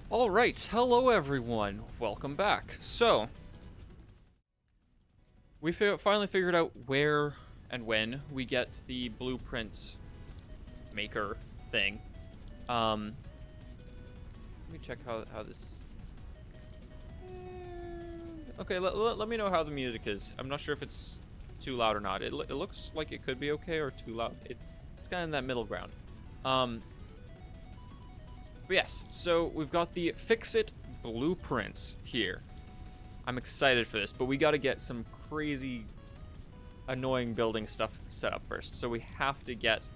All right, hello everyone. Welcome back. So, we finally figured out where and when we get the blueprint maker thing. Let me check how this. Okay, let me know how the music is. I'm not sure if it's too loud or not. It looks like it could be okay or too loud. It's kind of in that middle ground. But yes, so we've got the Fix-It blueprints here. I'm excited for this, but we got to get some crazy, annoying building stuff set up first. So we have to get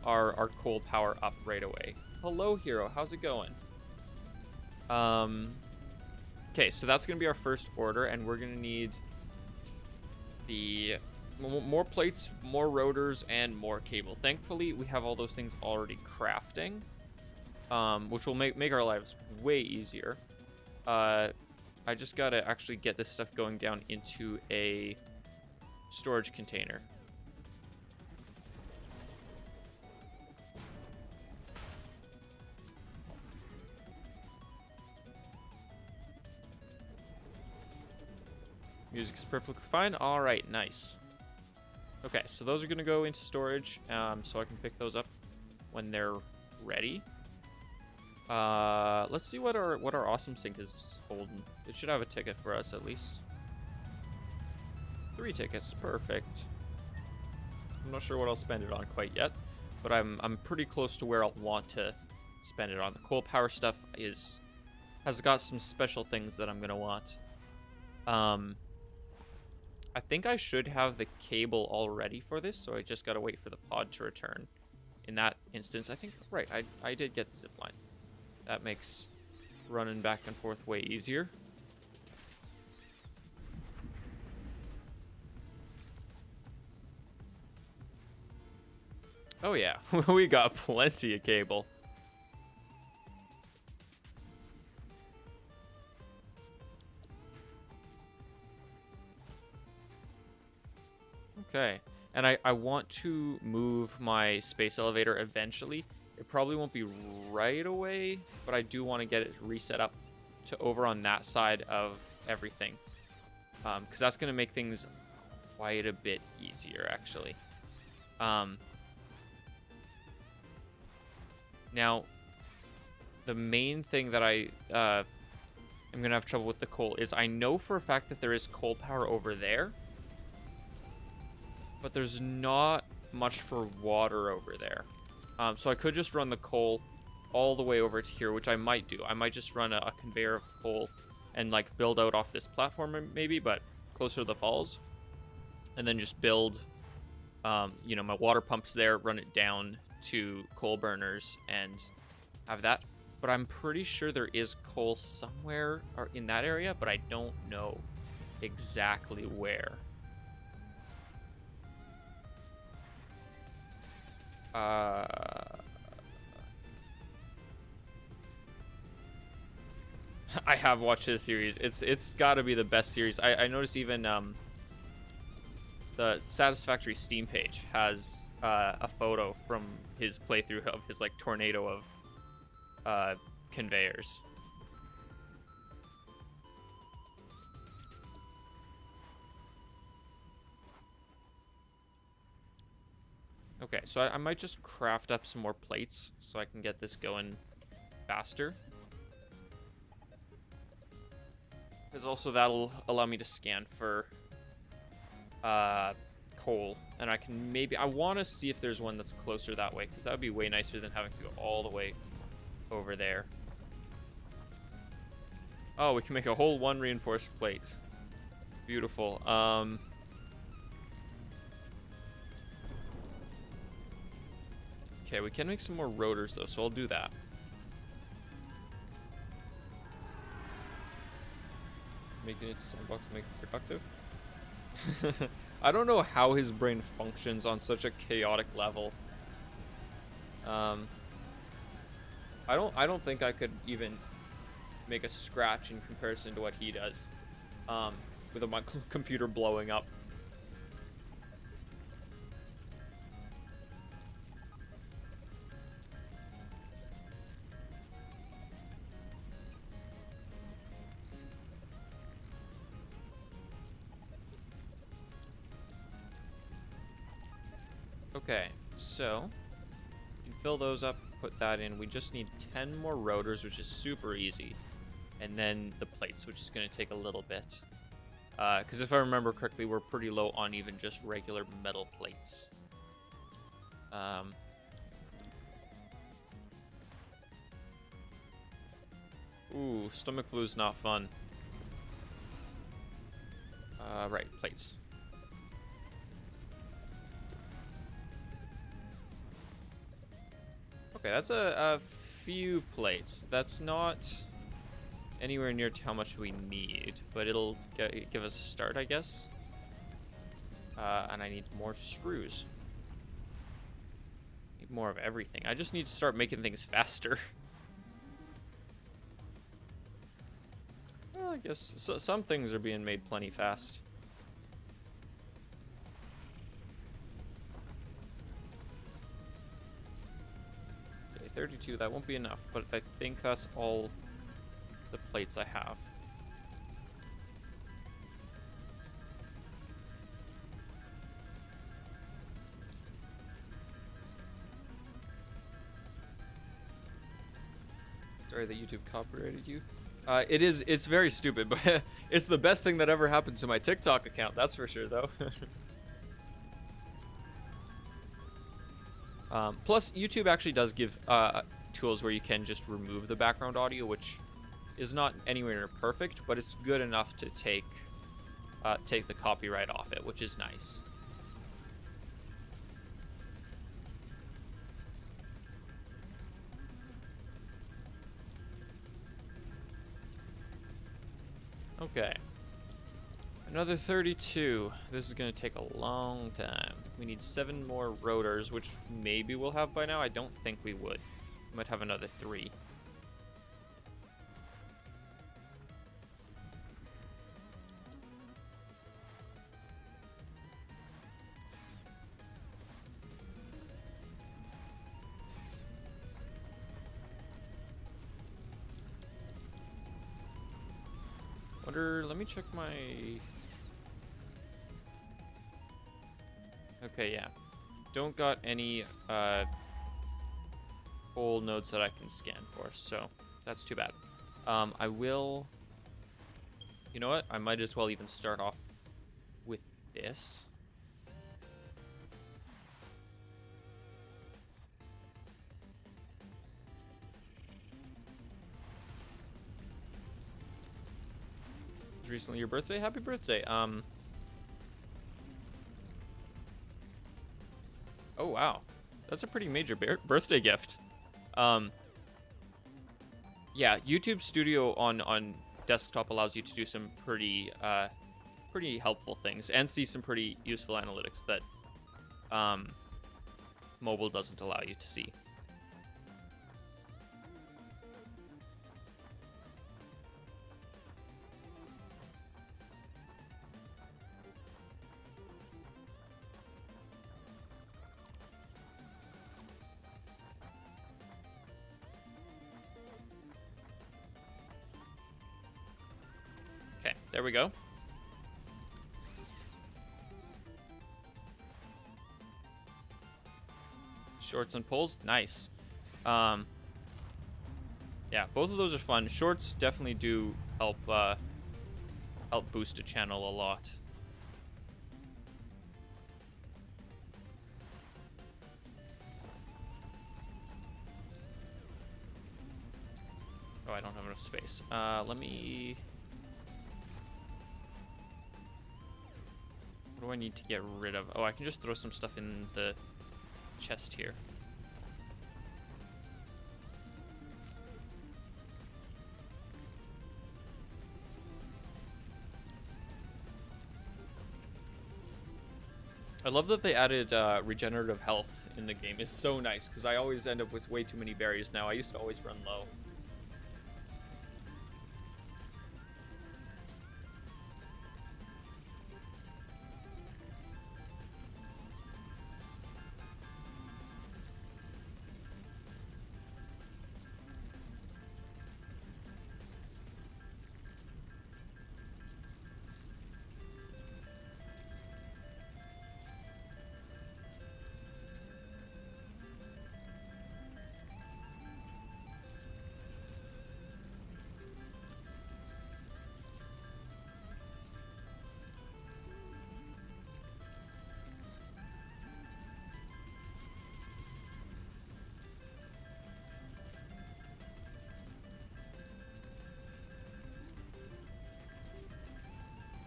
our coal power up right away. Hello, hero. How's it going? Okay, so that's going to be our first order, and we're going to need the more plates, more rotors, and more cable. Thankfully, we have all those things already crafting. Which will make our lives way easier. I just gotta actually get this stuff going down into a storage container. Music is perfectly fine. All right, nice. Okay, so those are gonna go into storage, so I can pick those up when they're ready. Let's see what our awesome sink is holding. It should have a ticket for us at least. 3 tickets, perfect. I'm not sure what I'll spend it on quite yet, but I'm pretty close to where I'll want to spend it on. The coal power stuff has got some special things that I'm gonna want. I think I should have the cable all ready for this, so I just gotta wait for the pod to return. In that instance, I think, right, I did get the zip line. That makes running back and forth way easier. Oh yeah, we got plenty of cable. Okay, and I want to move my space elevator eventually. It probably won't be right away, but I do want to get it reset up to over on that side of everything. Because that's going to make things quite a bit easier, actually. Now, the main thing that I'm going to have trouble with the coal is I know for a fact that there is coal power over there, but there's not much for water over there. So I could just run the coal all the way over to here, which I might do. I might just run a conveyor of coal and like build out off this platform maybe, but closer to the falls. And then just build, you know, my water pumps there, run it down to coal burners and have that. But I'm pretty sure there is coal somewhere or in that area, but I don't know exactly where. I have watched this series. It's got to be the best series. I noticed even the Satisfactory Steam page has a photo from his playthrough of his like tornado of conveyors. Okay, so I might just craft up some more plates so I can get this going faster. Because also that'll allow me to scan for coal. And I can maybe... I want to see if there's one that's closer that way, because that would be way nicer than having to go all the way over there. Oh, we can make a whole 1 reinforced plate. Beautiful. Okay, we can make some more rotors, though, so I'll do that. Making it to sandbox to make it productive. I don't know how his brain functions on such a chaotic level. I don't think I could even make a scratch in comparison to what he does. With my computer blowing up. Okay, so you can fill those up, put that in. We just need 10 more rotors, which is super easy. And then the plates, which is going to take a little bit. Because if I remember correctly, we're pretty low on even just regular metal plates. Ooh, stomach flu is not fun. Right, plates. Okay, that's a few plates. That's not anywhere near to how much we need, but it'll give us a start, I guess. And I need more screws. Need more of everything. I just need to start making things faster. Well, I guess some things are being made plenty fast. Okay, 32, that won't be enough, but I think that's all the plates I have. Sorry that YouTube copyrighted you. It's very stupid, but it's the best thing that ever happened to my TikTok account, that's for sure, though. Plus, YouTube actually does give tools where you can just remove the background audio, which is not anywhere near perfect, but it's good enough to take the copyright off it, which is nice. Okay. Another 32. This is going to take a long time. We need 7 more rotors, which maybe we'll have by now. I don't think we would. We might have another 3. Let me check my... Okay, yeah. Don't got any whole nodes that I can scan for, so that's too bad. I will... You know what? I might as well even start off with this. Recently your birthday. Happy birthday. Oh wow, that's a pretty major birthday gift. Yeah, YouTube Studio on desktop allows you to do some pretty helpful things and see some pretty useful analytics that mobile doesn't allow you to see. Okay, there we go. Shorts and pulls, nice. Yeah, both of those are fun. Shorts definitely do help help boost a channel a lot. Oh, I don't have enough space. Let me... What do I need to get rid of? Oh, I can just throw some stuff in the chest here. I love that they added regenerative health in the game. It's so nice, because I always end up with way too many berries now. I used to always run low.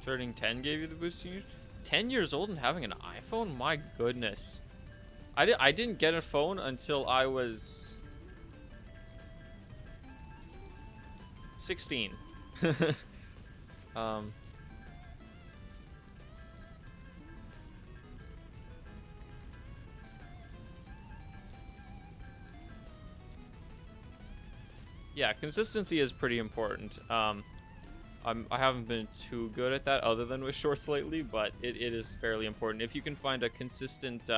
Turning 10 gave you the boost in years? 10 years old and having an iPhone? My goodness. I didn't get a phone until I was 16. Yeah, consistency is pretty important. I haven't been too good at that other than with shorts lately, but it is fairly important. If you can find a consistent,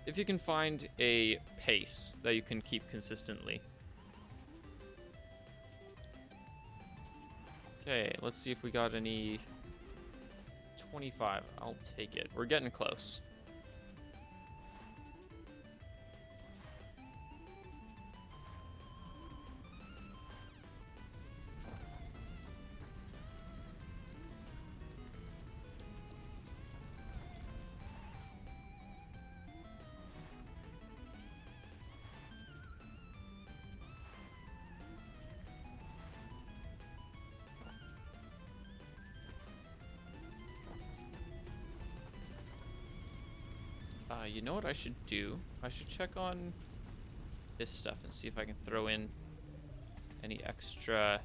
if you can find a pace that you can keep consistently. Okay, let's see if we got any 25. I'll take it. We're getting close. You know what I should do? I should check on this stuff and see if I can throw in any extra...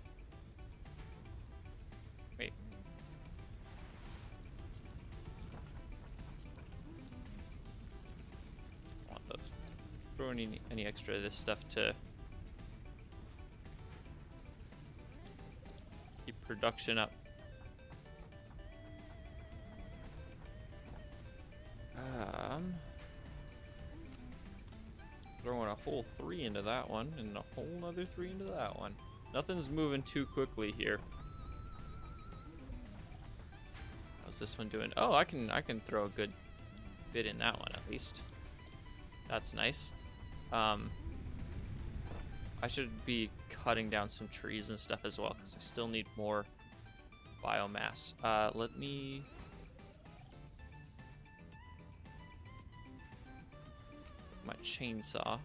Wait. I want those. Throw in any extra of this stuff to keep production up. Throwing a whole 3 into that one, and a whole nother 3 into that one. Nothing's moving too quickly here. How's this one doing? Oh, I can throw a good bit in that one at least. That's nice. I should be cutting down some trees and stuff as well, because I still need more biomass. Let me... my chainsaw. And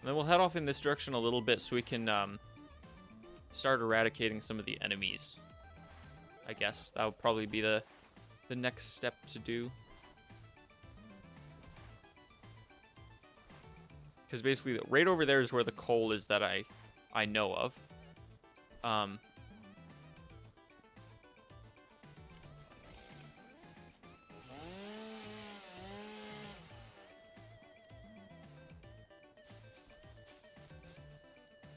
then we'll head off in this direction a little bit so we can start eradicating some of the enemies. I guess that would probably be the next step to do. Because basically right over there is where the coal is that I know of.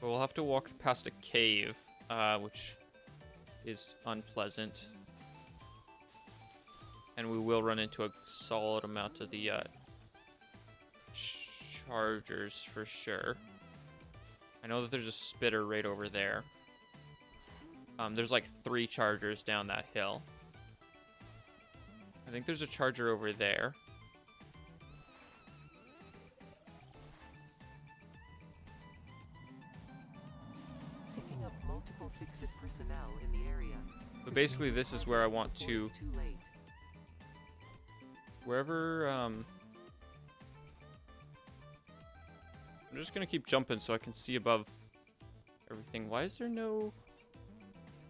But we'll have to walk past a cave, which is unpleasant. And we will run into a solid amount of the chargers for sure. I know that there's a spitter right over there. There's like 3 chargers down that hill. I think there's a charger over there. But basically, this is where I want to... Wherever, I'm just gonna keep jumping so I can see above everything. Why is there no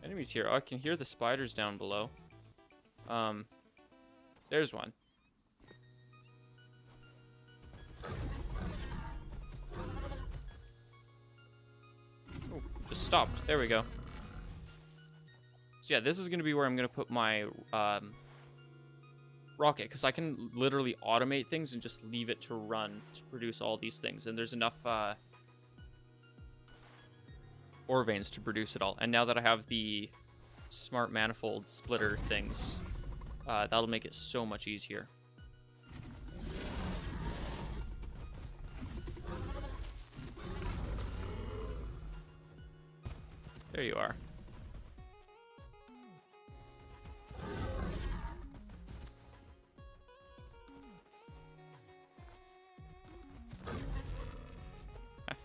enemies here? Oh, I can hear the spiders down below. There's one. Oh, just stopped. There we go. So yeah, this is going to be where I'm going to put my rocket, because I can literally automate things and just leave it to run to produce all these things. And there's enough ore veins to produce it all. And now that I have the smart manifold splitter things, that'll make it so much easier. There you are.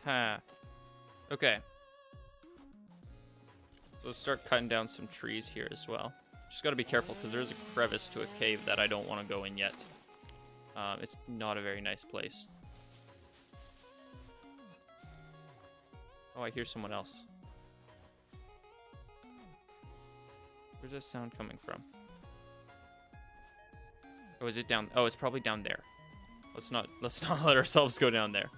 Aha. Okay. So let's start cutting down some trees here as well. Just gotta be careful, because there's a crevice to a cave that I don't want to go in yet. It's not a very nice place. Oh, I hear someone else. Where's that sound coming from? Oh, is it down? Oh, it's probably down there. Let's not let ourselves go down there.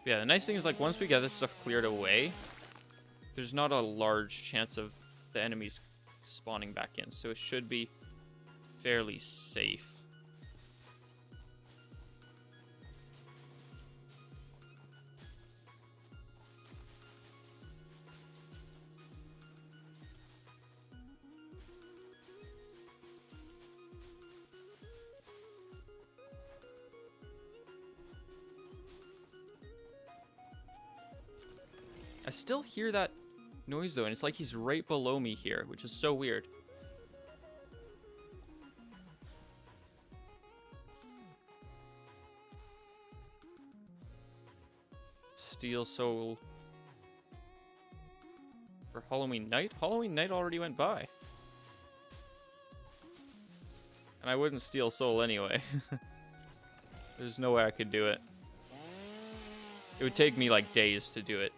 Yeah, the nice thing is, like, once we get this stuff cleared away, there's not a large chance of the enemies spawning back in, so it should be fairly safe. I still hear that noise, though, and it's like he's right below me here, which is so weird. Steel Soul for Halloween Night? Halloween Night already went by. And I wouldn't steal Soul anyway. There's no way I could do it. It would take me, like, days to do it.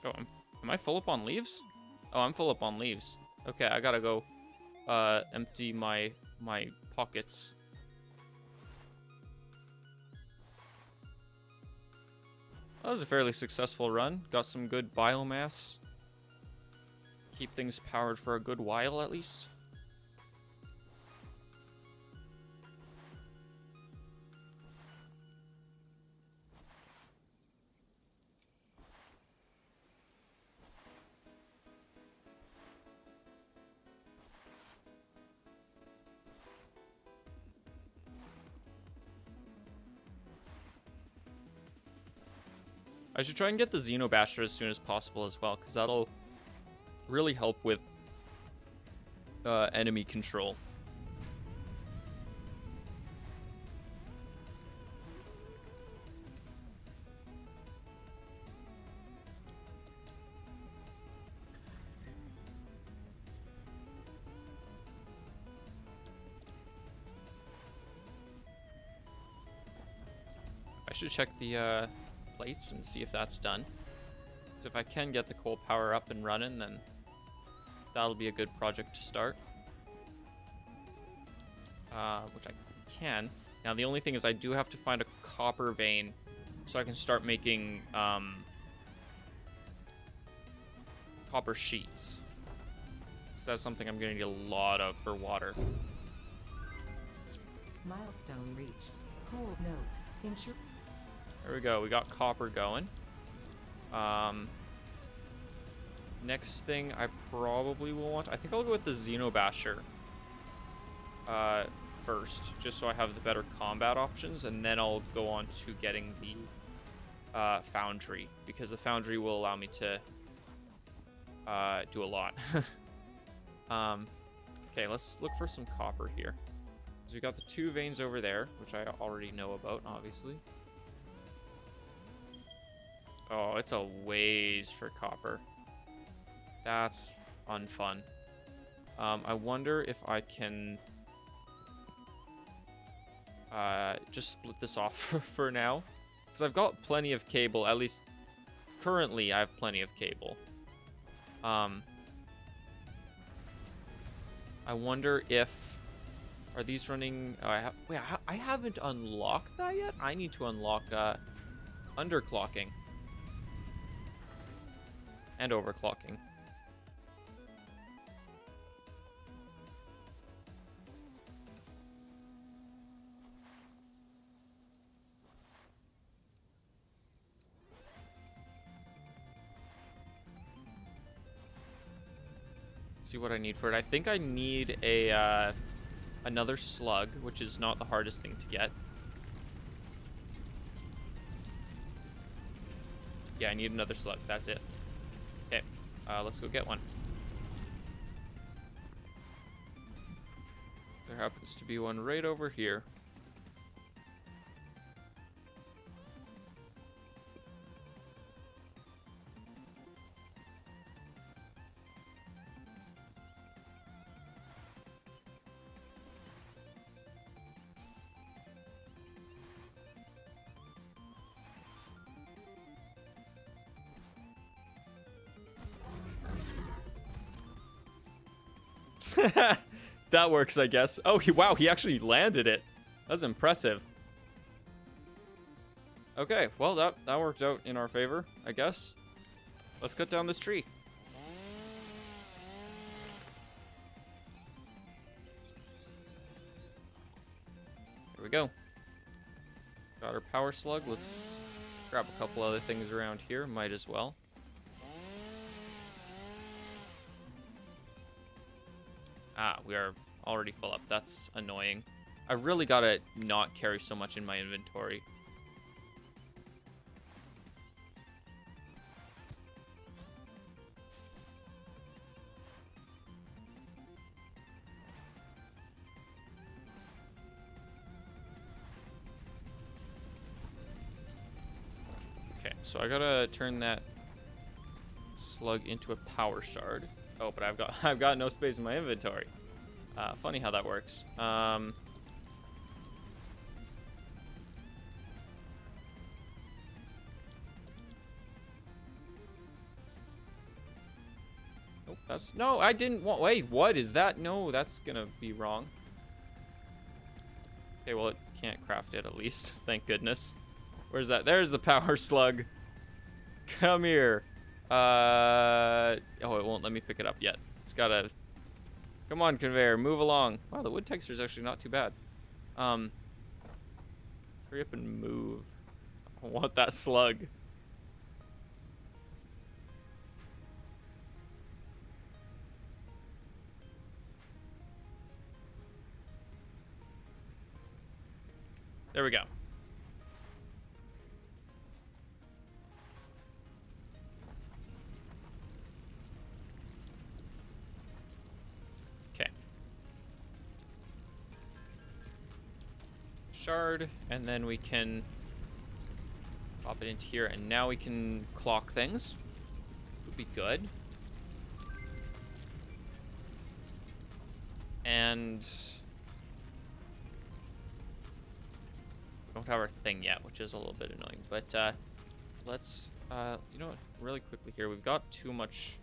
Oh, am I full up on leaves? Oh, I'm full up on leaves. Okay, I gotta go empty my pockets. That was a fairly successful run. Got some good biomass. Keep things powered for a good while, at least. I should try and get the Xenobasher as soon as possible as well, because that'll really help with enemy control. I should check the plates and see if that's done. So if I can get the coal power up and running, then that'll be a good project to start. Which I can. Now the only thing is I do have to find a copper vein so I can start making copper sheets. So that's something I'm going to need a lot of for water. Milestone reached. Cold note. Ensure. There we go. We got copper going. Next thing I probably will want... I think I'll go with the Xenobasher first, just so I have the better combat options, and then I'll go on to getting the Foundry, because the Foundry will allow me to do a lot. Okay, let's look for some copper here. So we got the 2 veins over there, which I already know about, obviously. Oh, it's a ways for copper. That's unfun. I wonder if I can just split this off for now. Because I've got plenty of cable, at least currently I have plenty of cable. I wonder if... Are these running... wait, I haven't unlocked that yet? I need to unlock underclocking. And overclocking. Let's see what I need for it. I think I need a another slug, which is not the hardest thing to get. Yeah, I need another slug. That's it. Okay, let's go get one. There happens to be one right over here. That works, I guess. Oh, wow, he actually landed it. That's impressive. Okay, well, that worked out in our favor, I guess. Let's cut down this tree. Here we go. Got our power slug. Let's grab a couple other things around here. Might as well. Ah, we are already full up. That's annoying. I really gotta not carry so much in my inventory. Okay, so I gotta turn that slug into a power shard. Oh, but I've got no space in my inventory. Funny how that works. Oh, that's no. I didn't want. Wait, what is that? No, that's gonna be wrong. Okay, well it can't craft it at least. Thank goodness. Where's that? There's the power slug. Come here. Oh, it won't let me pick it up yet. It's gotta... Come on, conveyor, move along. Wow, the wood texture is actually not too bad. Hurry up and move. I want that slug. There we go. Shard, and then we can pop it into here, and now we can clock things. Would be good. And we don't have our thing yet, which is a little bit annoying. But let's, you know what? Really quickly here, we've got too much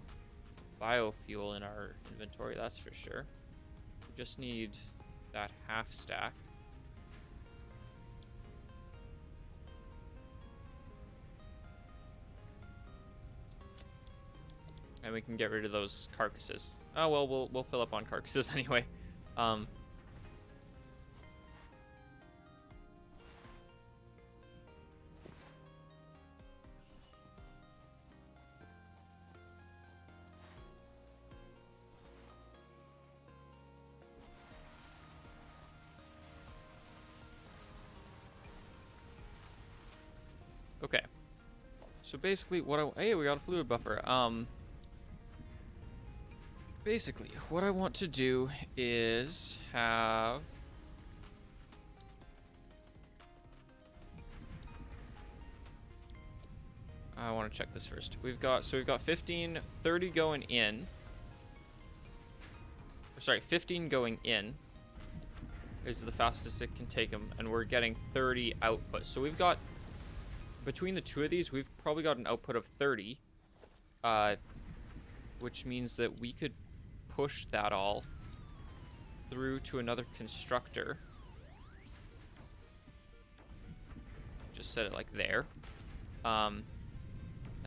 biofuel in our inventory, that's for sure. We just need that half stack. And we can get rid of those carcasses. Oh, well, we'll fill up on carcasses anyway. Okay. So basically, hey, we got a fluid buffer. Basically, what I want to do is have... I want to check this first. We've got 15, 30 going in. Sorry, 15 going in is the fastest it can take them, and we're getting 30 output. So we've got, between the two of these, we've probably got an output of 30, which means that we could push that all through to another constructor. Just set it like there. And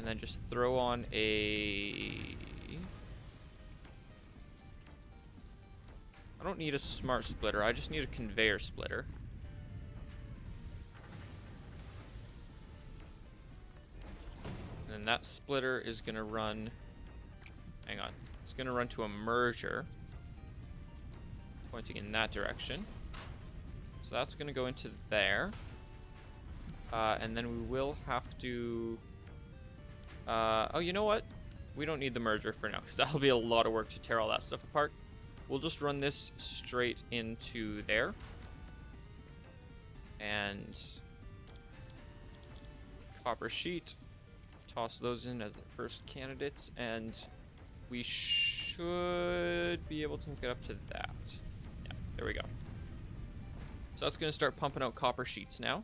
then just throw on a... I don't need a smart splitter, I just need a conveyor splitter. And then that splitter is gonna run... Hang on. it's going to run to a merger, pointing in that direction. So that's going to go into there. And then we will have to... oh, you know what? We don't need the merger for now, because that'll be a lot of work to tear all that stuff apart. We'll just run this straight into there. And copper sheet. Toss those in as the first candidates, and we should be able to hook it up to that. Yeah, there we go. So that's going to start pumping out copper sheets now.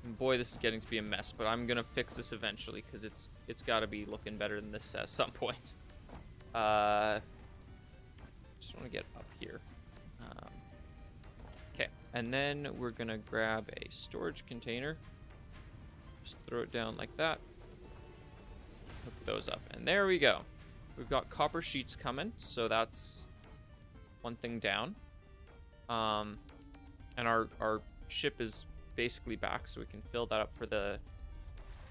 And boy, this is getting to be a mess, but I'm going to fix this eventually, because it's got to be looking better than this at some point. Just want to get up here. Okay, and then we're going to grab a storage container. Just throw it down like that. Hook those up, and there we go. We've got copper sheets coming, so that's one thing down. And our ship is basically back, so we can fill that up for the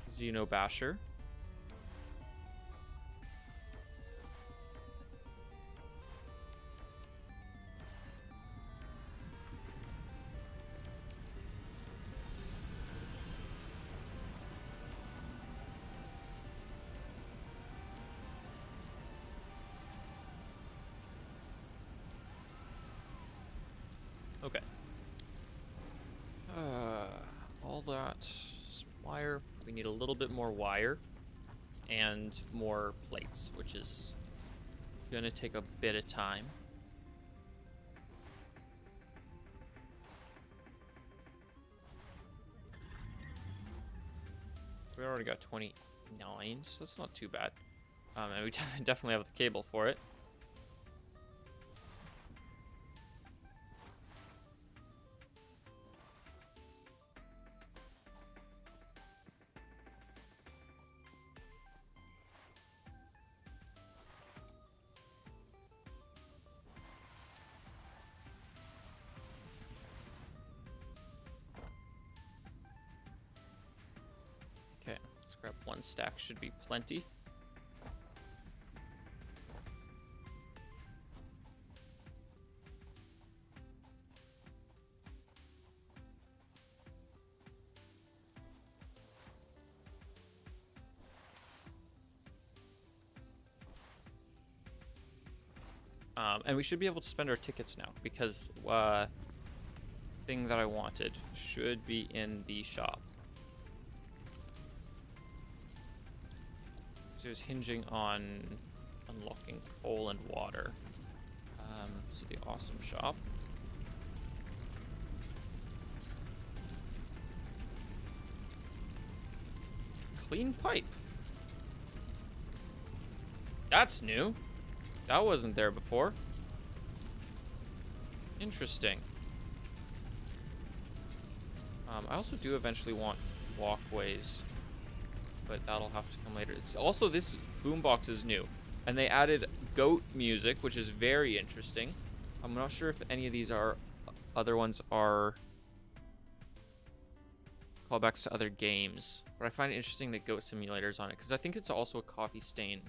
Xenobasher. Okay. All that wire. We need a little bit more wire and more plates, which is gonna take a bit of time. We already got 29, so that's not too bad. And we definitely have the cable for it. Grab one stack, should be plenty. And we should be able to spend our tickets now, because thing that I wanted should be in the shop. So it's hinging on unlocking coal and water. So the awesome shop. Clean pipe. That's new. That wasn't there before. Interesting. I also do eventually want walkways, but that'll have to come later. Also, this boombox is new, and they added goat music, which is very interesting. I'm not sure if any of these other ones are callbacks to other games, but I find it interesting that Goat Simulator's on it, because I think it's also a Coffee Stain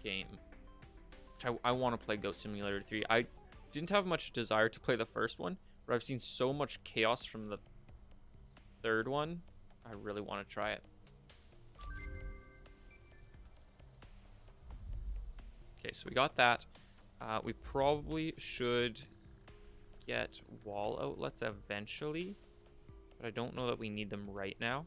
game, which I want to play Goat Simulator 3. I didn't have much desire to play the first one, but I've seen so much chaos from the third one. I really want to try it. Okay, so we got that. We probably should get wall outlets eventually, but I don't know that we need them right now.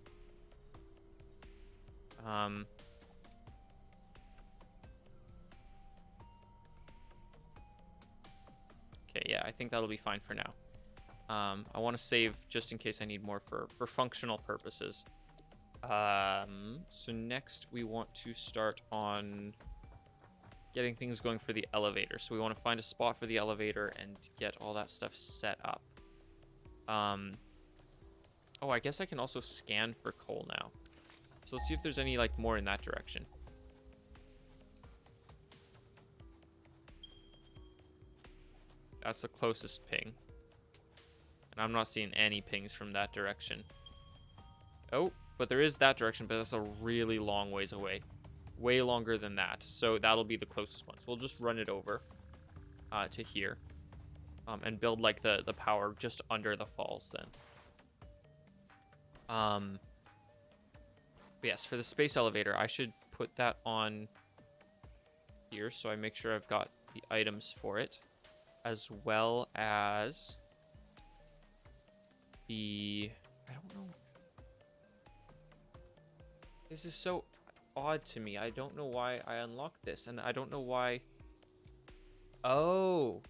Okay, yeah, I think that'll be fine for now. I want to save just in case I need more for functional purposes. So next we want to start on getting things going for the elevator. So we want to find a spot for the elevator and get all that stuff set up. Oh, I guess I can also scan for coal now. So let's see if there's any like more in that direction. That's the closest ping. And I'm not seeing any pings from that direction. Oh, but there is that direction, but that's a really long ways away. way longer than that. So that'll be the closest one. So we'll just run it over to here. And build like the power just under the falls then. But yes, for the space elevator, I should put that on here so I make sure I've got the items for it, as well as the, I don't know. This is so odd to me. I don't know why I unlocked this, and I don't know why. Oh.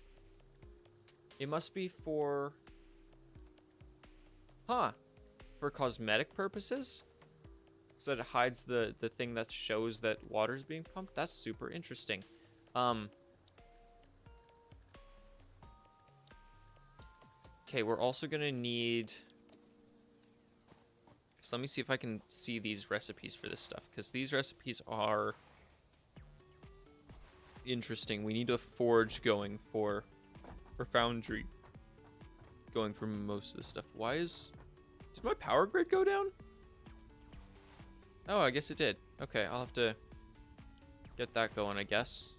It must be for... Huh. For cosmetic purposes? So that it hides the thing that shows that water's being pumped? That's super interesting. Okay, we're also gonna need... So let me see if I can see these recipes for this stuff, because these recipes are interesting. We need a forge going for... or foundry going for most of this stuff. Why is... Did my power grid go down? Oh, I guess it did. Okay, I'll have to get that going, I guess.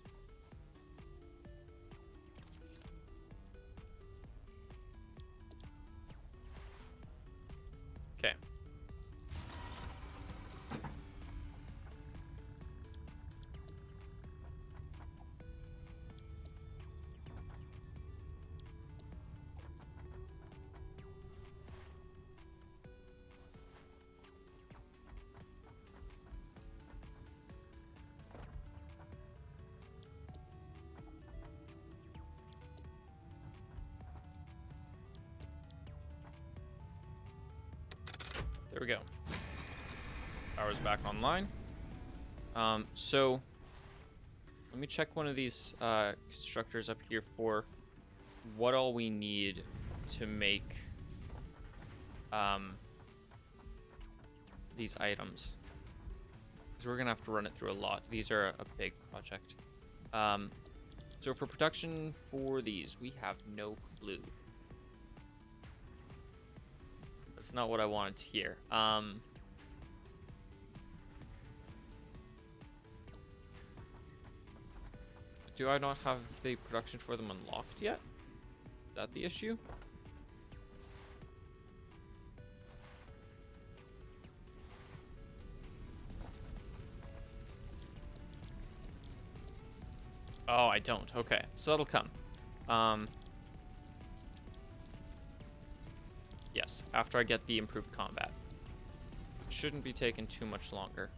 Okay. There we go. Power's back online. So let me check one of these constructors up here for what all we need to make these items. Because we're gonna have to run it through a lot. These are a big project. So for production for these, we have no clue. That's not what I wanted to hear. Do I not have the production for them unlocked yet? Is that the issue? Oh, I don't. Okay, so that'll come. Yes, after I get the improved combat. It shouldn't be taking too much longer.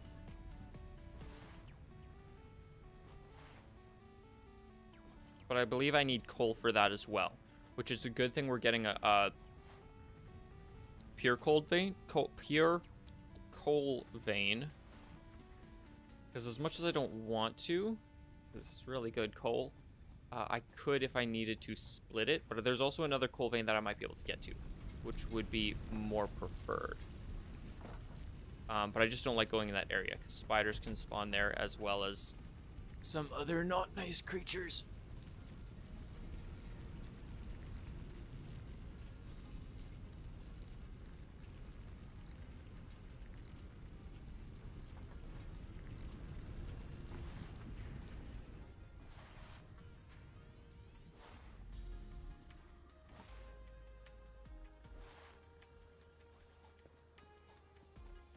But I believe I need coal for that as well, which is a good thing we're getting a pure coal vein. Pure coal vein. Because as much as I don't want to, this is really good coal. I could if I needed to split it, but there's also another coal vein that I might be able to get to, which would be more preferred. But I just don't like going in that area, because spiders can spawn there, as well as some other not nice creatures.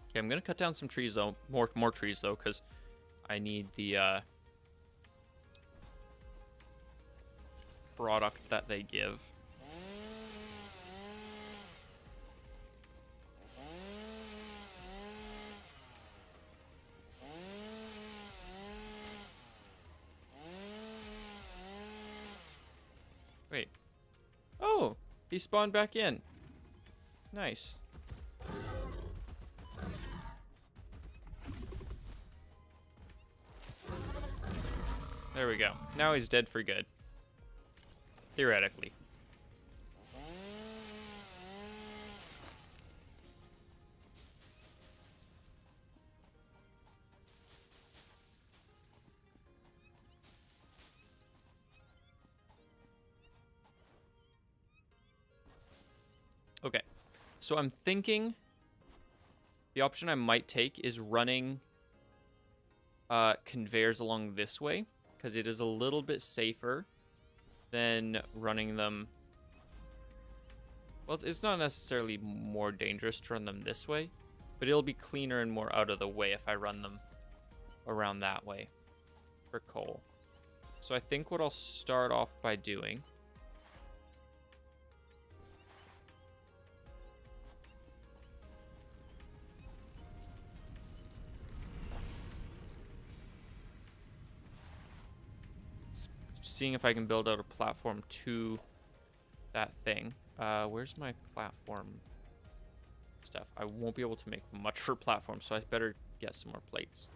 Okay, I'm gonna cut down some trees though, more trees though, because I need the product that they give. Wait. Oh, he spawned back in. Nice. There we go. Now he's dead for good. Theoretically. Okay. So I'm thinking the option I might take is running conveyors along this way, because it is a little bit safer than running them. Well, it's not necessarily more dangerous to run them this way, but it'll be cleaner and more out of the way if I run them around that way for coal. So I think what I'll start off by doing is seeing if I can build out a platform to that thing. Where's my platform stuff? I won't be able to make much for platform, so I better get some more plates.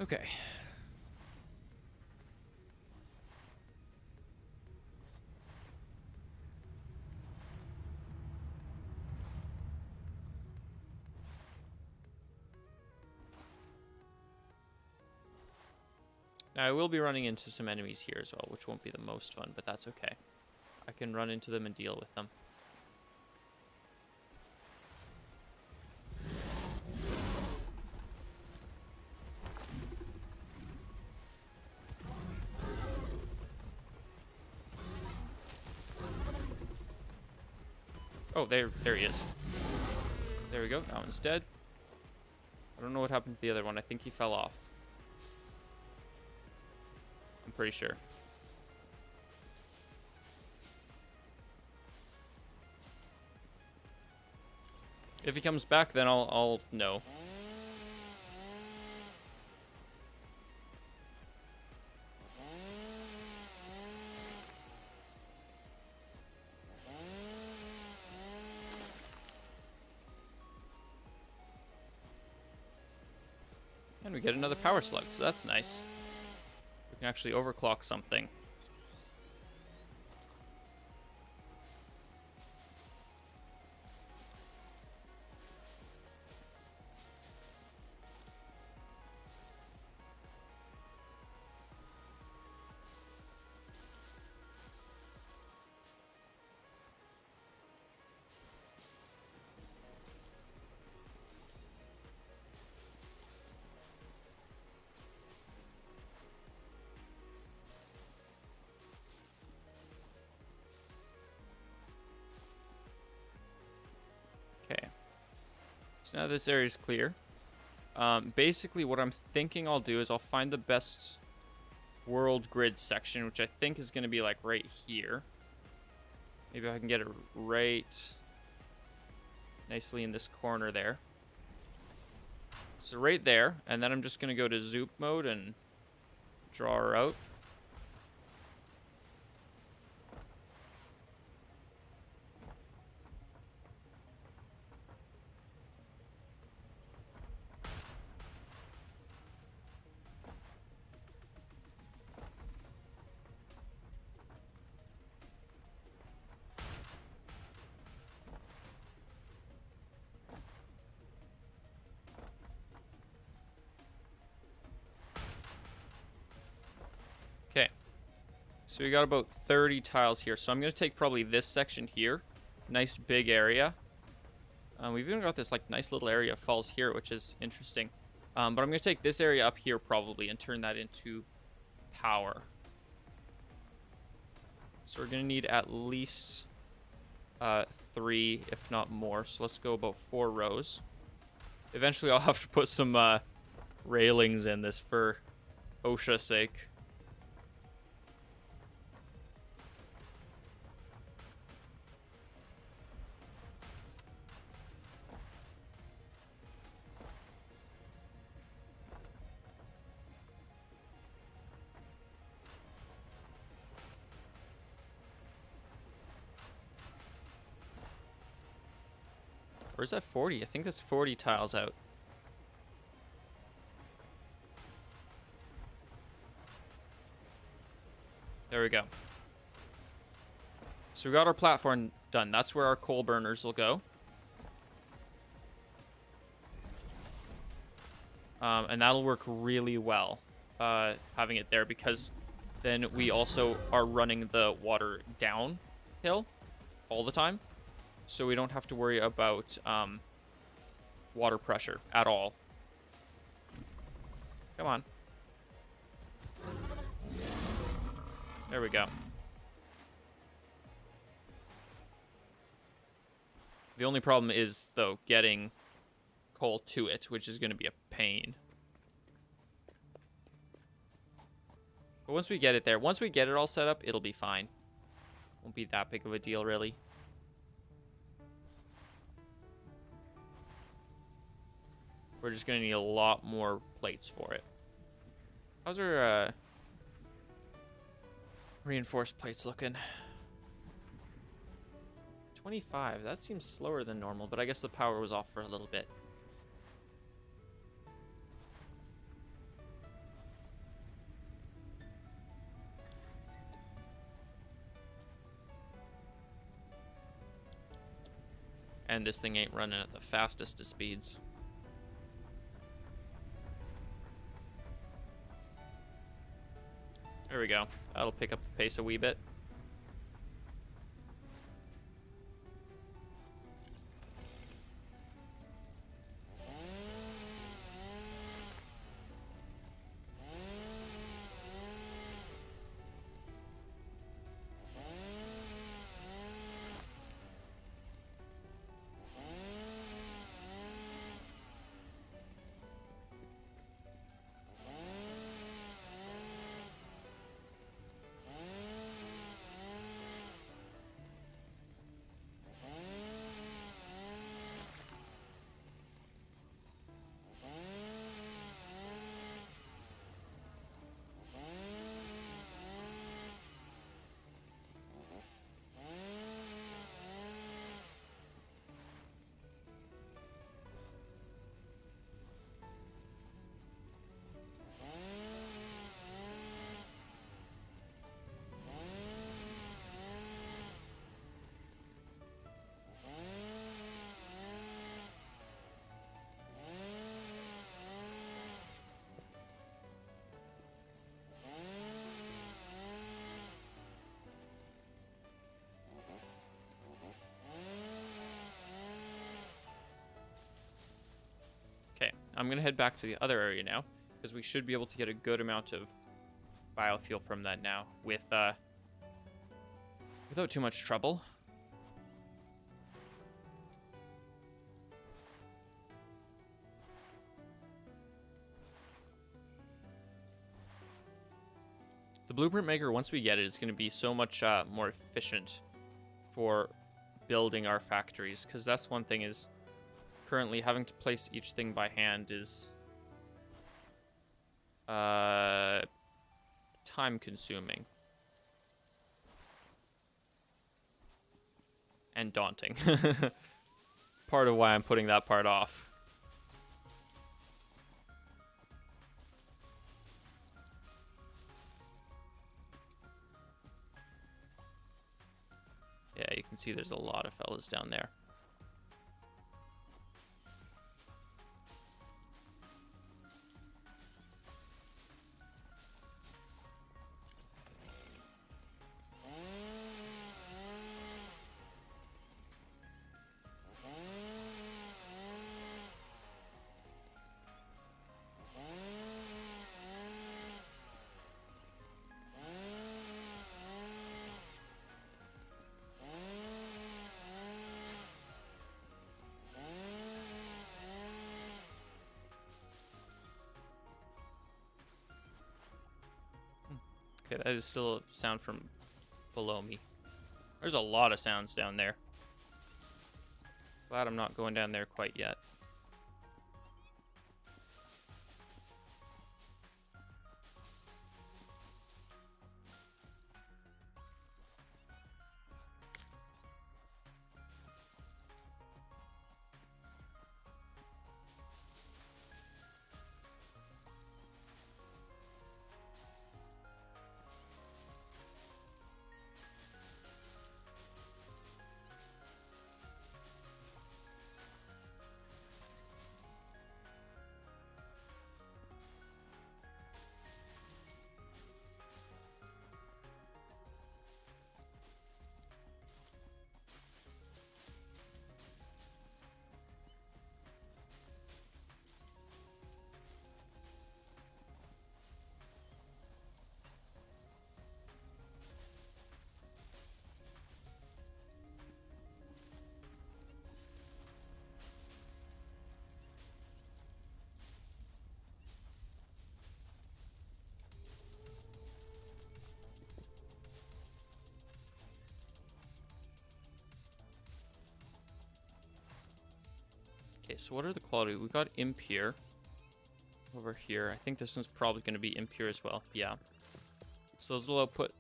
Okay. Now, I will be running into some enemies here as well, which won't be the most fun, but that's okay. I can run into them and deal with them. Oh, there he is. There we go. That one's dead. I don't know what happened to the other one. I think he fell off. I'm pretty sure. If he comes back, then I'll know. And we get another power slug, so that's nice. We can actually overclock something. Okay. So now this area is clear. Basically, what I'm thinking I'll do is I'll find the best world grid section, which I think is going to be like right here. Maybe I can get it right nicely in this corner there. So right there, and then I'm just going to go to zoop mode and draw her out. Okay, so we got about 30 tiles here. So I'm going to take probably this section here. Nice big area. We've even got this like nice little area falls here, which is interesting. But I'm going to take this area up here probably and turn that into power. So we're going to need at least 3, if not more. So let's go about 4 rows. Eventually I'll have to put some railings in this for OSHA's sake. Or is that 40? I think that's 40 tiles out. There we go. So we got our platform done. That's where our coal burners will go. And that'll work really well. having it there, because then we also are running the water downhill all the time. So we don't have to worry about water pressure at all. Come on. There we go. The only problem is, though, getting coal to it, which is going to be a pain. But once we get it there, once we get it all set up, it'll be fine. Won't be that big of a deal, really. We're just going to need a lot more plates for it. How's our reinforced plates looking? 25. That seems slower than normal, but I guess the power was off for a little bit. And this thing ain't running at the fastest of speeds. There we go. That'll pick up the pace a wee bit. Okay, I'm going to head back to the other area now, because we should be able to get a good amount of biofuel from that now with without too much trouble. The blueprint maker, once we get it, is going to be so much more efficient for building our factories, because that's one thing is currently having to place each thing by hand is time consuming and daunting. Part of why I'm putting that part off. Yeah, you can see there's a lot of fellas down there. Okay, that is still a sound from below me. There's a lot of sounds down there. Glad I'm not going down there quite yet. Okay, so what are the quality? We got impure over here. I think this one's probably going to be impure as well. Yeah. So those will output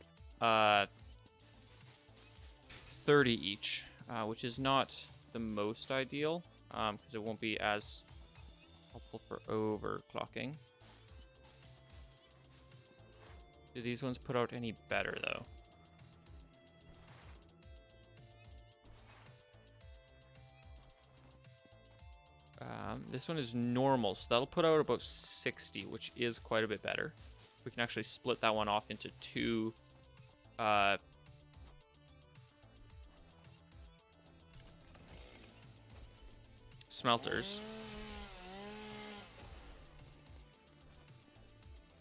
30 each, which is not the most ideal, because it won't be as helpful for overclocking. Do these ones put out any better, though? This one is normal, so that'll put out about 60, which is quite a bit better. We can actually split that one off into two smelters,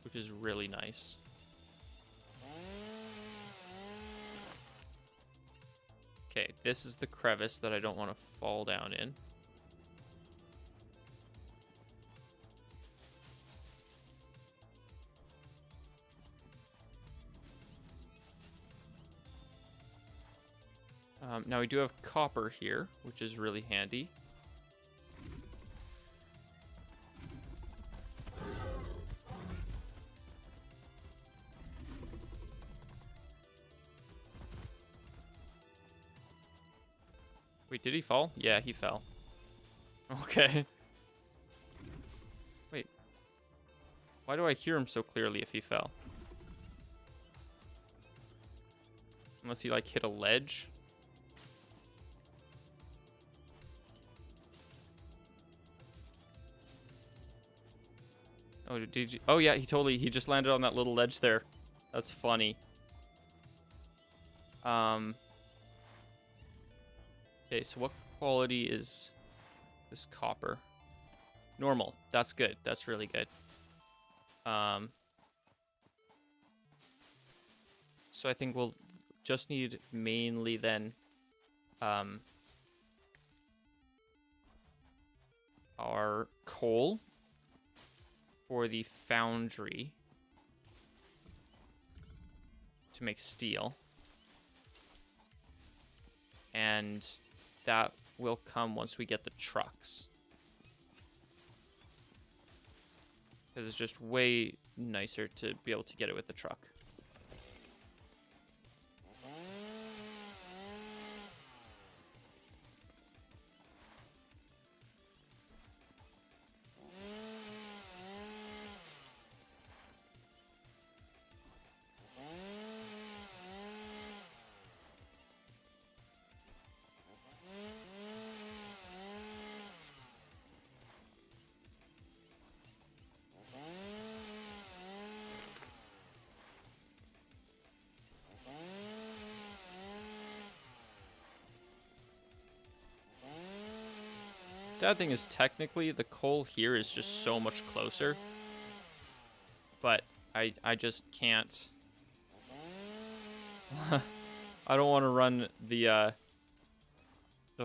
which is really nice. Okay, this is the crevice that I don't want to fall down in. Now we do have copper here, which is really handy. Wait, did he fall? Yeah, he fell. Okay. Wait. Why do I hear him so clearly if he fell? Unless he, like, hit a ledge? Oh, did you? Oh, yeah, he just landed on that little ledge there. That's funny. Okay, so what quality is this copper? Normal. That's good. That's really good. So I think we'll just need mainly then our coal for the foundry to make steel. And that will come once we get the trucks. Because it's just way nicer to be able to get it with the truck. Sad thing is, technically, the coal here is just so much closer. But I just can't. I don't want to run the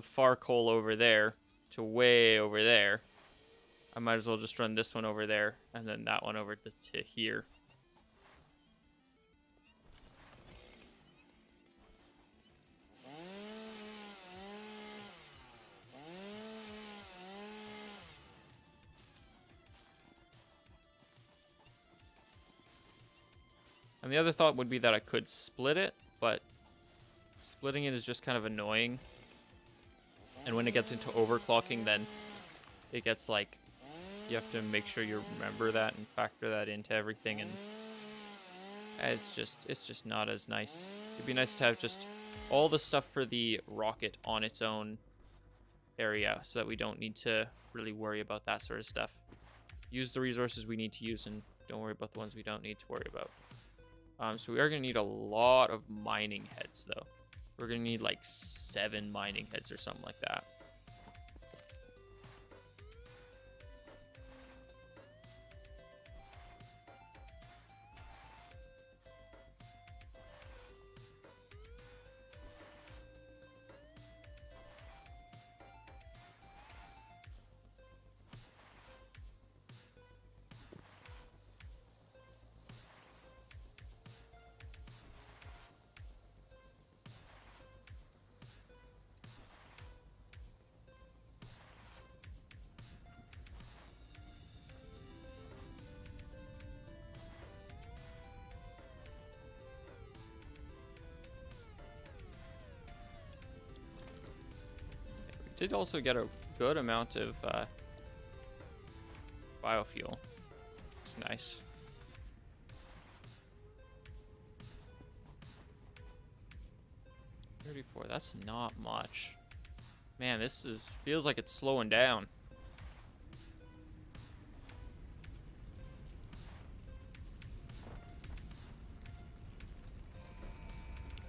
far coal over there to way over there. I might as well just run this one over there and then that one over to here. And the other thought would be that I could split it, but splitting it is just kind of annoying. And when it gets into overclocking, then it gets like, you have to make sure you remember that and factor that into everything, and it's just not as nice. It'd be nice to have just all the stuff for the rocket on its own area so that we don't need to really worry about that sort of stuff. Use the resources we need to use and don't worry about the ones we don't need to worry about. So we are going to need a lot of mining heads, though. We're going to need like 7 mining heads or something like that. did also get a good amount of biofuel. It's nice. $34. That's not much. Man, this feels like it's slowing down.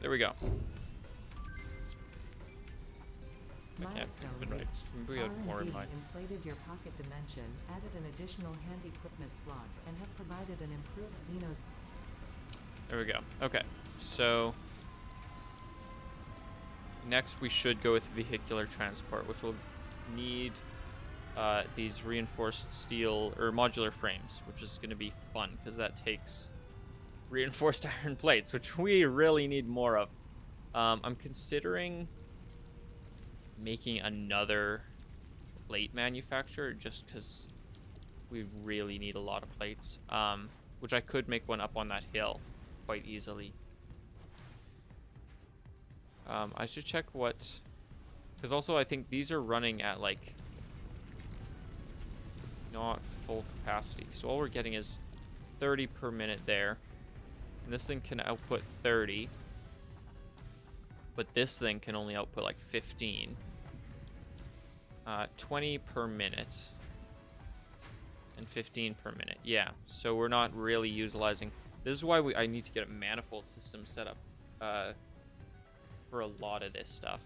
There we go. Milestone Right. reached. We had more in R&D mind. inflated your pocket dimension, added an additional hand equipment slot, and have provided an improved Xenos. There we go. Okay, so next we should go with vehicular transport, which will need these reinforced steel or modular frames, which is going to be fun because that takes reinforced iron plates, which we really need more of. I'm considering making another plate manufacturer just because we really need a lot of plates, which I could make one up on that hill quite easily. I should check what, because also I think these are running at like not full capacity, so all we're getting is 30 per minute there, and this thing can output 30, but this thing can only output like 15. 20 per minute and 15 per minute. Yeah, so we're not really utilizing. This is why I need to get a manifold system set up for a lot of this stuff.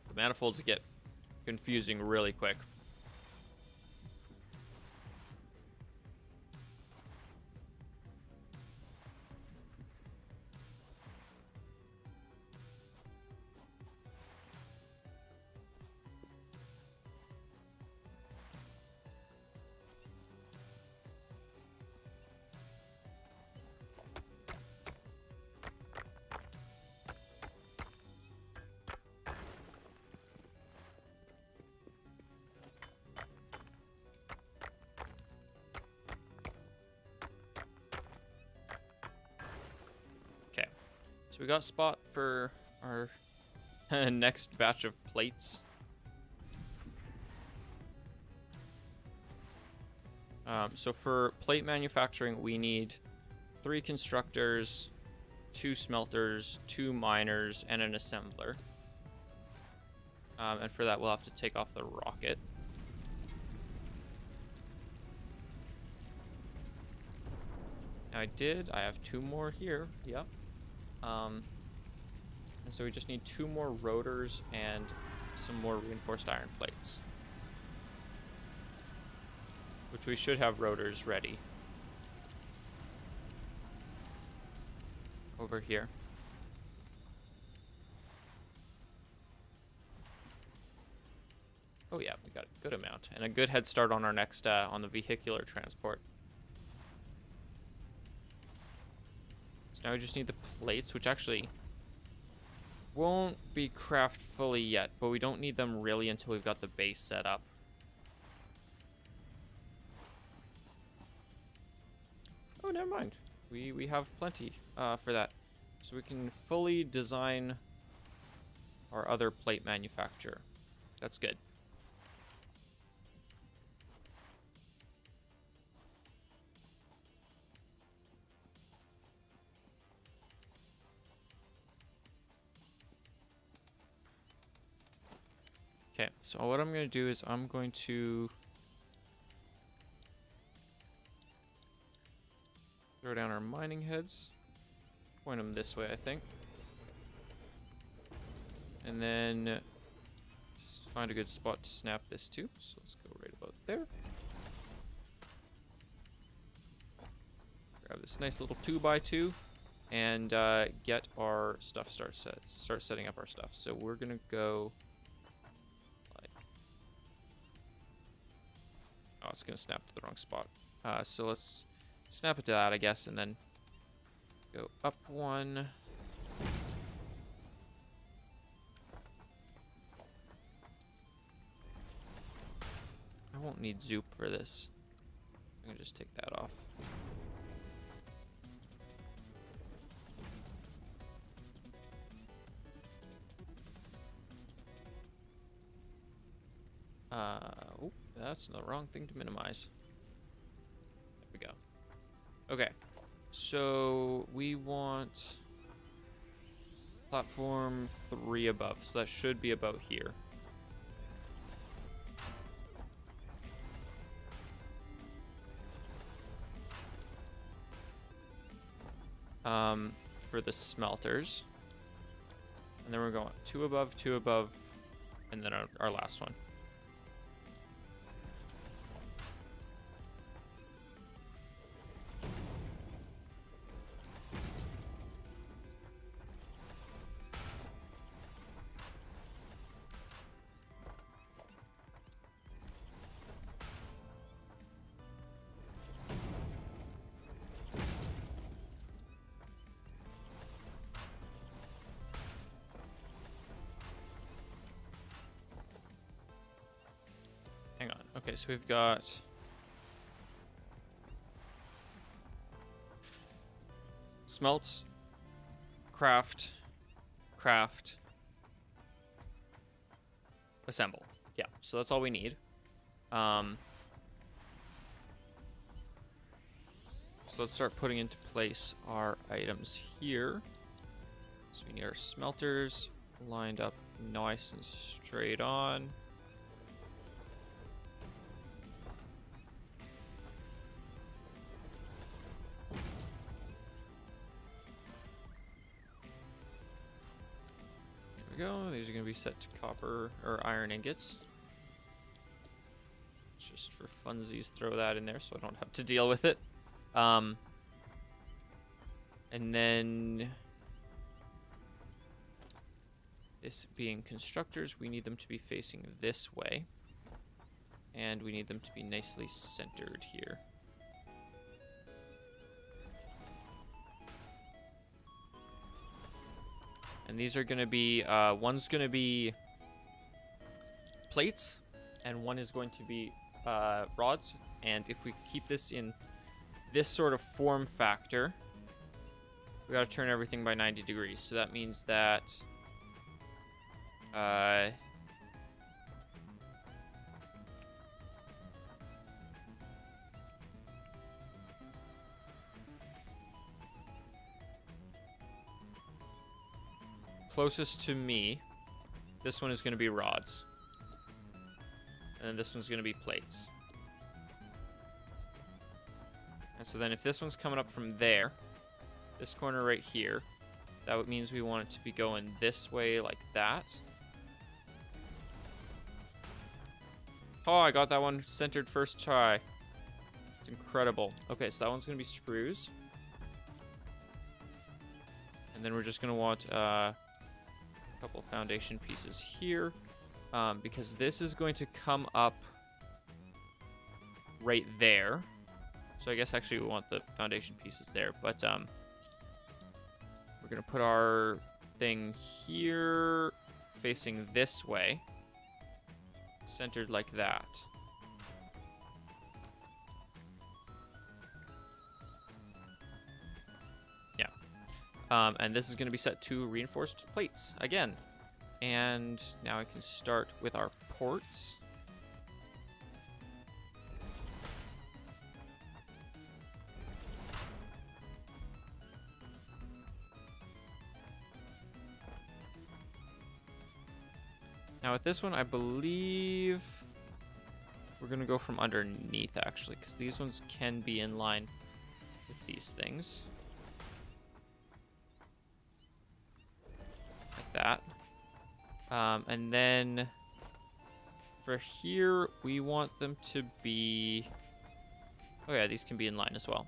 The manifolds get confusing really quick. We got a spot for our next batch of plates. So for plate manufacturing, we need 3 constructors, 2 smelters, 2 miners, and an assembler. And for that, we'll have to take off the rocket. Now I have 2 more here. Yep. And so we just need 2 more rotors and some more reinforced iron plates, which we should have rotors ready over here. Oh yeah, we got a good amount and a good head start on our next on the vehicular transport. Now we just need the plates, which actually won't be craft fully yet, but we don't need them really until we've got the base set up. Oh, never mind. We have plenty for that. So we can fully design our other plate manufacturer. That's good. Okay, so what I'm going to do is I'm going to throw down our mining heads, point them this way, I think, and then find a good spot to snap this to. So let's go right about there. Grab this nice little 2x2 and get our stuff start setting up our stuff. So we're gonna go. Oh, it's going to snap to the wrong spot. So let's snap it to that, I guess, and then go up 1. I won't need Zoop for this. I'm gonna just take that off. Oh, that's the wrong thing to minimize. There we go. Okay, so we want platform 3 above, so that should be about here. For the smelters. And then we're going 2 above, and then our last one. Hang on. Okay, so we've got smelt, craft, assemble. Yeah, so that's all we need. So let's start putting into place our items here. So we need our smelters lined up nice and straight on. Go. These are going to be set to copper or iron ingots. Just for funsies, throw that in there so I don't have to deal with it. And then this being constructors, we need them to be facing this way. And we need them to be nicely centered here. And these are going to be, one's going to be plates, and one is going to be rods. And if we keep this in this sort of form factor, we got to turn everything by 90 degrees. So that means that closest to me, this one is going to be rods. And then this one's going to be plates. And so then if this one's coming up from there, this corner right here, that means we want it to be going this way like that. Oh, I got that one centered first try. It's incredible. Okay, so that one's going to be screws. And then we're just going to want a couple foundation pieces here. Because this is going to come up right there. So I guess actually we want the foundation pieces there. But we're going to put our thing here facing this way. Centered like that. Yeah. And this is going to be set to reinforced plates again. And now I can start with our ports. Now with this one, I believe we're going to go from underneath, actually, because these ones can be in line with these things. Like that. And then for here, we want them to be... Oh yeah, these can be in line as well.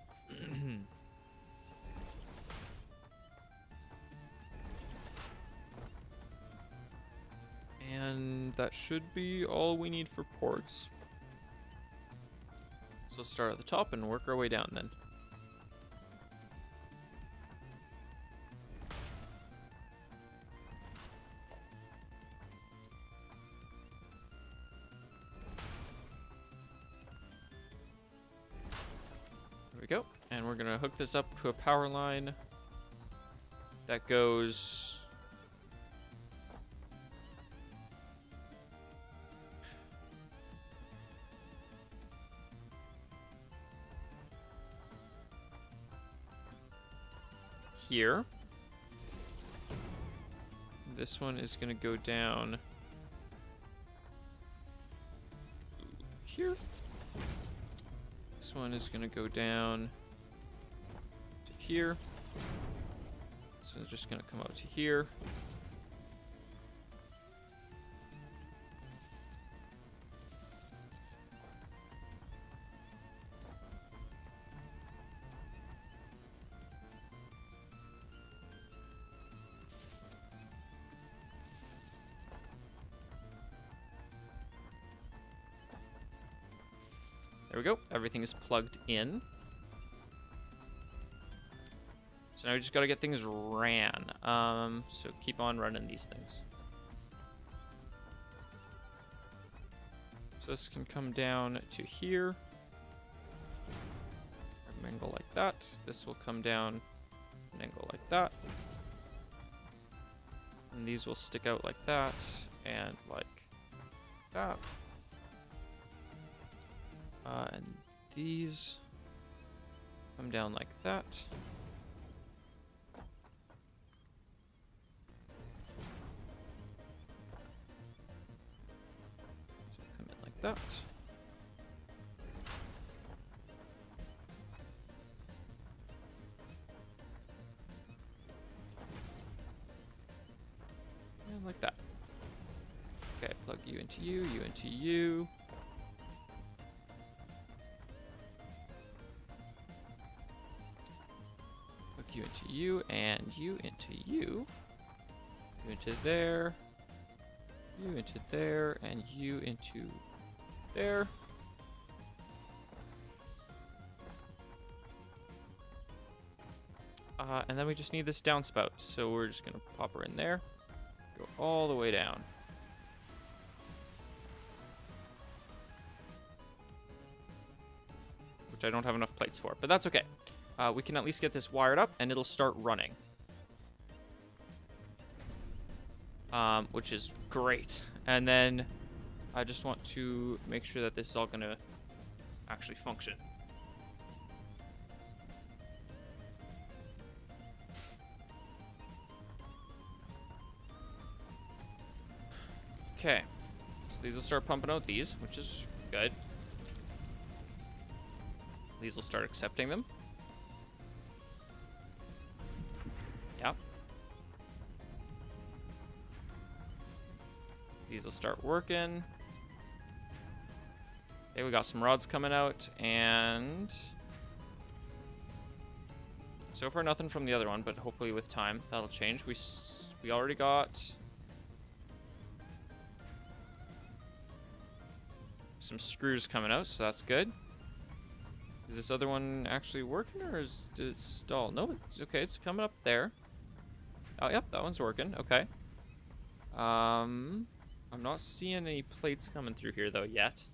And that should be all we need for ports. So let's start at the top and work our way down then. go. And we're gonna hook this up to a power line that goes here. This one is gonna go down here. This one is gonna go down to here. This one's just gonna come out to here. There we go. Everything is plugged in. So now we just gotta get things ran. So keep on running these things. So this can come down to here. An angle like that. This will come down an angle like that. And these will stick out like that and like that. And these come down like that. So come in like that. And like that. Okay, plug you into you, you into you. You into you, and you into you. You into there. You into there, and you into there. And then we just need this downspout, so we're just gonna pop her in there. Go all the way down. Which I don't have enough plates for, but that's okay. We can at least get this wired up and it'll start running. Which is great. And then I just want to make sure that this is all gonna actually function. Okay, so these will start pumping out these, which is good. These will start accepting them. Yep. These will start working. Okay, we got some rods coming out, and so far nothing from the other one, but hopefully with time that'll change. We already got some screws coming out, so that's good. Is this other one actually working, or did it stall? No, it's okay. It's coming up there. Oh, yep, that one's working. Okay. I'm not seeing any plates coming through here though yet.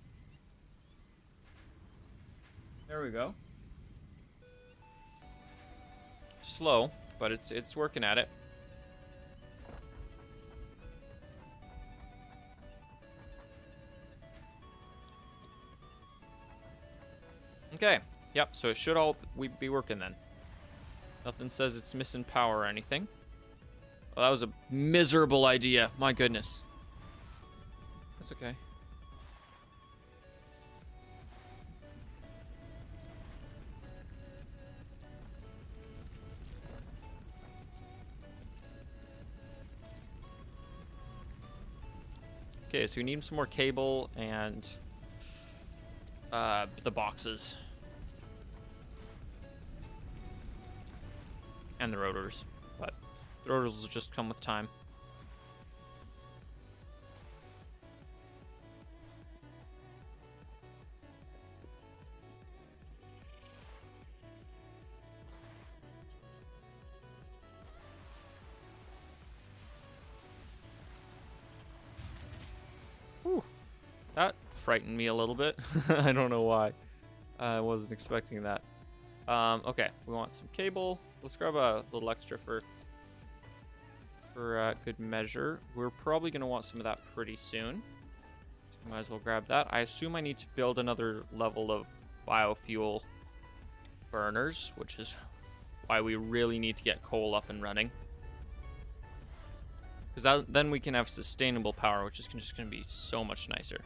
There we go. Slow, but it's working at it. Okay. Yep, so it should all be working then. Nothing says it's missing power or anything. Well, that was a miserable idea. My goodness. That's okay. Okay, so we need some more cable and the boxes. And the rotors. But the rotors will just come with time. Whew. That frightened me a little bit. I don't know why. I wasn't expecting that. Okay, we want some cable. Let's grab a little extra for good measure. We're probably going to want some of that pretty soon. So might as well grab that. I assume I need to build another level of biofuel burners, which is why we really need to get coal up and running. Because then we can have sustainable power, which is just going to be so much nicer.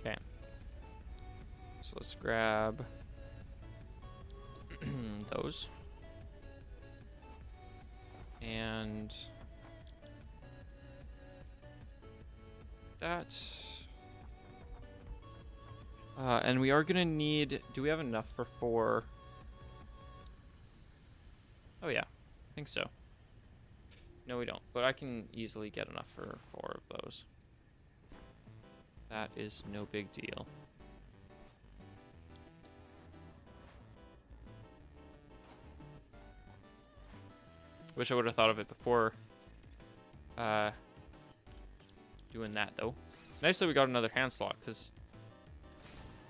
Okay. So let's grab those. And that. And we are going to need... Do we have enough for 4? Oh, yeah. I think so. No, we don't. But I can easily get enough for 4 of those. That is no big deal. Wish I would have thought of it before doing that, though. Nice that we got another hand slot, because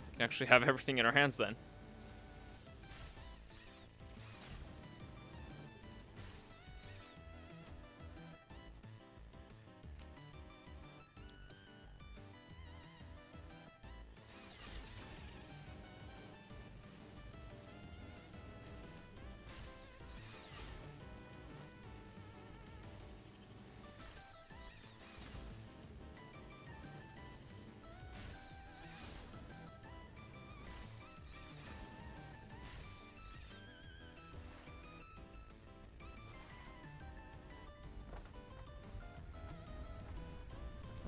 we can actually have everything in our hands then.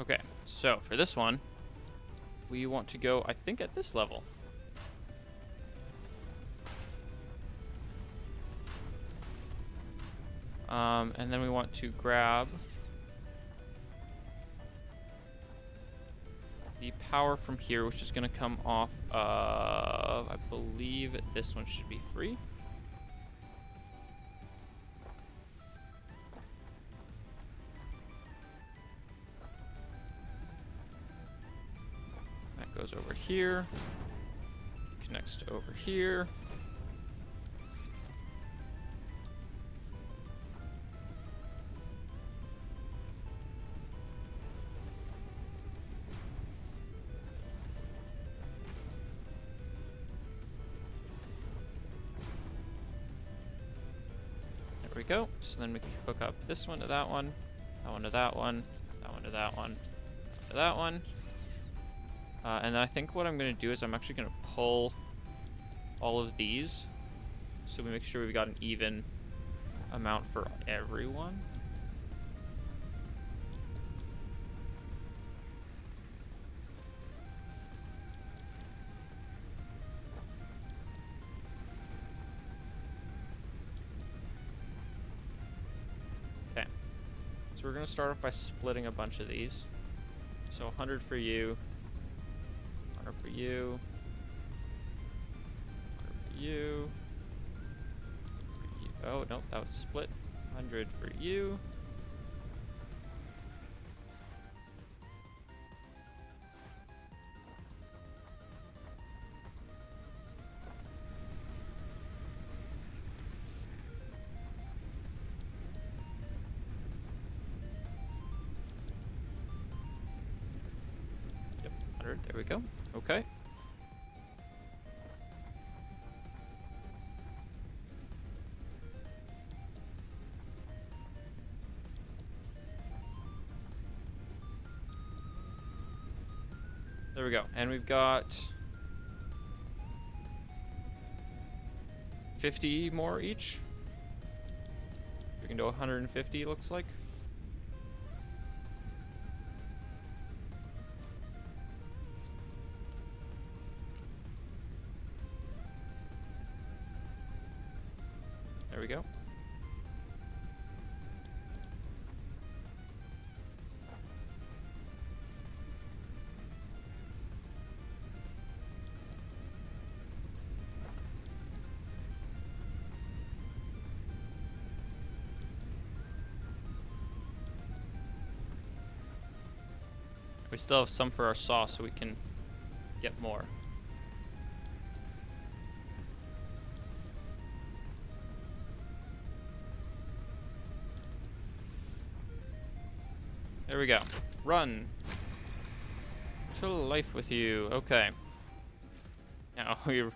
Okay, so for this one, we want to go, I think, at this level. And then we want to grab the power from here, which is going to come off of, I believe this one should be free. Goes over here, connects to over here. There we go. So then we can hook up this one to that one, that one to that one, that one to that one, to that one. And then I think what I'm going to do is I'm actually going to pull all of these so we make sure we've got an even amount for everyone. Okay. So we're going to start off by splitting a bunch of these. So 100 for you. For you, for you, for you. Oh no, that was split. 100 for you. Yep, 100. There we go. Okay. There we go. And we've got 50 more each. We can do 150, looks like. There we go. We still have some for our saw, so we can get more. There we go. Run. To life with you. Okay. Now well,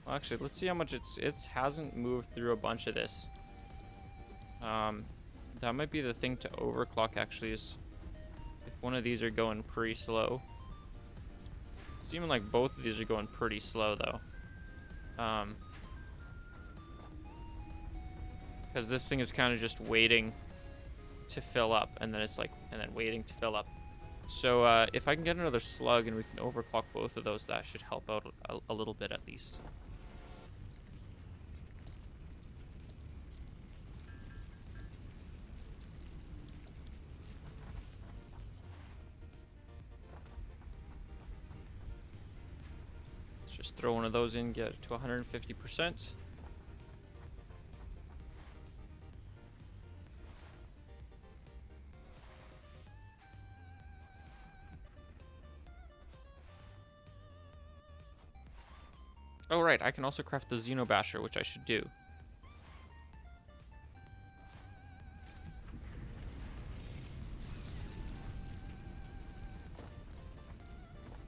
actually, let's see how much it hasn't moved through a bunch of this. That might be the thing to overclock, actually, is if one of these are going pretty slow. It's seeming like both of these are going pretty slow, though. Because this thing is kind of just waiting to fill up, and then it's like, and then waiting to fill up. So if I can get another slug and we can overclock both of those, that should help out a little bit at least. Let's just throw one of those in, get it to 150%. Oh, right, I can also craft the Xenobasher, which I should do.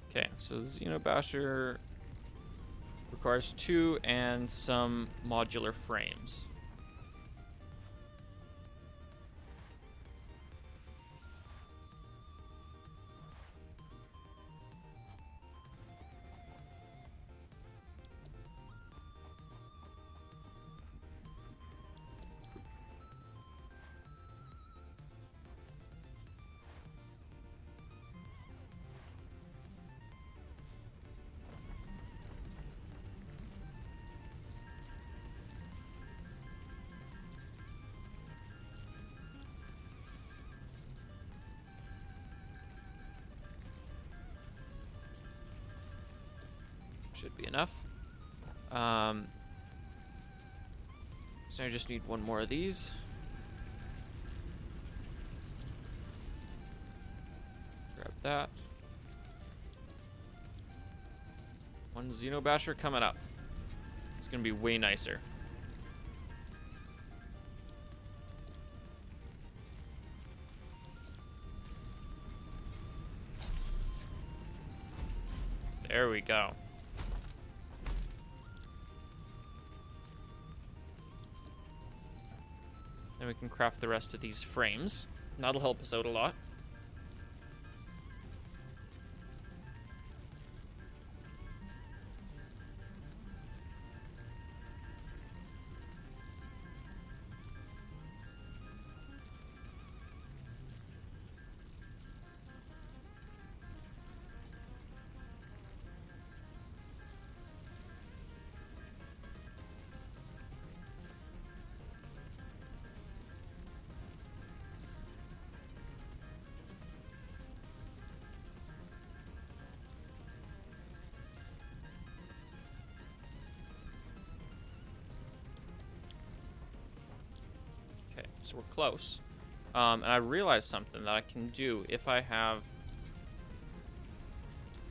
Okay, so the Xenobasher requires 2 and some modular frames. Should be enough. So I just need one more of these. Grab that. One Xenobasher coming up. It's gonna be way nicer. There we go. Then we can craft the rest of these frames. That'll help us out a lot. Okay, so we're close. And I realized something that I can do if I have...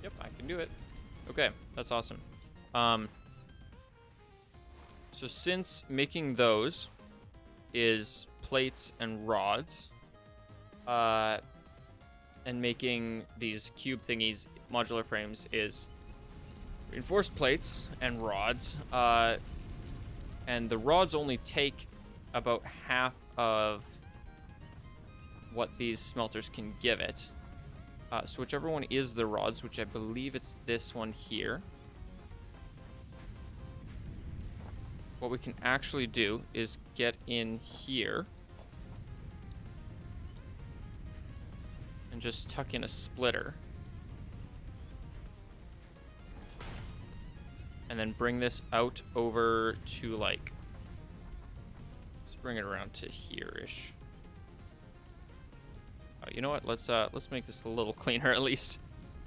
Yep, I can do it. Okay, that's awesome. So since making those is plates and rods, and making these cube thingies, modular frames, is reinforced plates and rods, and the rods only take about half of what these smelters can give it. So whichever one is the rods, which I believe it's this one here, what we can actually do is get in here and just tuck in a splitter. And then bring this out over to, like, let's bring it around to here-ish. You know what? Let's make this a little cleaner at least.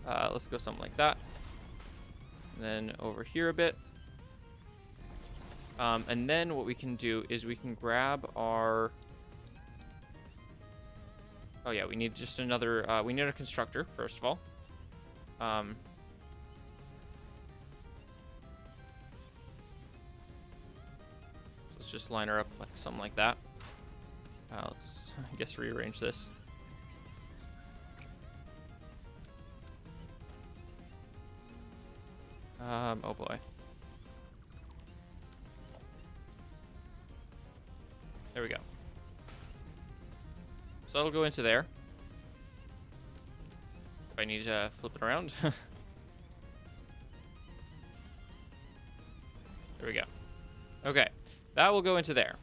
Let's go something like that. And then over here a bit. And then what we can do is we can grab our Oh yeah, we need just another. We need a constructor first of all. So let's just line her up like something like that. Let's, I guess, rearrange this. Oh boy. There we go. So that'll go into there. If I need to flip it around. There we go. Okay, that will go into there.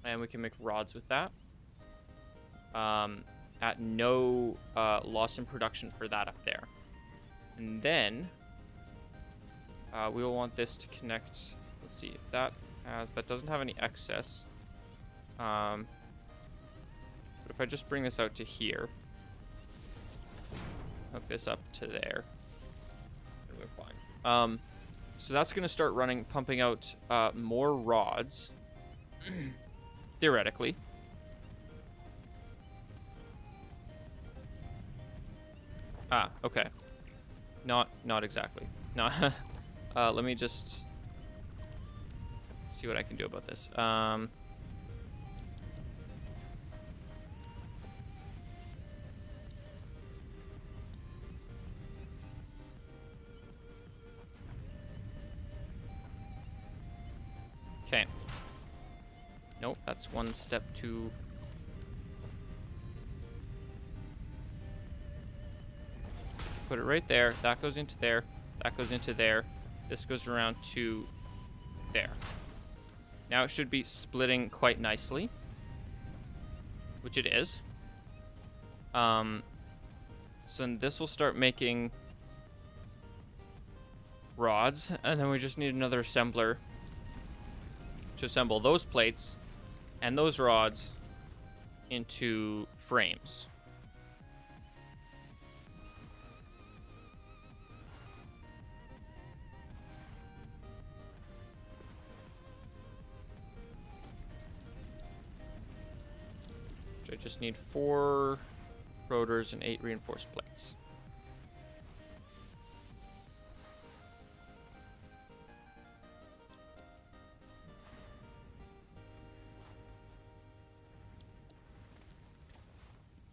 And we can make rods with that. At no loss in production for that up there. And then we will want this to connect. Let's see if that doesn't have any excess. But if I just bring this out to here, hook this up to there, and we're fine. So that's going to start pumping out more rods, theoretically. Ah, okay. Not exactly. No. Let me just see what I can do about this. Okay. Nope, that's one step too. Put it right there. That goes into there. That goes into there. This goes around to there. Now it should be splitting quite nicely, which it is. So then this will start making rods, and then we just need another assembler to assemble those plates and those rods into frames. I just need 4 rotors and 8 reinforced plates.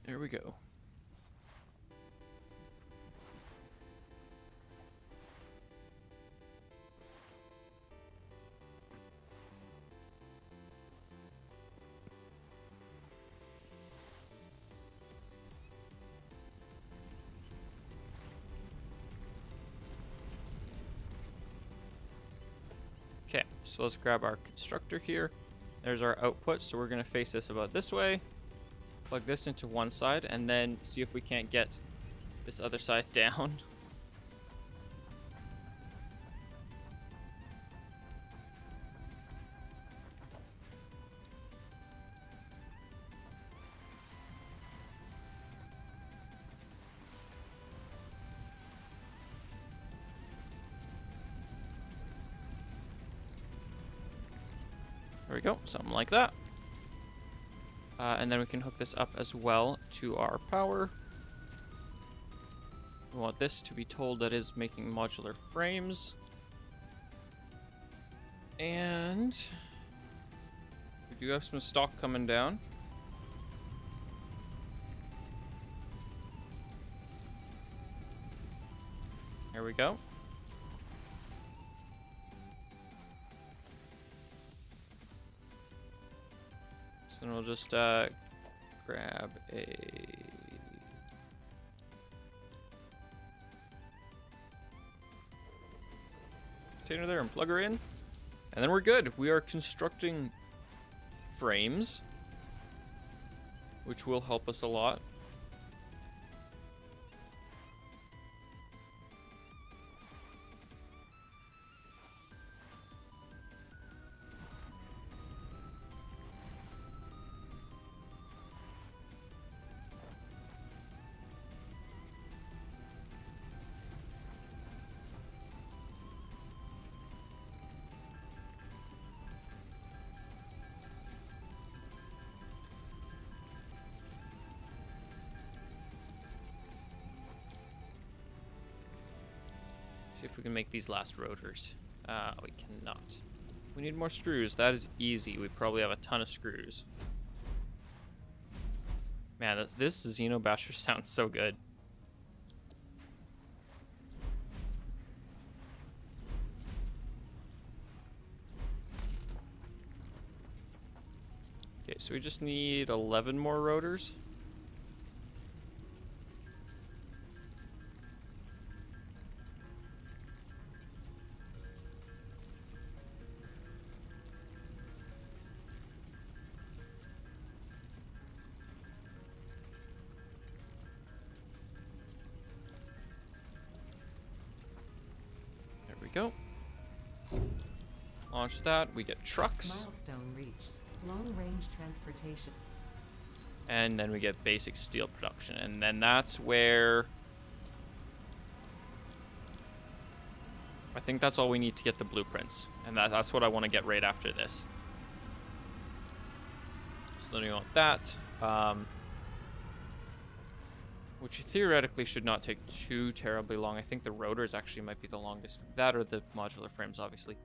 There we go. Okay, so let's grab our constructor here. There's our output, so we're going to face this about this way. Plug this into one side, and then see if we can't get this other side down. There we go, something like that. And then we can hook this up as well to our power. We want this to be told that is making modular frames. And we do have some stock coming down. There we go. So then we'll just grab a container there and plug her in. And then we're good. We are constructing frames, which will help us a lot. See if we can make these last rotors. We cannot. We need more screws. That is easy. We probably have a ton of screws. Man, this Xenobasher sounds so good. Okay, so we just need 11 more rotors. There we go. Launch that. We get trucks. Milestone reached. Long-range transportation. And then we get basic steel production. And then that's where... I think that's all we need to get the blueprints. And that's what I want to get right after this. So then we want that. Which theoretically should not take too terribly long. I think the rotors actually might be the longest. That or the modular frames, obviously.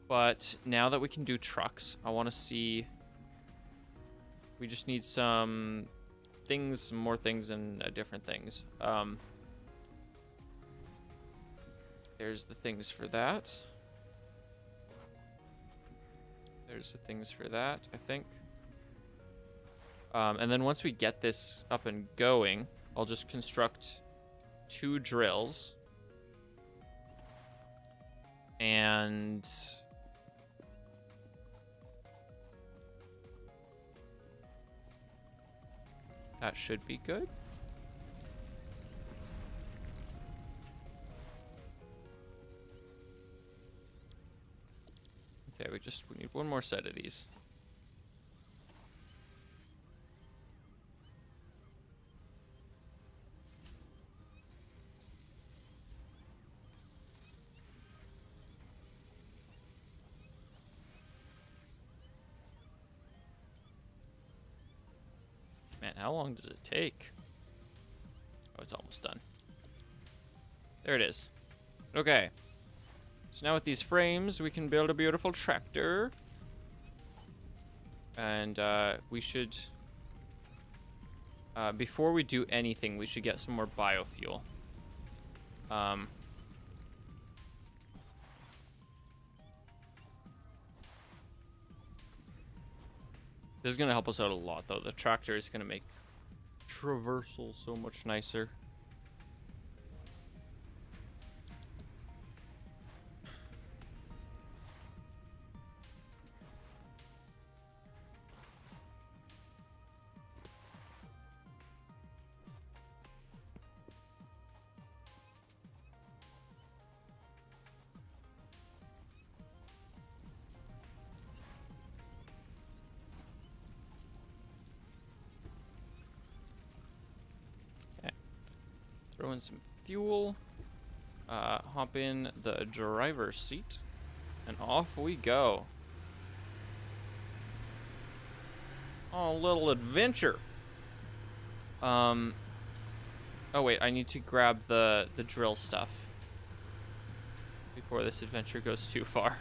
But now that we can do trucks, I want to see... We just need some things, some more things, and different things. There's the things for that. There's the things for that, I think. And then once we get this up and going, I'll just construct 2 drills. And... that should be good. Okay, we need one more set of these. Man, how long does it take? Oh, it's almost done. There it is. Okay. So now with these frames, we can build a beautiful tractor. And we should... before we do anything, we should get some more biofuel. This is going to help us out a lot, though. The tractor is going to make traversal so much nicer. Throw in some fuel, hop in the driver's seat, and off we go. Oh, little adventure. Oh wait, I need to grab the drill stuff before this adventure goes too far.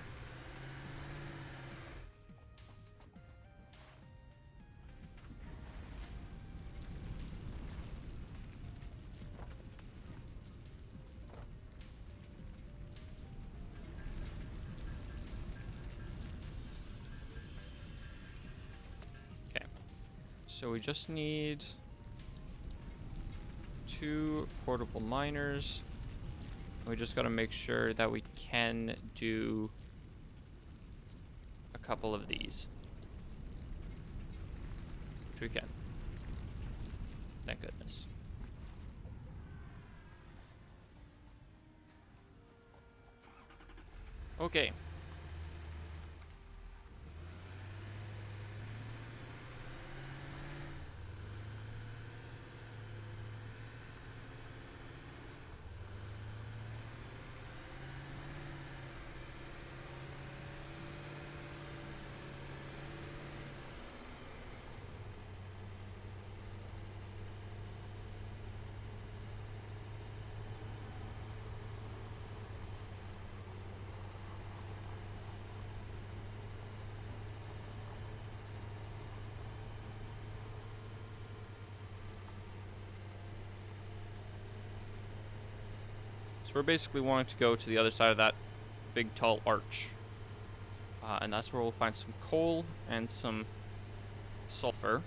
So we just need 2 portable miners. We just got to make sure that we can do a couple of these. Which we can. Thank goodness. Okay. So we're basically wanting to go to the other side of that big tall arch. And that's where we'll find some coal and some sulfur.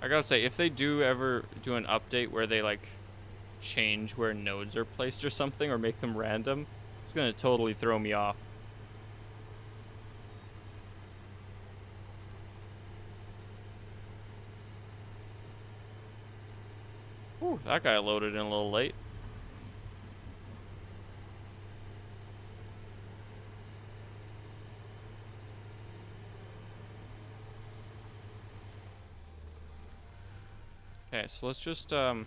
I gotta say, if they do ever do an update where they like change where nodes are placed or something, or make them random, it's gonna totally throw me off. Ooh, that guy loaded in a little late. Okay, so let's just ride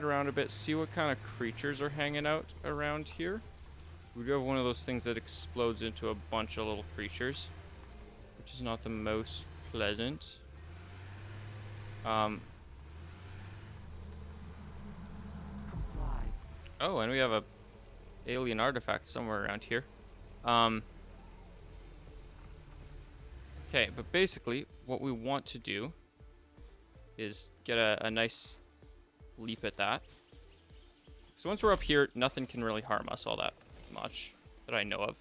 around a bit, see what kind of creatures are hanging out around here. We do have one of those things that explodes into a bunch of little creatures, which is not the most pleasant. Comply. Oh, and we have a alien artifact somewhere around here. Okay, but basically what we want to do is get a nice leap at that. So once we're up here, nothing can really harm us all that much that I know of.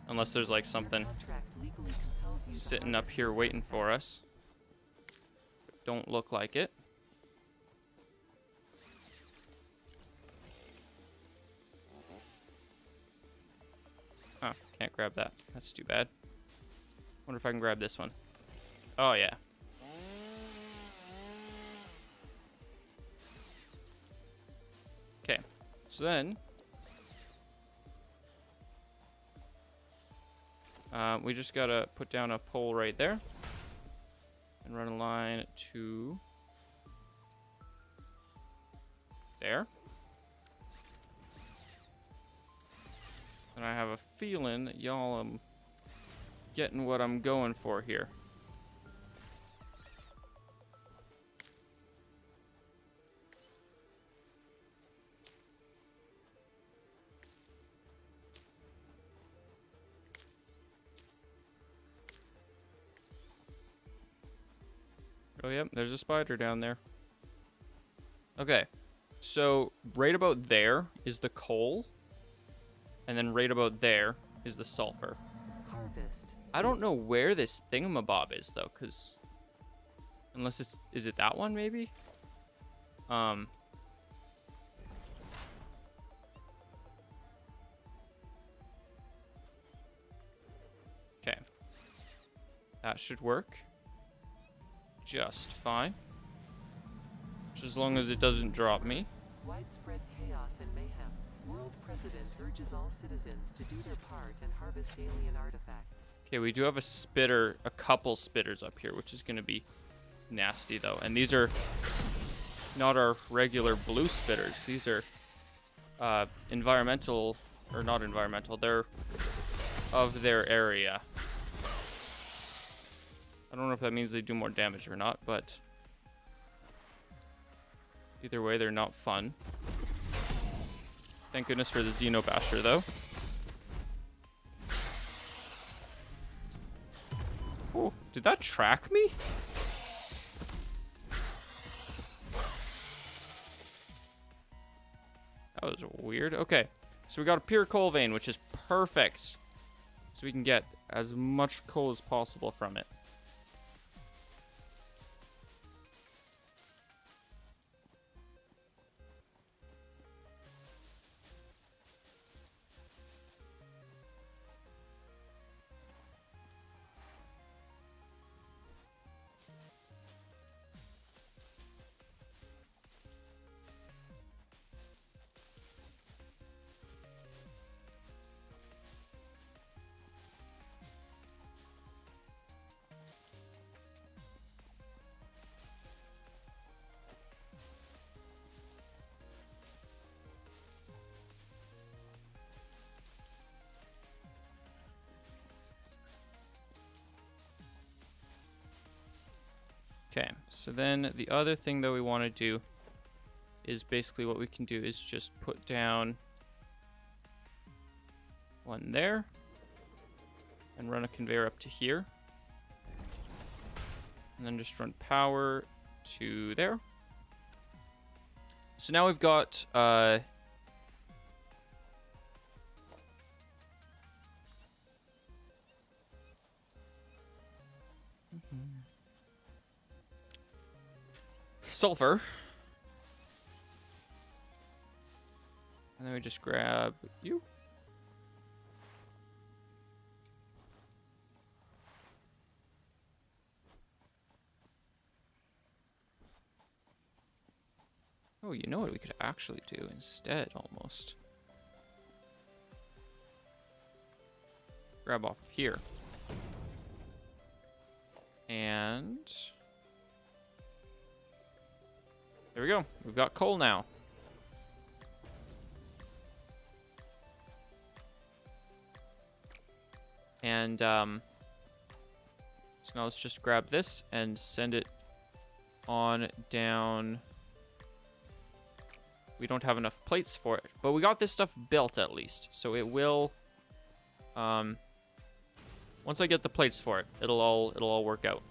Unless there's like something sitting up here waiting for us. Don't look like it. Oh, can't grab that. That's too bad. Wonder if I can grab this one. Oh, yeah. Okay. So then... we just gotta put down a pole right there. And run a line to... there. And I have a feeling that y'all am getting what I'm going for here. Oh, yep, there's a spider down there. Okay, so right about there is the coal. And then right about there is the sulfur. Harvest. I don't know where this thingamabob is, though, because... unless it's... is it that one, maybe? Okay. That should work. Just fine. Just as long as it doesn't drop me. Widespread chaos and mayhem. World President urges all citizens to do their part and harvest alien artifacts. Okay, we do have a spitter, a couple spitters up here, which is going to be nasty, though. And these are not our regular blue spitters. These are environmental, or not environmental. They're of their area. I don't know if that means they do more damage or not, but either way, they're not fun. Thank goodness for the Xenobasher, though. Oh, did that track me? That was weird. Okay, so we got a pure coal vein, which is perfect. So we can get as much coal as possible from it. Okay, so then the other thing that we want to do is basically what we can do is just put down one there and run a conveyor up to here. And then just run power to there. So now we've got sulfur. And then we just grab you. Oh, you know what we could actually do instead, almost. Grab off here. And there we go. We've got coal now. And so now let's just grab this and send it on down. We don't have enough plates for it, but we got this stuff built at least, so it will. Once I get the plates for it, it'll all work out.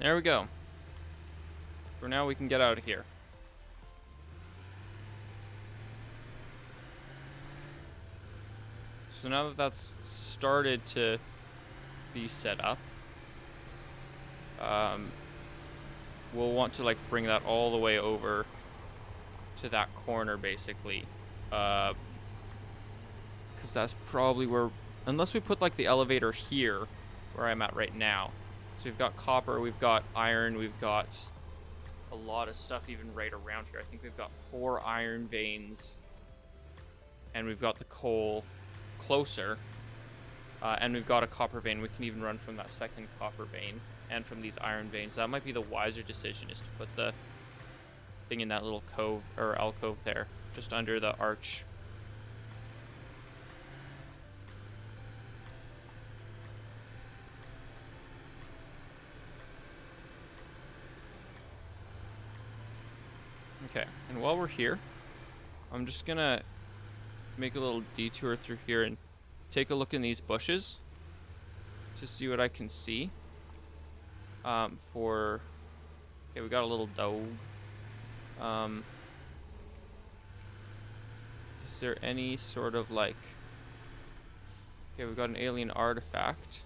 There we go. For now, we can get out of here. So now that that's started to be set up, we'll want to like bring that all the way over to that corner, basically, because that's probably where, unless we put like the elevator here, where I'm at right now. So we've got copper, we've got iron, we've got a lot of stuff even right around here. I think we've got 4 iron veins, and we've got the coal closer, and we've got a copper vein. We can even run from that second copper vein and from these iron veins. That might be the wiser decision, is to put the thing in that little cove or alcove there, just under the arch. Okay, and while we're here, I'm just gonna make a little detour through here and take a look in these bushes to see what I can see. Okay, we got a little dog. Is there any sort of like, okay, we've got an alien artifact.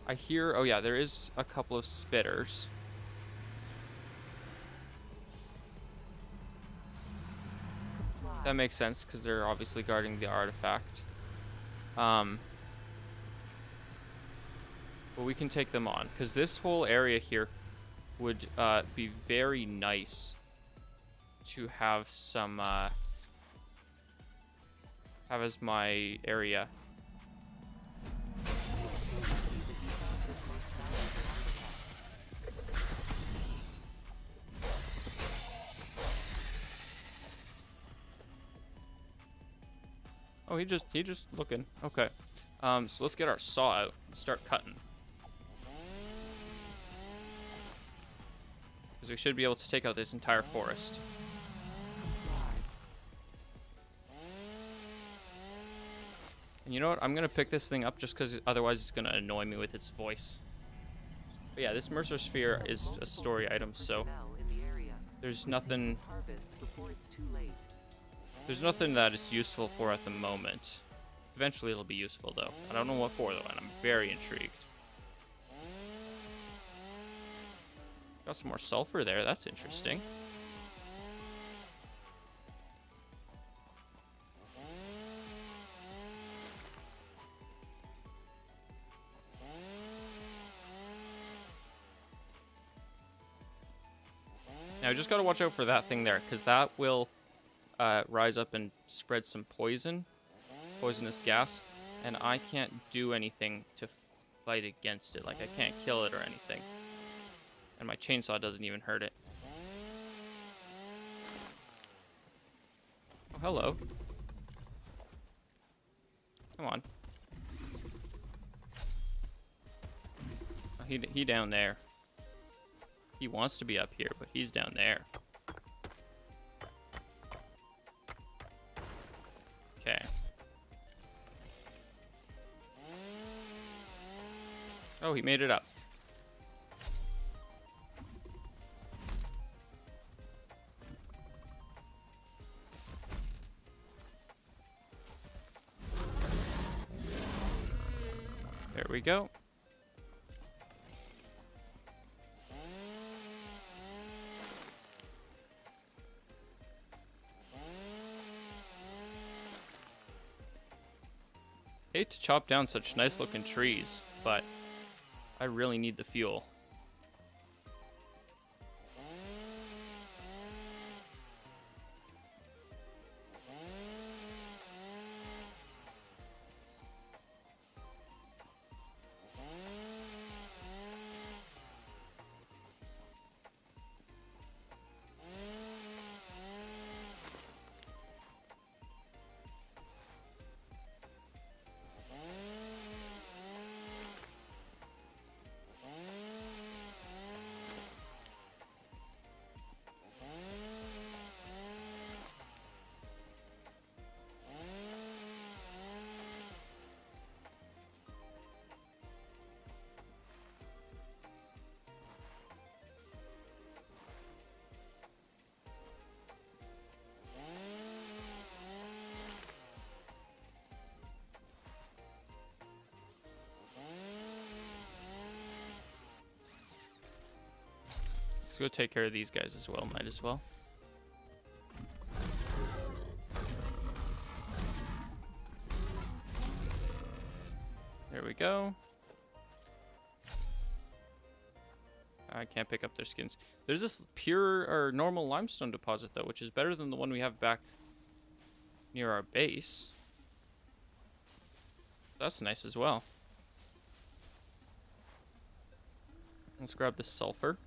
I hear, oh yeah, there is a couple of spitters. That makes sense, because they're obviously guarding the artifact. But we can take them on, because this whole area here would be very nice to have some, have as my area. Oh, he just looking. Okay. So let's get our saw out and start cutting. Because we should be able to take out this entire forest. And you know what? I'm going to pick this thing up just because otherwise it's going to annoy me with its voice. But yeah, this Mercer Sphere is a story item, so there's nothing... There's nothing that it's useful for at the moment. Eventually it'll be useful, though. I don't know what for, though, and I'm very intrigued. Got some more sulfur there. That's interesting. Now, I just gotta watch out for that thing there, because that will rise up and spread some poison poisonous gas, and I can't do anything to fight against it. Like, I can't kill it or anything. And my chainsaw doesn't even hurt it. Oh, hello. Come on. Oh, he down there. He wants to be up here, but he's down there. Okay. Oh, he made it up. There we go. Hate to chop down such nice looking trees, but I really need the fuel. Let's go take care of these guys as well. Might as well. There we go. I can't pick up their skins. There's this pure or normal limestone deposit though, which is better than the one we have back near our base. That's nice as well. Let's grab the sulfur.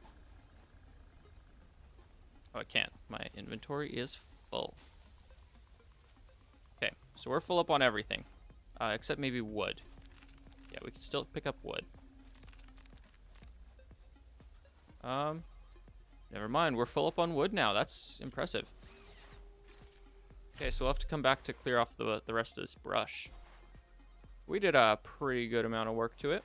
Oh, I can't. My inventory is full. Okay, so we're full up on everything. Except maybe wood. Yeah, we can still pick up wood. Never mind. We're full up on wood now. That's impressive. Okay, so we'll have to come back to clear off the rest of this brush. We did a pretty good amount of work to it.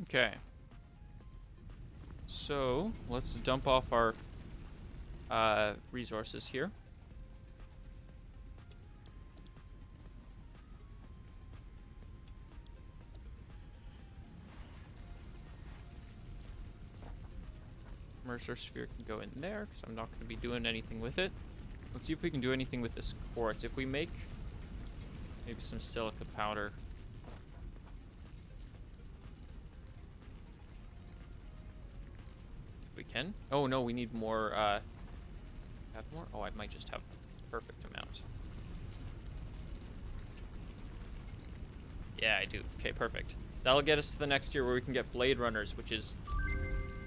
Okay. So, let's dump off our resources here. Mercer sphere can go in there, because I'm not going to be doing anything with it. Let's see if we can do anything with this quartz. If we make maybe some silica powder. We can. Oh no, we need more. Have more? Oh, I might just have the perfect amount. Yeah, I do. Okay, perfect. That'll get us to the next year where we can get Blade Runners, which is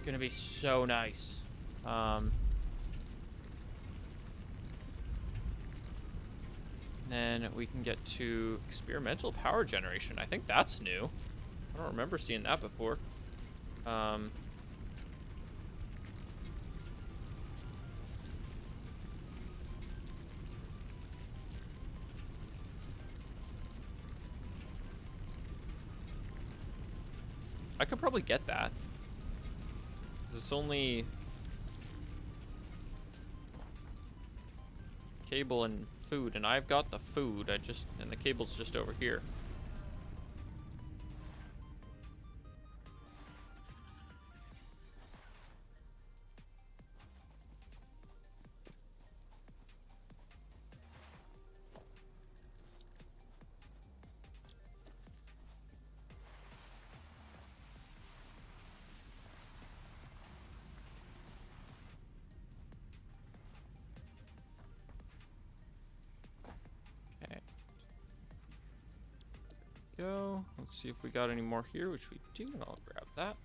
gonna be so nice. Then we can get to experimental power generation. I think that's new. I don't remember seeing that before. I could probably get that. 'Cause it's only cable and food, and I've got the food. And the cable's just over here. Okay. Go. Let's see if we got any more here, which we do, and I'll grab that.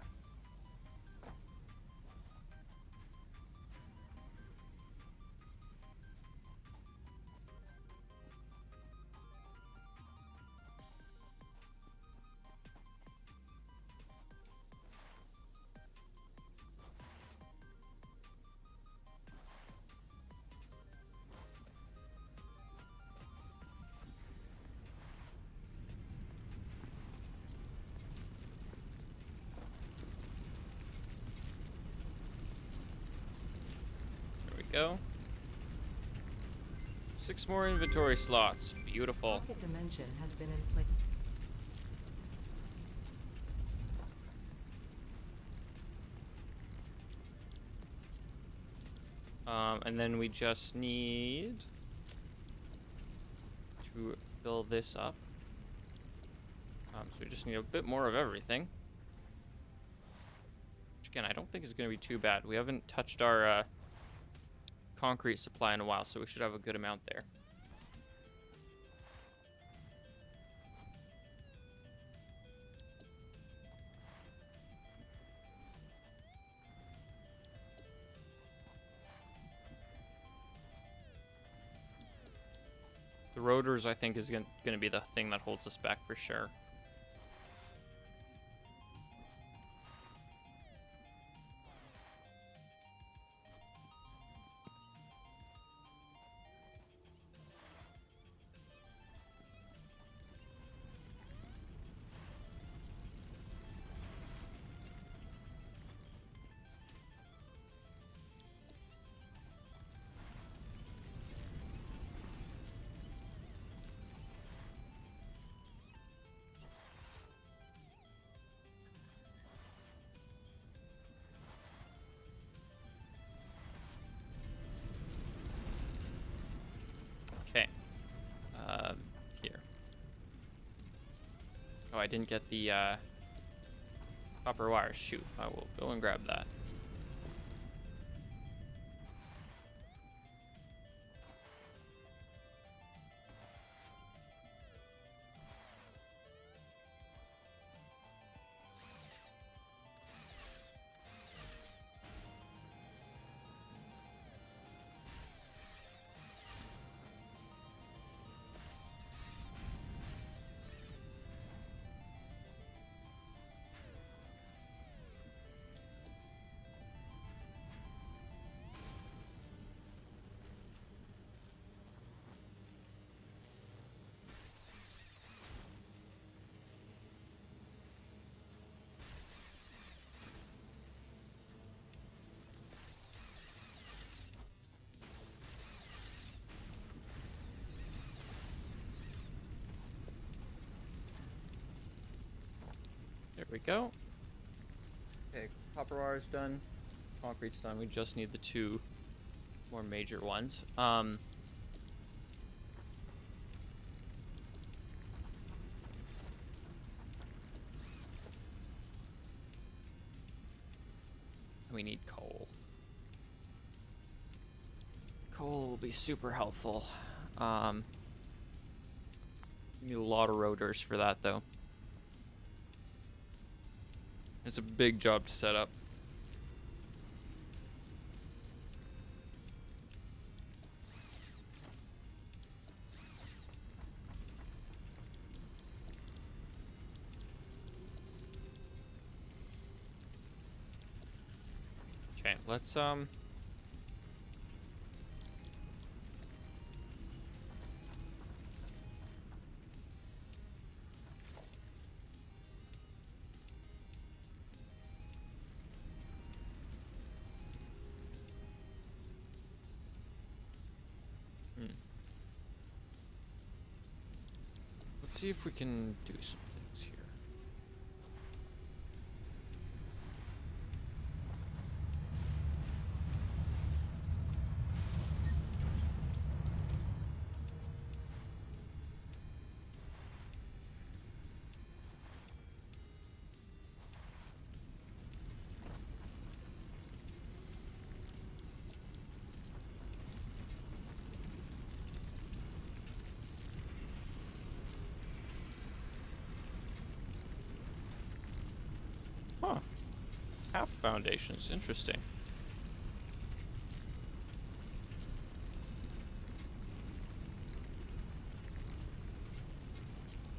There we go. 6 more inventory slots. Beautiful. Pocket dimension has been inflicted. And then we just need to fill this up. So we just need a bit more of everything. Which again, I don't think is going to be too bad. We haven't touched our concrete supply in a while, so we should have a good amount there. The rotors, I think, is going to be the thing that holds us back for sure. Okay. Here. Oh, I didn't get the copper wire. Shoot. I will go and grab that. There we go. Okay, copper wire is done. Concrete's done. We just need the 2 more major ones. We need coal. Coal will be super helpful. We need a lot of rotors for that, though. It's a big job to set up. Okay, let's Let's see if we can do some things here. Huh. Half foundations. Interesting.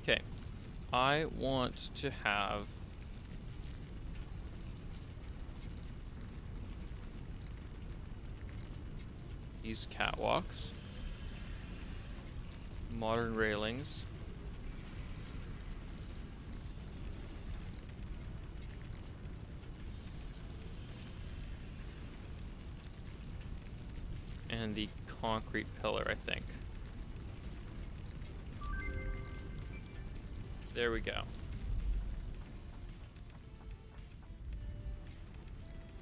Okay. I want to have these catwalks, modern railings, and the concrete pillar, I think. There we go.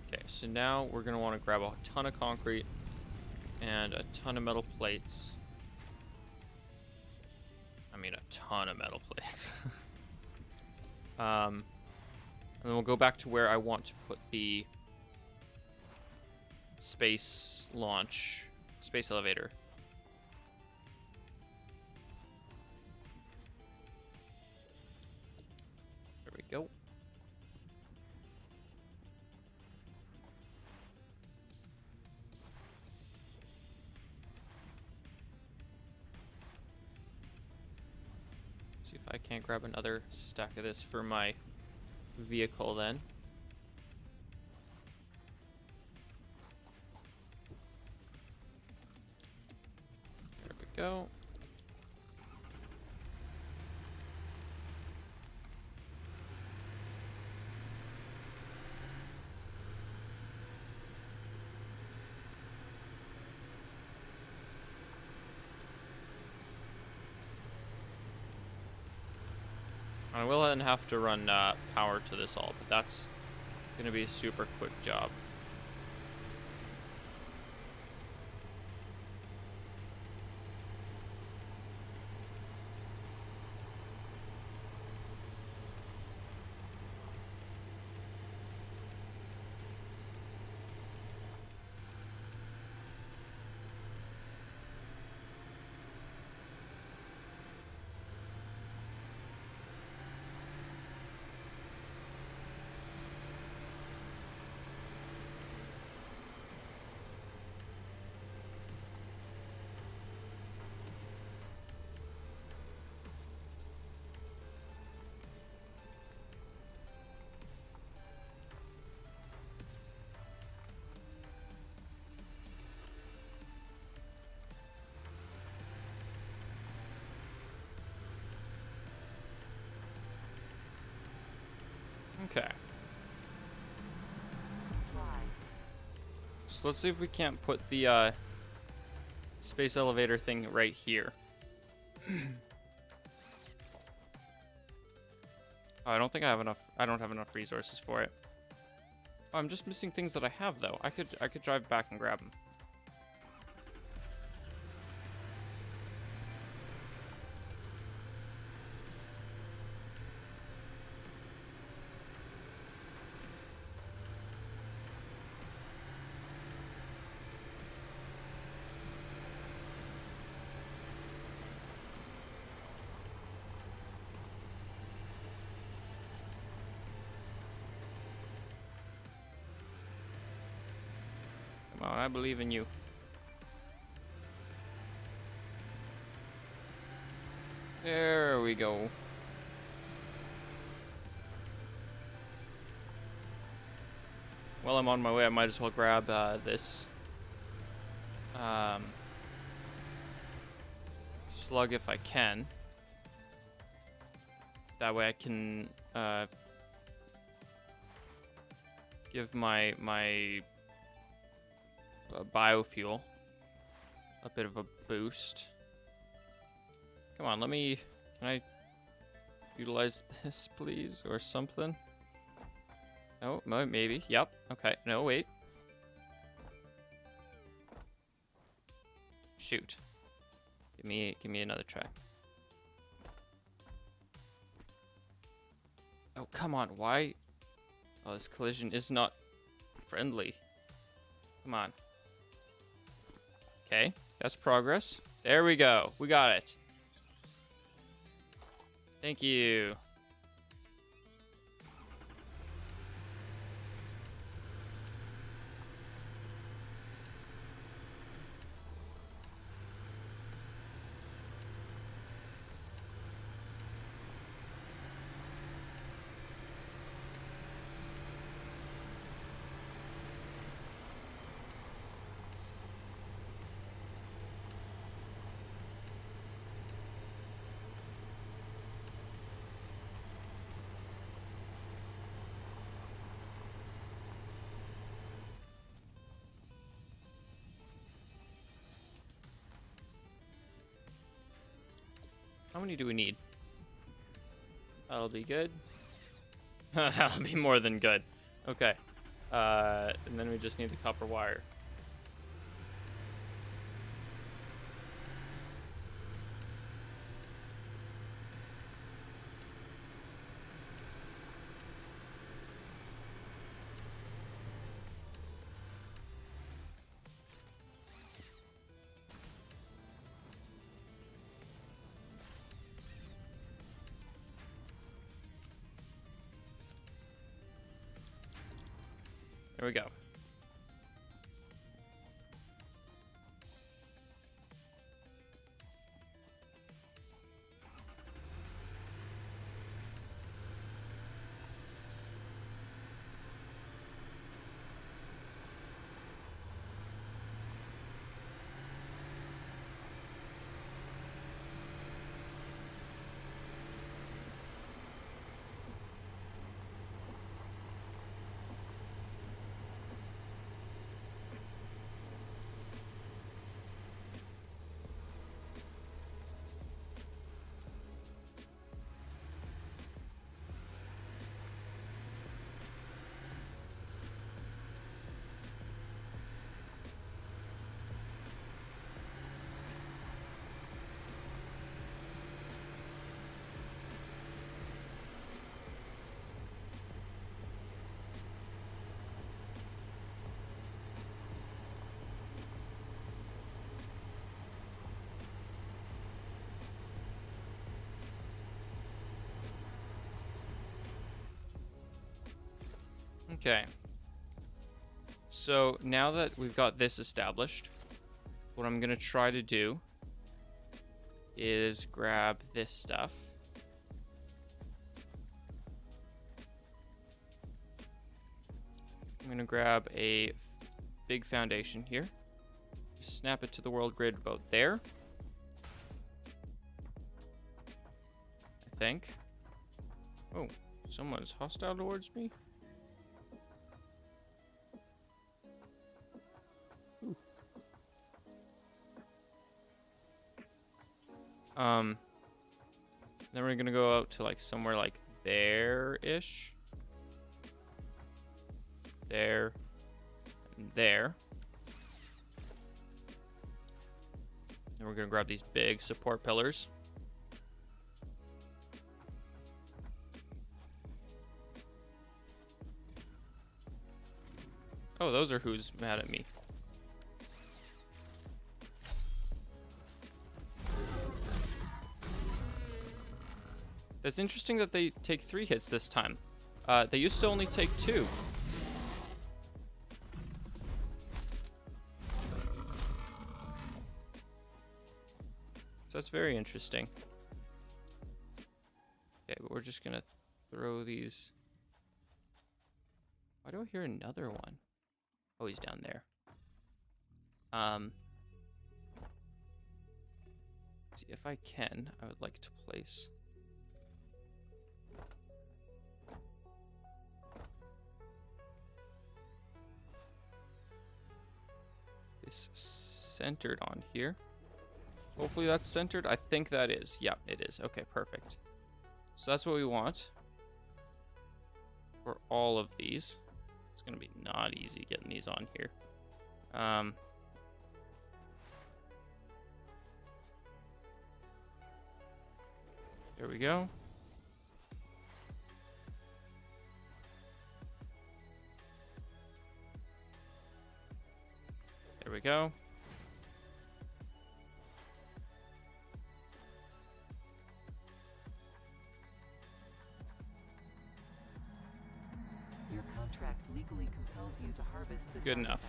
Okay, so now we're going to want to grab a ton of concrete and a ton of metal plates. I mean, a ton of metal plates. And then we'll go back to where I want to put the space elevator. There we go. See if I can't grab another stack of this for my vehicle then. There we go. I will then have to run power to this all, but that's going to be a super quick job. Okay. So let's see if we can't put the space elevator thing right here. Oh, I don't think I have enough. I don't have enough resources for it. Oh, I'm just missing things that I have though. I could drive back and grab them. Come on, I believe in you. There we go. While I'm on my way, I might as well grab this slug if I can. That way I can give my biofuel a bit of a boost. Come on, can I Utilize this, please, or something. Oh, maybe. Yep. Okay. No, wait. Shoot. Give me another try. Oh, come on. Why? Oh, this collision is not friendly. Come on. Okay. That's progress. There we go. We got it. Thank you. How many do we need? That'll be good. That'll be more than good. Okay. And then we just need the copper wire. There we go. Okay. So now that we've got this established, what I'm going to try to do is grab this stuff. I'm going to grab a big foundation here. Snap it to the world grid about there. I think. Oh, someone's hostile towards me. Then we're gonna go out to like somewhere like there-ish. There. And there. And we're gonna grab these big support pillars. Oh, those are who's mad at me. It's interesting that they take 3 hits this time. They used to only take 2. So that's very interesting. Okay, but we're just gonna throw these. Why do I hear another one? Oh, he's down there. See, if I can, I would like to place this centered on here. Hopefully that's centered. I think that is. Yeah, it is. Okay, perfect. So that's what we want for all of these. It's going to be not easy getting these on here. There we go. There we go. Your contract legally compels you to harvest this Good enough.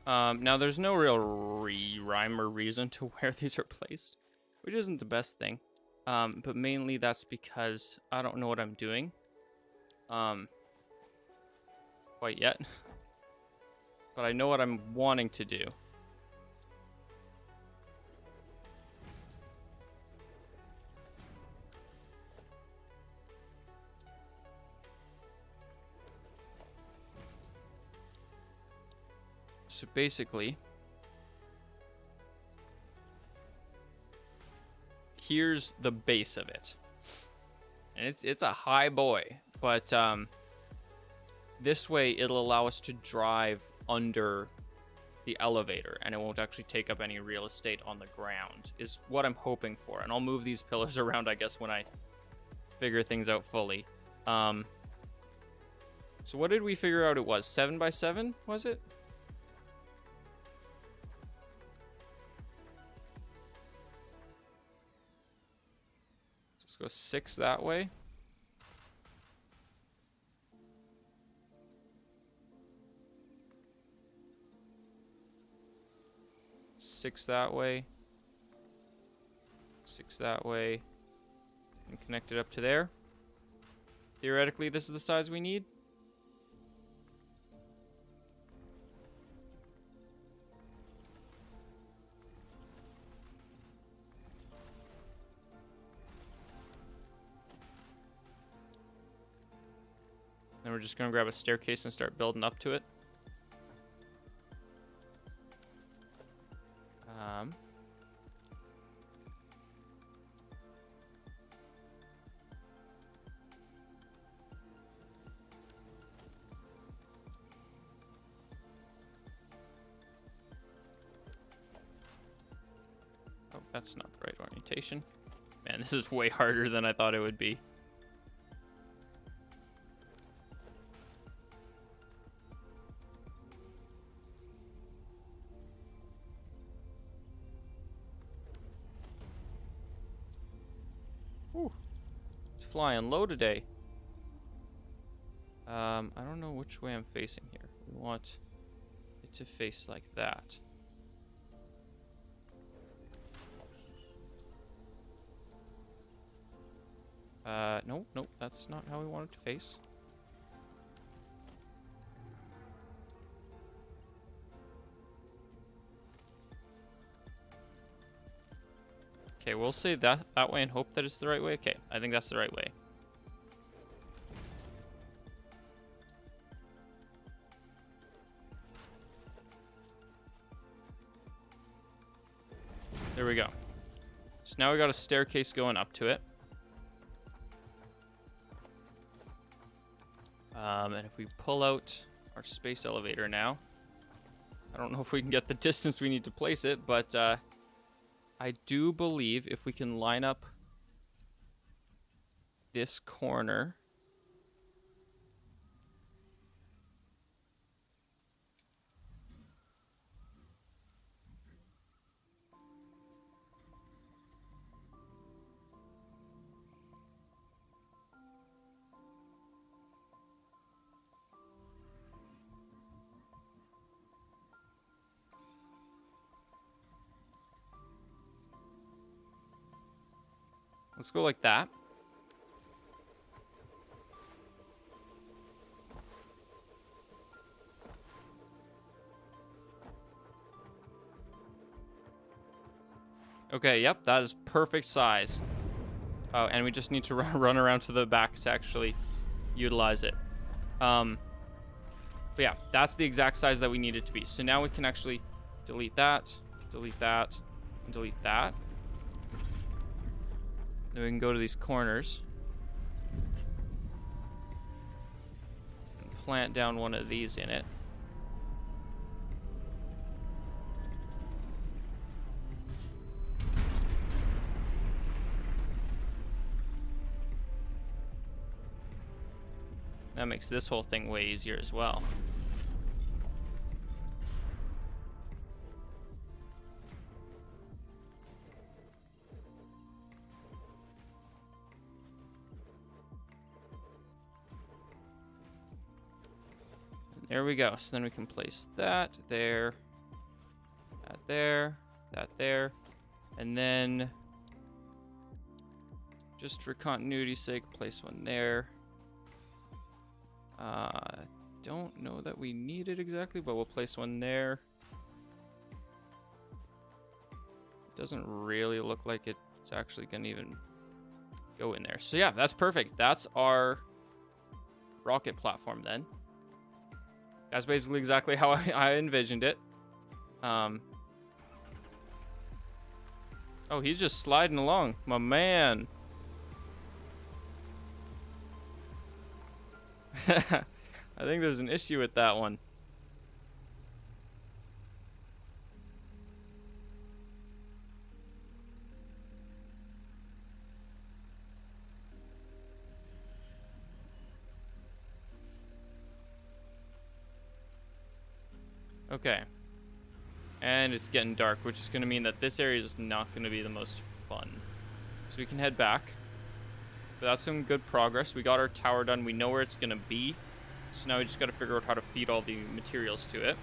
artifact. Now there's no real rhyme or reason to where these are placed, which isn't the best thing. But mainly that's because I don't know what I'm doing. Quite yet. But I know what I'm wanting to do. So basically, here's the base of it. And it's a high boy, but this way it'll allow us to drive under the elevator and it won't actually take up any real estate on the ground is what I'm hoping for. And I'll move these pillars around, I guess, when I figure things out fully. So what did we figure out it was? 7 by 7, was it? Let's go 6 that way. Six that way. 6 that way. And connect it up to there. Theoretically, this is the size we need. Then we're just going to grab a staircase and start building up to it. Oh, that's not the right orientation. Man, this is way harder than I thought it would be. Whew. It's flying low today. I don't know which way I'm facing here. We want it to face like that. Nope, that's not how we want it to face. Okay, we'll say that way and hope that it's the right way. Okay, I think that's the right way. There we go. So now we got a staircase going up to it. And if we pull out our space elevator now, I don't know if we can get the distance we need to place it, but I do believe if we can line up this corner. Let's go like that. Okay, yep, that is perfect size. Oh, and we just need to run around to the back to actually utilize it. But yeah, that's the exact size that we need it to be. So now we can actually delete that, and delete that. Then we can go to these corners and plant down one of these in it. That makes this whole thing way easier as well. There we go. So then we can place that there, that there, that there, and then just for continuity's sake, place one there. Don't know that we need it exactly, but we'll place one there. Doesn't really look like it's actually gonna even go in there. So yeah, that's perfect. That's our rocket platform then. That's basically exactly how I envisioned it. Oh, he's just sliding along, my man. I think there's an issue with that one. Okay. And it's getting dark, which is going to mean that this area is not going to be the most fun. So we can head back. But that's some good progress. We got our tower done. We know where it's going to be. So now we just got to figure out how to feed all the materials to it.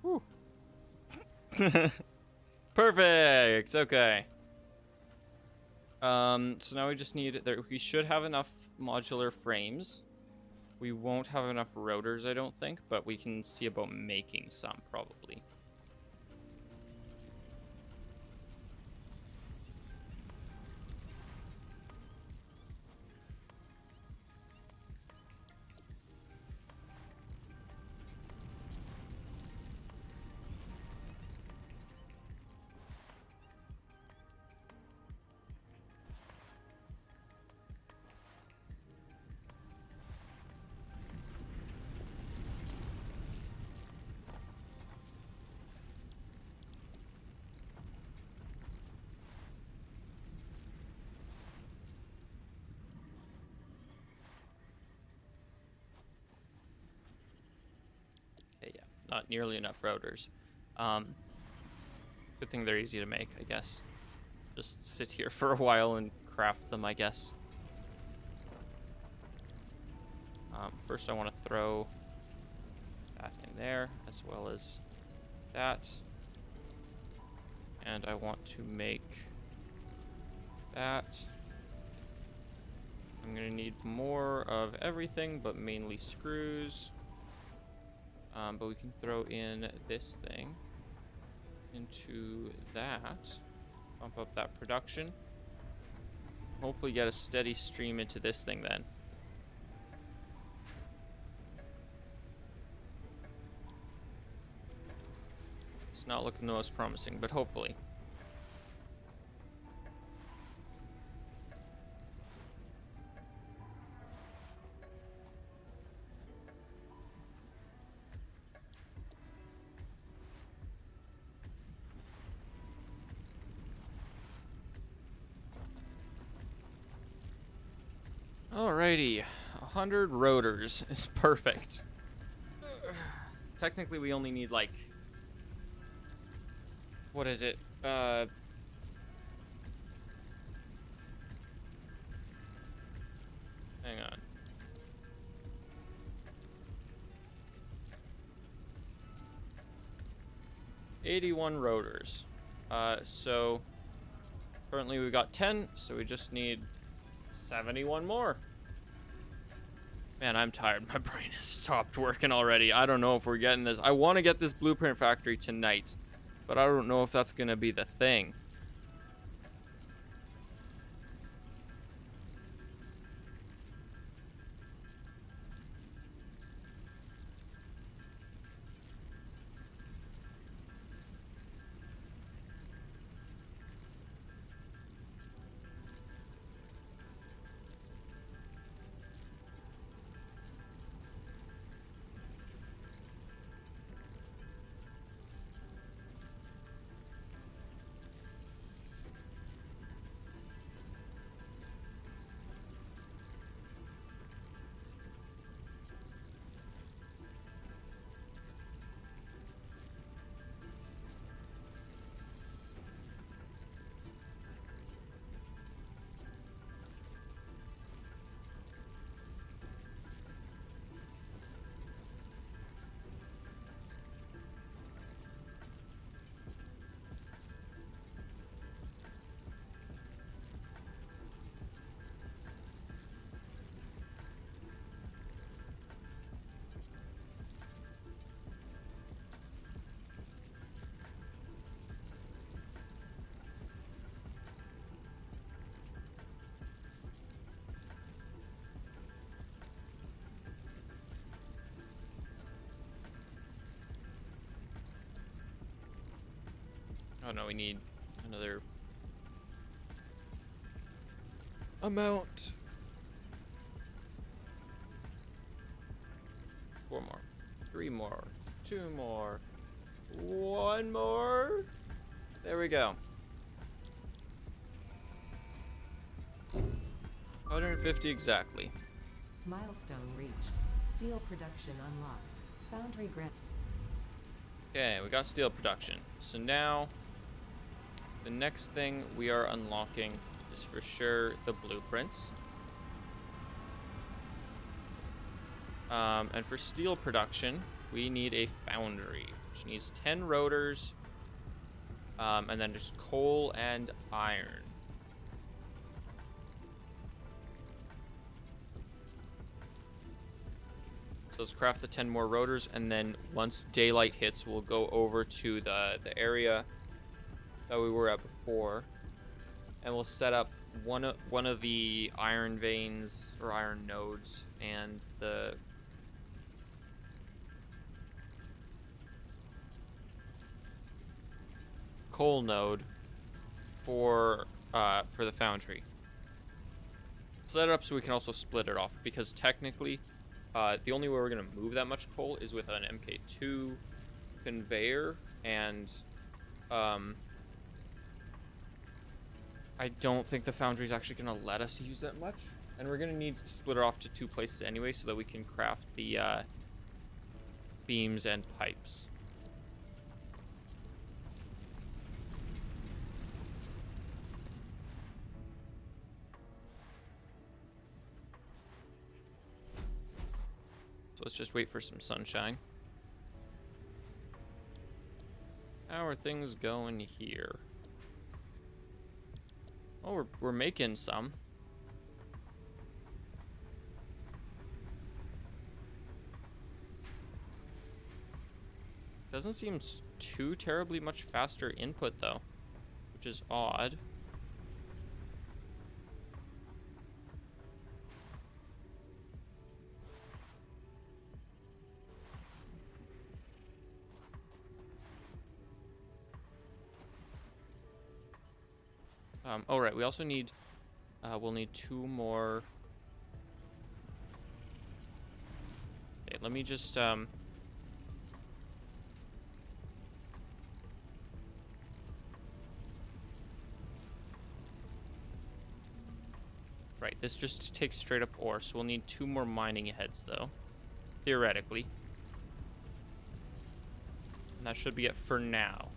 Whew. Perfect. Okay. So now we just need we should have enough modular frames. We won't have enough rotors, I don't think, but we can see about making some probably. Yeah, not nearly enough rotors. Good thing they're easy to make, I guess. Just sit here for a while and craft them, I guess. First I want to throw that in there, as well as that. And I want to make that. I'm going to need more of everything, but mainly screws. But we can throw in this thing into that. Bump up that production. Hopefully get a steady stream into this thing then. It's not looking the most promising, but hopefully. Alrighty, 100 rotors is perfect. technically we only need like, what is it? Hang on. $81 rotors. So currently we got 10, so we just need 71 more. Man, I'm tired. My brain has stopped working already. I don't know if we're getting this. I want to get this blueprint factory tonight, but I don't know if that's going to be the thing. Oh no, we need another amount. 4 more. 3 more. 2 more. 1 more. There we go. 150 exactly. Milestone reached. Steel production unlocked. Foundry grant. Okay, we got steel production. So now, the next thing we are unlocking is for sure the blueprints. And for steel production, we need a foundry, which needs 10 rotors, and then just coal and iron. So let's craft the 10 more rotors, and then once daylight hits, we'll go over to the area that we were at before, and we'll set up one of the iron veins or iron nodes and the coal node for the foundry. Set it up so we can also split it off, because technically the only way we're going to move that much coal is with an MK2 conveyor, and I don't think the foundry is actually going to let us use that much, and we're going to need to split it off to 2 places anyway so that we can craft the beams and pipes. So let's just wait for some sunshine. How are things going here? Oh, we're making some. Doesn't seem too terribly much faster input though, which is odd. Oh right, we also need, we'll need 2 more. Okay, let me just, right, this just takes straight up ore, so we'll need 2 more mining heads though, theoretically. And that should be it for now.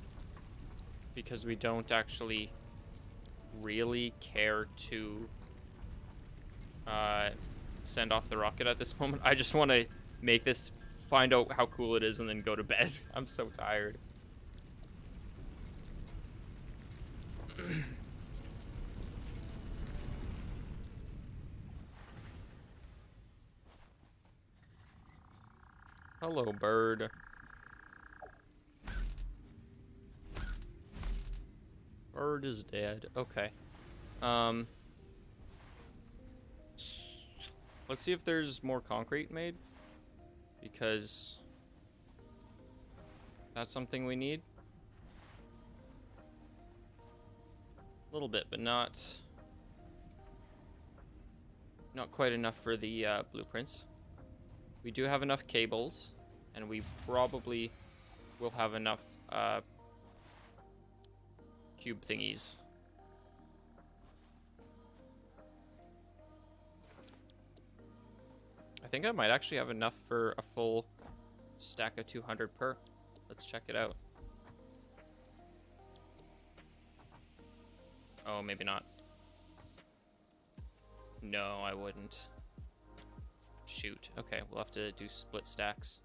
Because we don't actually really care to send off the rocket at this moment. I just want to make this, find out how cool it is, and then go to bed. I'm so tired. Hello, bird. Bird is dead. Okay. Let's see if there's more concrete made, because that's something we need. A little bit, but not quite enough for the blueprints. We do have enough cables, and we probably will have enough cube thingies. I think I might actually have enough for a full stack of 200 per. Let's check it out. Oh, maybe not. No, I wouldn't. Shoot. Okay, we'll have to do split stacks.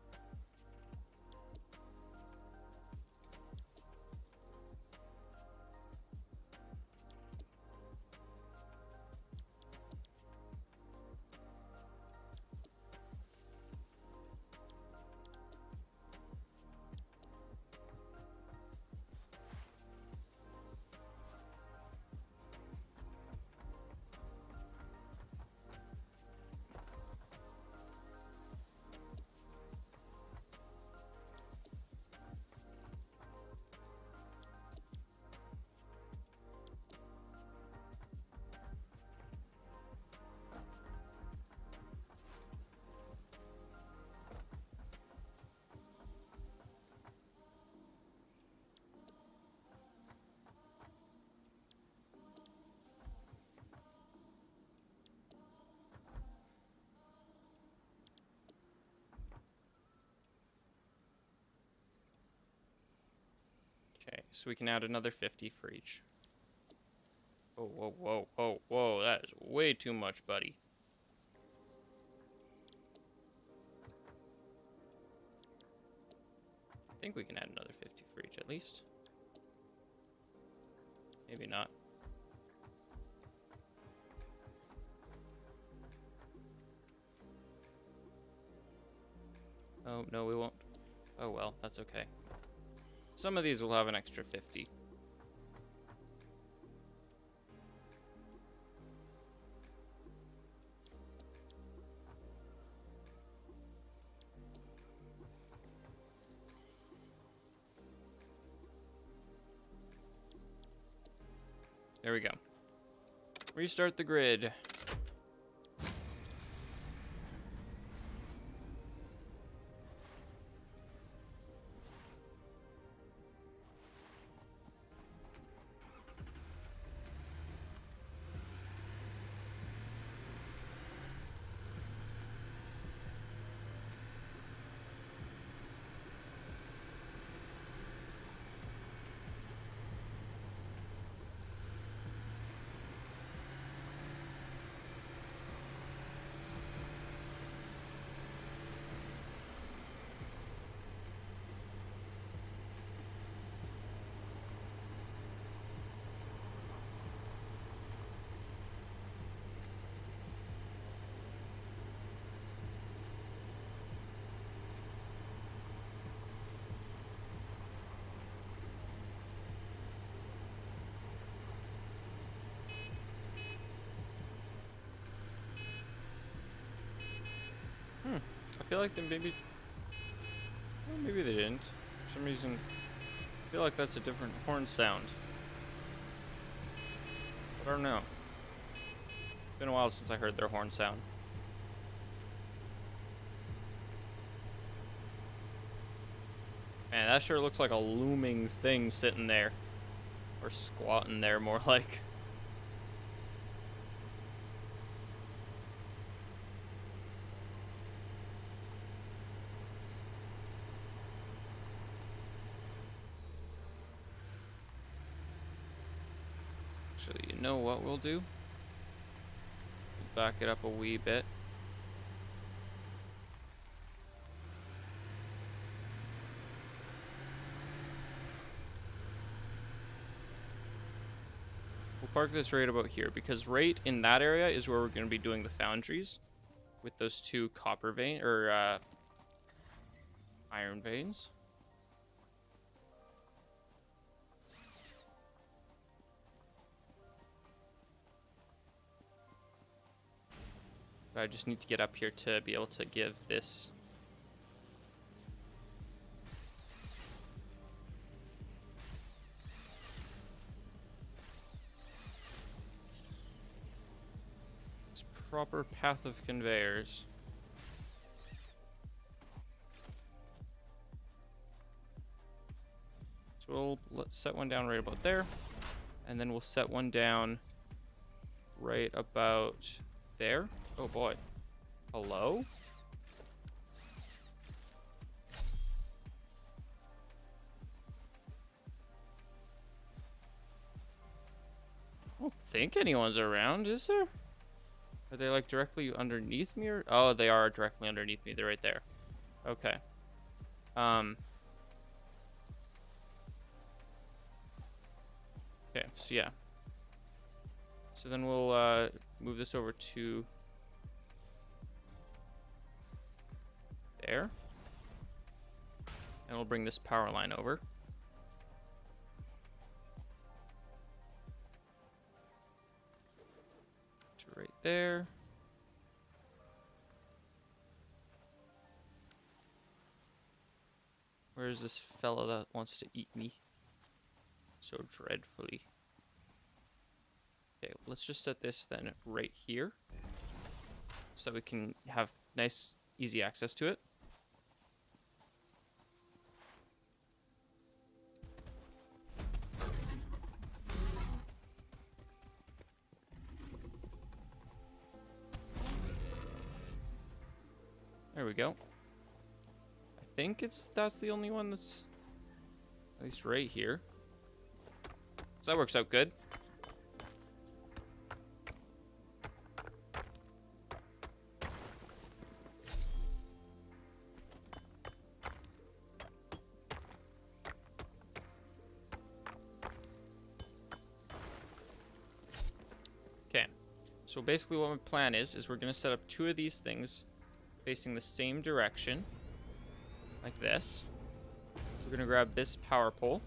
Okay, so we can add another 50 for each. Oh, whoa, whoa, whoa, whoa, that is way too much, buddy. I think we can add another 50 for each at least. Maybe not. Oh, no, we won't. Oh, well, that's okay. Some of these will have an extra 50. There we go. Restart the grid. I feel like they maybe... Well, maybe they didn't. For some reason, I feel like that's a different horn sound. I don't know. It's been a while since I heard their horn sound. Man, that sure looks like a looming thing sitting there. Or squatting there, more like. Actually, you know what we'll do? We'll back it up a wee bit. We'll park this right about here, because right in that area is where we're going to be doing the foundries with those two copper vein or iron veins. But I just need to get up here to be able to give this proper path of conveyors. So let's set one down right about there, and then we'll set one down right about there. Oh boy. Hello? I don't think anyone's around, is there? Are they like directly underneath me, or? Oh, they are directly underneath me. They're right there. Okay. Okay, so yeah. So then we'll move this over to there. And we'll bring this power line over. To right there. Where's this fella that wants to eat me so dreadfully? Okay, let's just set this then right here so we can have nice, easy access to it. There we go. I think that's the only one that's at least right here. So that works out good. Okay. So basically what my plan is we're going to set up two of these things facing the same direction, like this. We're going to grab this power pole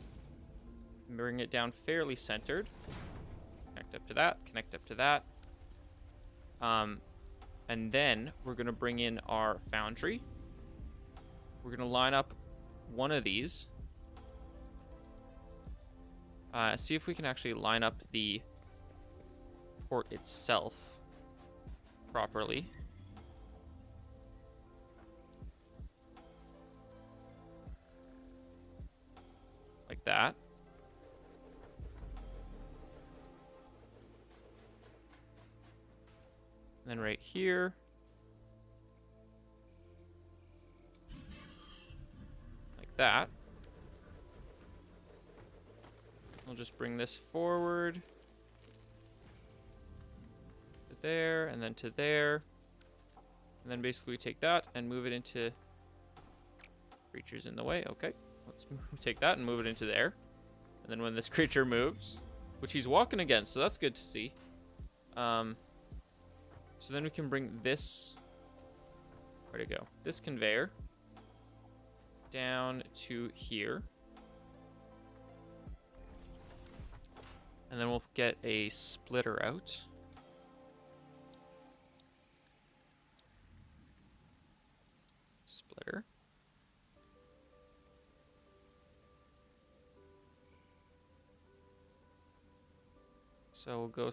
and bring it down fairly centered. Connect up to that, connect up to that. And then we're going to bring in our foundry. We're going to line up one of these. See if we can actually line up the port itself properly. Like that. And then right here. Like that. We'll just bring this forward. To there, and then to there. And then basically we take that and move it into creatures in the way. Okay. Let's take that and move it into there. And then when this creature moves, which he's walking against, so that's good to see. So then we can bring this, where'd it go? This conveyor down to here. And then we'll get a splitter out. Splitter. So we'll go.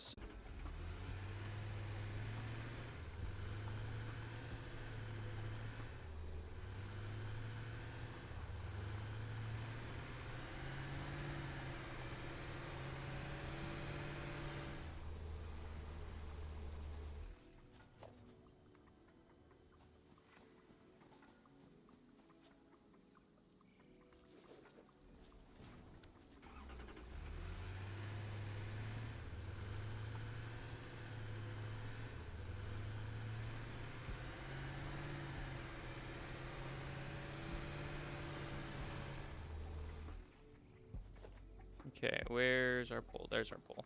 Okay, where's our pole? There's our pole.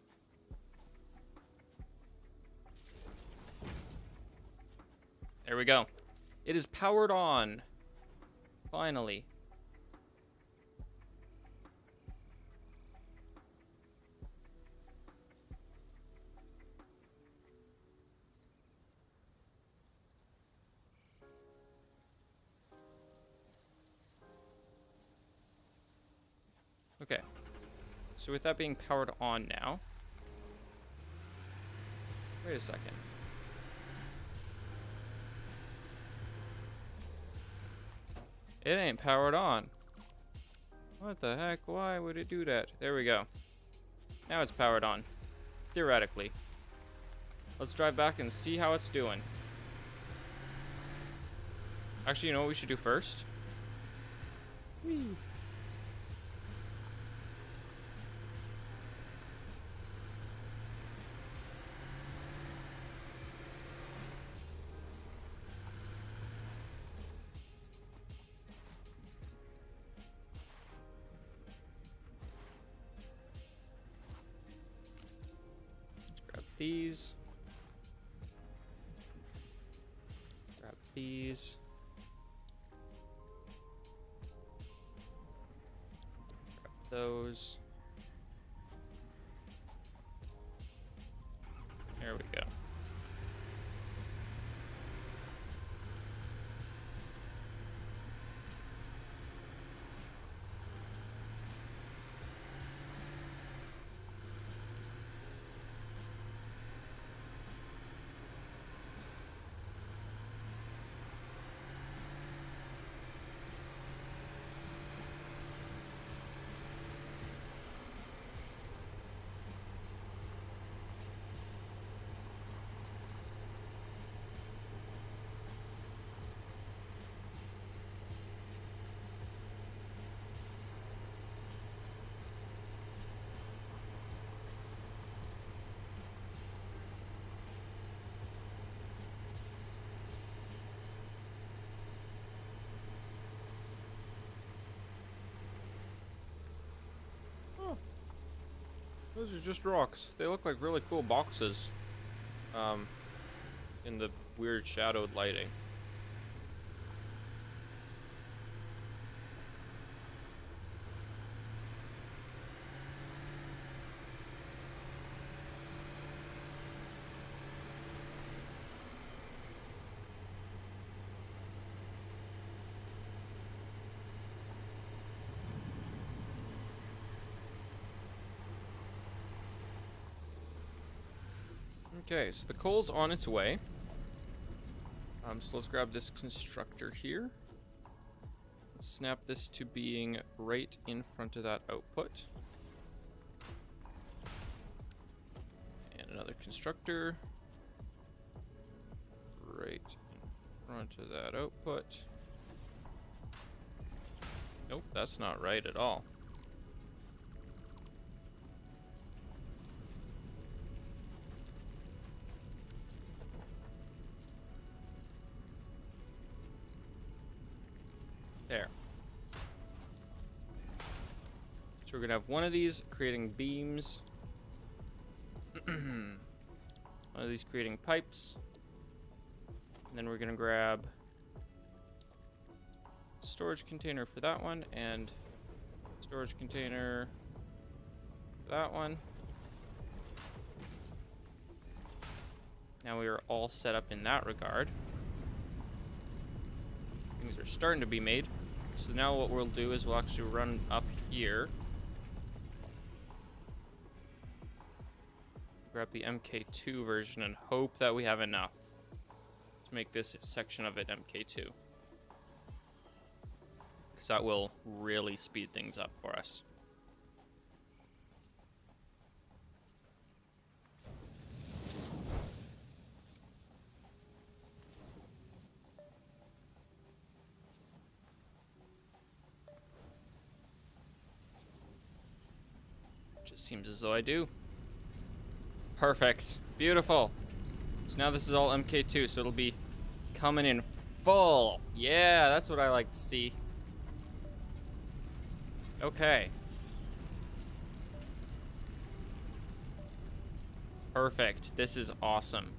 There we go. It is powered on. Finally. Okay. So with that being powered on now. Wait a second. It ain't powered on. What the heck? Why would it do that? There we go. Now it's powered on. Theoretically. Let's drive back and see how it's doing. Actually, you know what we should do first? Whee. Grab these. Grab these. Grab those. There we go. Those are just rocks. They look like really cool boxes. In the weird shadowed lighting. Okay, so the coal's on its way. So let's grab this constructor here. Snap this to being right in front of that output. And another constructor. Right in front of that output. Nope, that's not right at all. There. So we're gonna have one of these creating beams. One of these creating pipes. And then we're gonna grab storage container for that one and storage container for that one. Now we are all set up in that regard. Things are starting to be made. So now what we'll do is we'll actually run up here. Grab the MK2 version and hope that we have enough to make this section of it MK2. Because that will really speed things up for us. Just seems as though I do. Perfect. Beautiful. So now this is all MK2, so it'll be coming in full. Yeah, that's what I like to see. Okay. Perfect. This is awesome.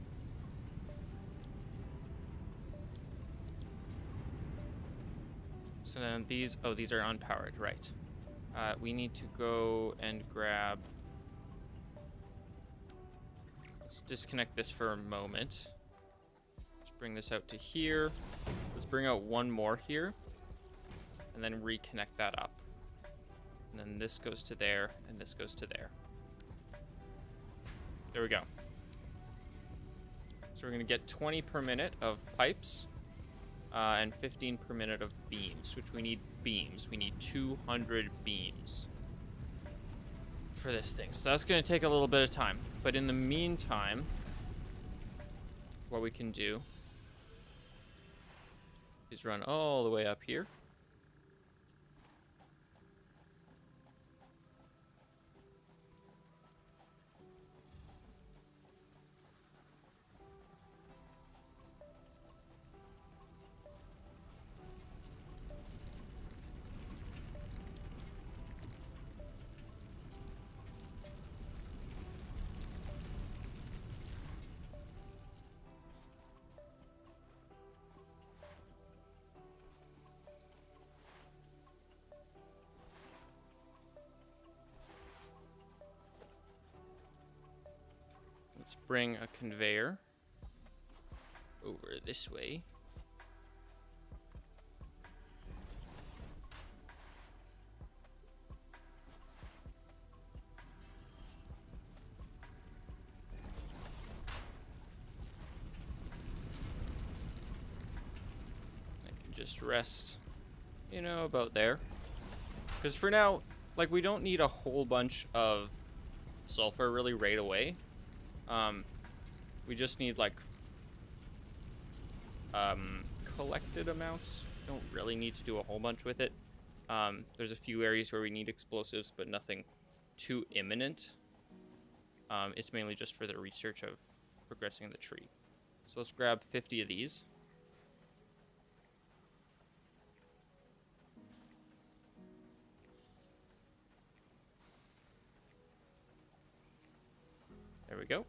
So then these, oh, these are unpowered, right. We need to go and grab, let's disconnect this for a moment. Let's bring this out to here. Let's bring out one more here, and then reconnect that up. And then this goes to there, and this goes to there. There we go. So we're gonna get 20 per minute of pipes, and 15 per minute of beams, which we need beams. We need 200 beams for this thing. So that's going to take a little bit of time. But in the meantime, what we can do is run all the way up here. Let's bring a conveyor over this way. I can just rest, you know, about there. Because for now, like, we don't need a whole bunch of sulfur really right away. We just need, like, collected amounts. Don't really need to do a whole bunch with it. There's a few areas where we need explosives, but nothing too imminent. It's mainly just for the research of progressing the tree. So let's grab 50 of these. There we go.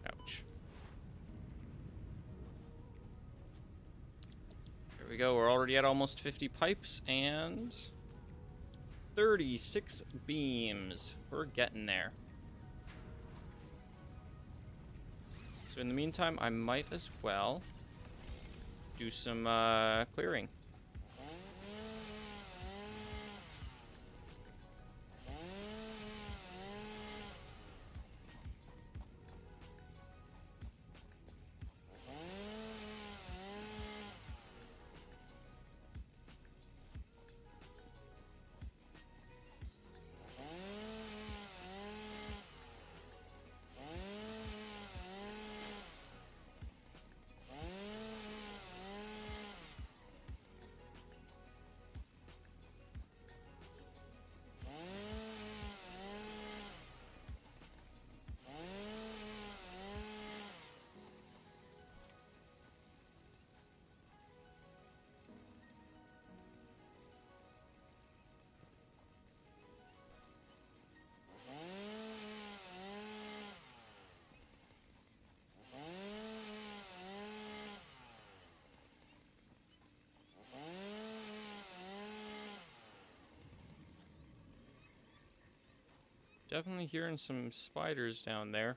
Ouch. There we go. We're already at almost 50 pipes and 36 beams. We're getting there. So in the meantime, I might as well do some clearing. Definitely hearing some spiders down there.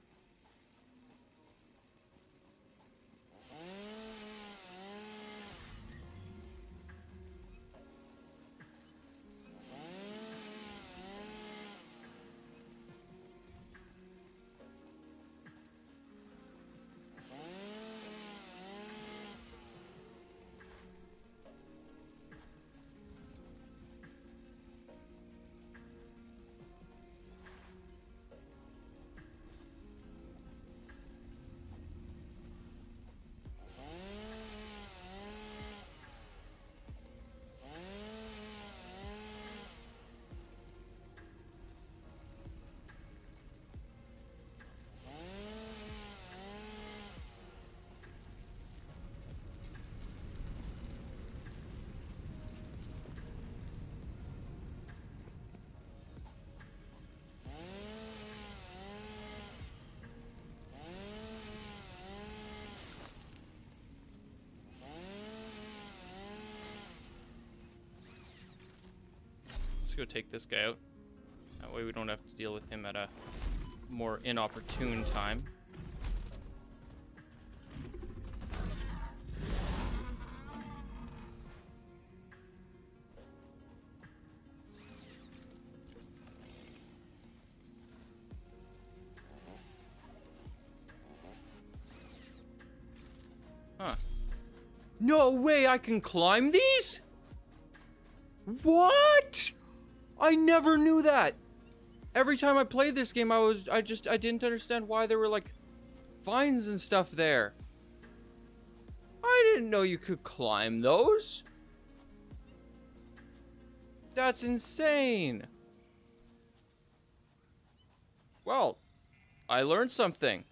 Let's go take this guy out. That way we don't have to deal with him at a more inopportune time. Huh. No way I can climb these? What? I never knew that. Every time I played this game, I didn't understand why there were like vines and stuff there. I didn't know you could climb those. That's insane. Well, I learned something.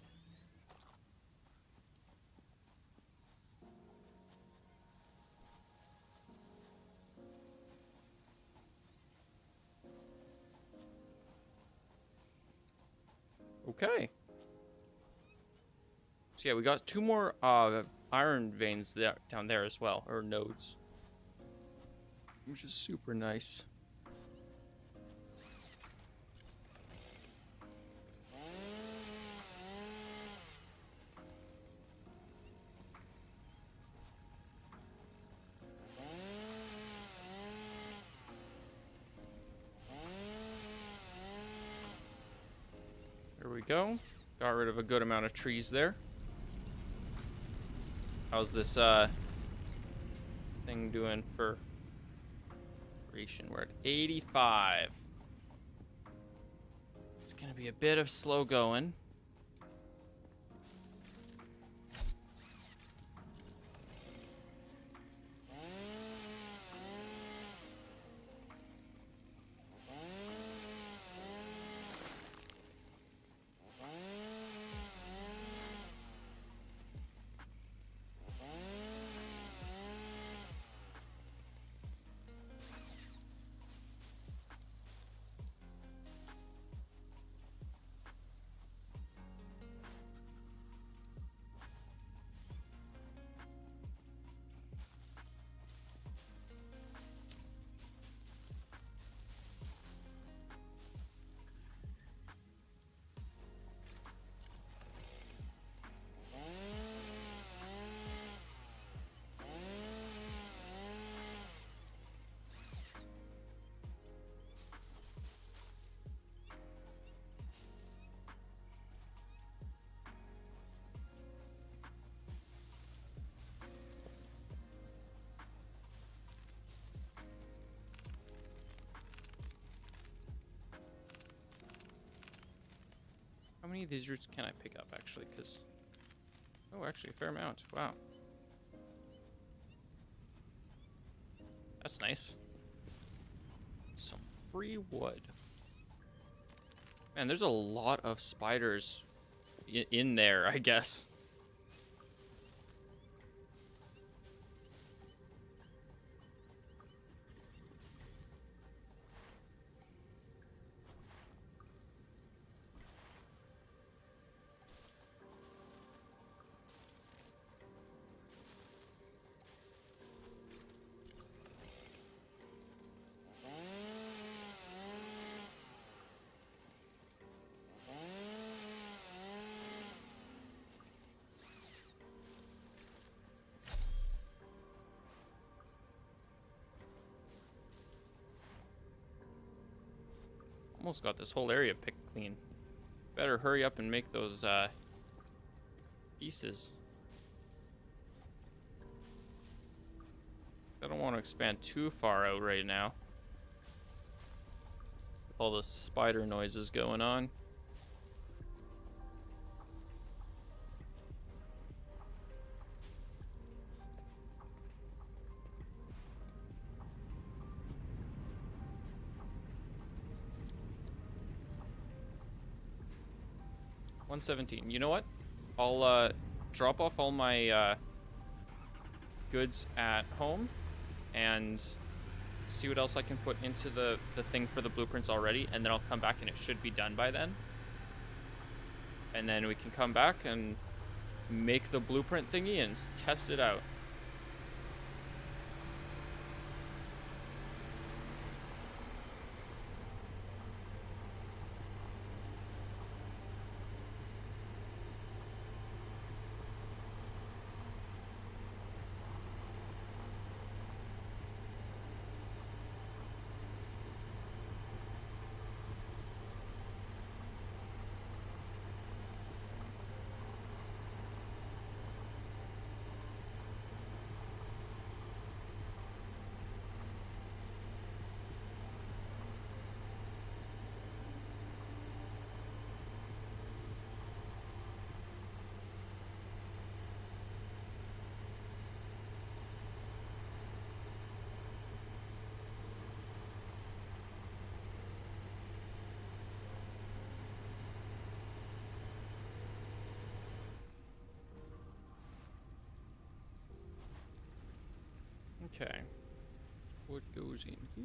Okay. So yeah, we got 2 more iron veins down there as well, or nodes, which is super nice. There we go. Got rid of a good amount of trees there. How's this thing doing for creation? We're at 85. It's gonna be a bit of slow going. How many of these roots can I pick up, actually? Because... oh, actually, a fair amount. Wow. That's nice. Some free wood. Man, there's a lot of spiders in there, I guess. Almost got this whole area picked clean. Better hurry up and make those pieces. I don't want to expand too far out right now. With all the spider noises going on. $117. You know what? I'll drop off all my goods at home and see what else I can put into the thing for the blueprints already, and then I'll come back and it should be done by then. And then we can come back and make the blueprint thingy and test it out. Okay. What goes in here?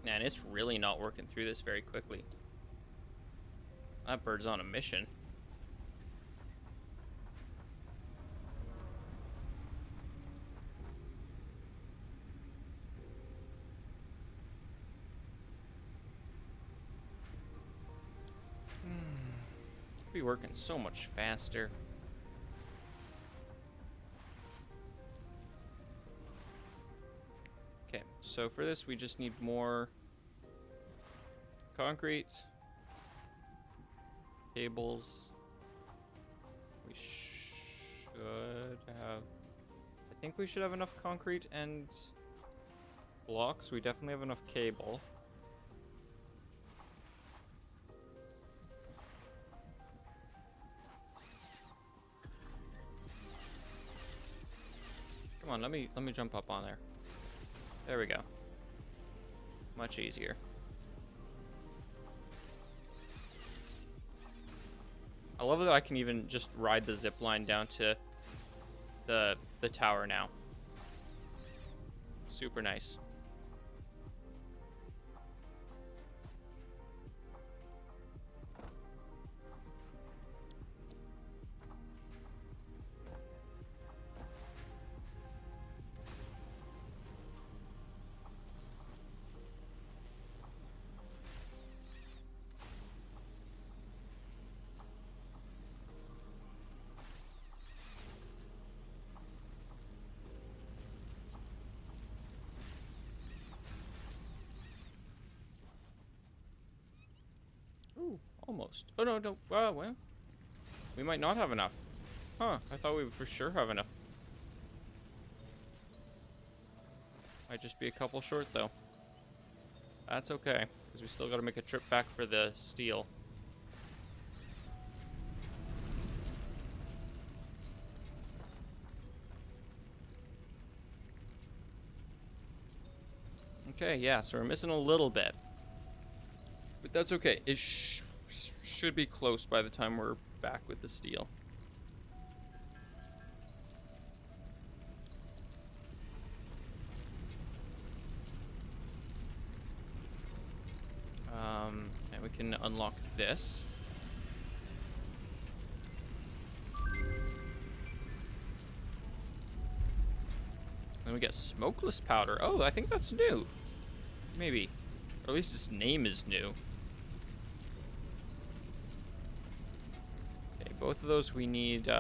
Man, it's really not working through this very quickly. That bird's on a mission. Be working so much faster. Okay, so for this we just need more concrete, cables. We should have, I think we should have enough concrete and blocks. We definitely have enough cable. Come on, let me jump up on there. There we go. Much easier. I love that I can even just ride the zip line down to the tower now. Super nice. Ooh, almost. Oh, no, no. Well, we might not have enough. Huh, I thought we would for sure have enough. Might just be a couple short, though. That's okay, because we still got to make a trip back for the steel. Okay, yeah, so we're missing a little bit. But that's okay. It should be close by the time we're back with the steel. And we can unlock this. Then we get smokeless powder. Oh, I think that's new. Maybe. Or at least its name is new. Okay, both of those we need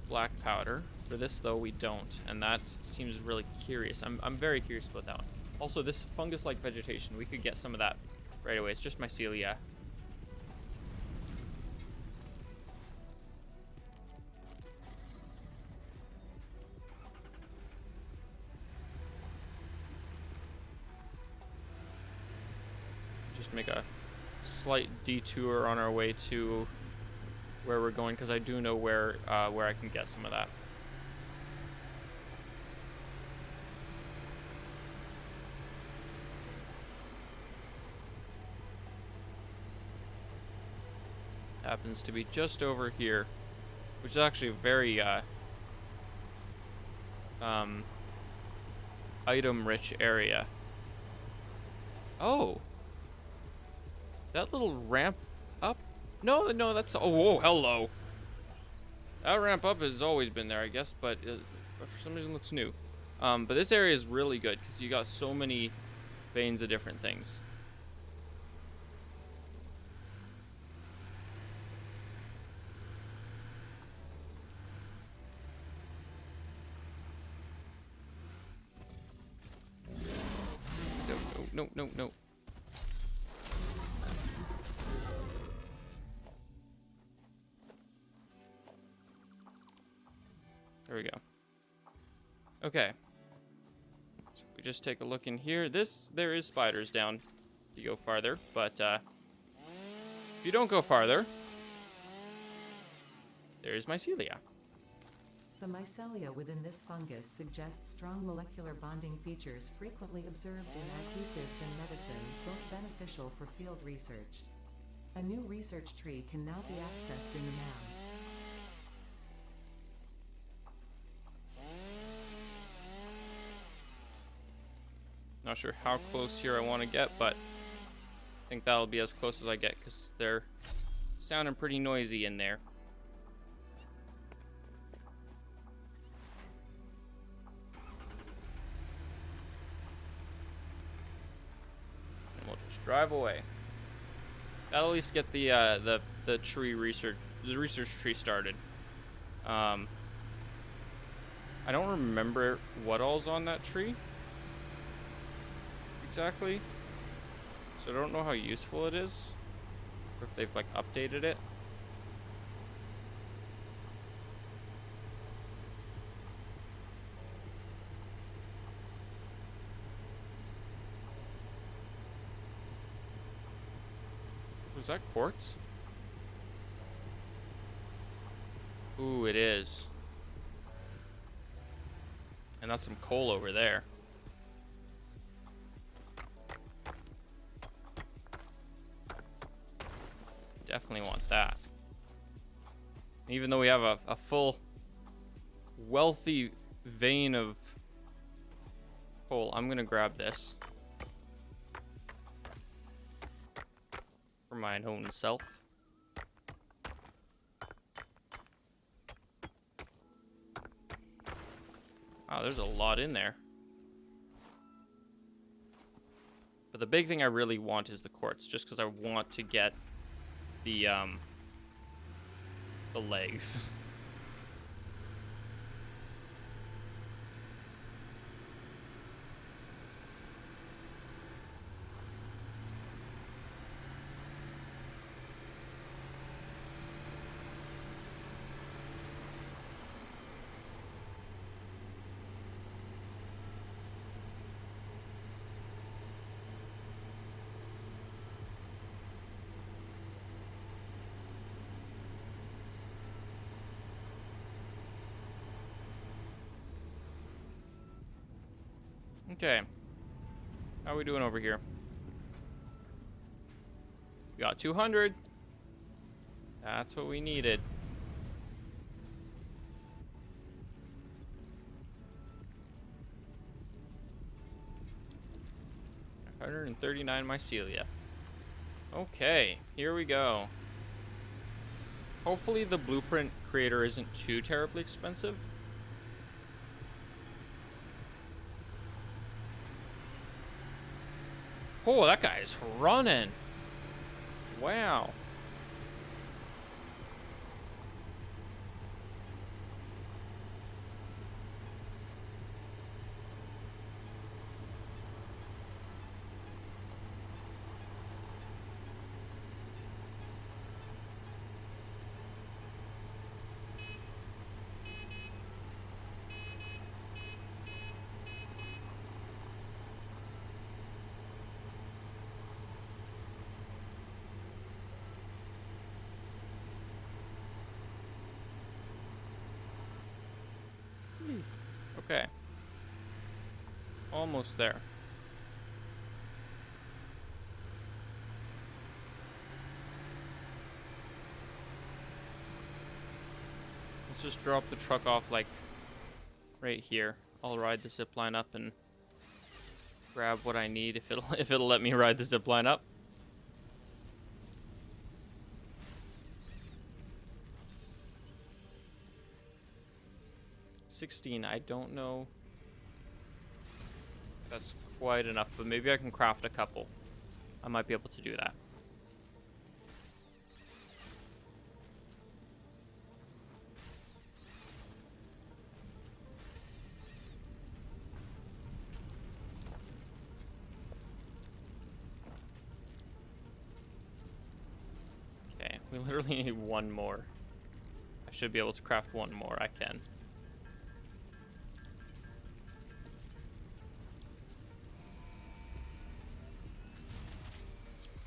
black powder. For this, though, we don't. And that seems really curious. I'm very curious about that one. Also, this fungus-like vegetation, we could get some of that right away. It's just mycelia. Just make a slight detour on our way to where we're going, because I do know where I can get some of that. Happens to be just over here, which is actually a very item-rich area. Oh, that little ramp up? No, that's... Oh, whoa, hello. That ramp up has always been there, I guess, but for some reason looks new. But this area is really good because you got so many veins of different things. No. There we go. Okay. So if we just take a look in here, there is spiders down if you go farther, but if you don't go farther, there's mycelia. The mycelia within this fungus suggests strong molecular bonding features frequently observed in adhesives and medicine, both beneficial for field research. A new research tree can now be accessed in the mound. Not sure how close here I want to get, but I think that'll be as close as I get because they're sounding pretty noisy in there. And we'll just drive away. That'll at least get the tree research, the research tree started. I don't remember what all's on that tree exactly, so I don't know how useful it is, or if they've like updated it. Was that quartz? Ooh, it is. And that's some coal over there. Definitely want that. Even though we have a full, wealthy vein of coal, I'm gonna grab this for mine own self. Wow, there's a lot in there. But the big thing I really want is the quartz, just because I want to get the legs. Okay. How are we doing over here? We got 200. That's what we needed. $139 mycelia. Okay, here we go. Hopefully the blueprint creator isn't too terribly expensive. Oh, that guy's running. Wow. Okay. Almost there. Let's just drop the truck off like right here. I'll ride the zip line up and grab what I need if it'll let me ride the zip line up. $16. I don't know. That's quite enough, but maybe I can craft a couple. I might be able to do that. Okay, we literally need one more. I should be able to craft one more. I can.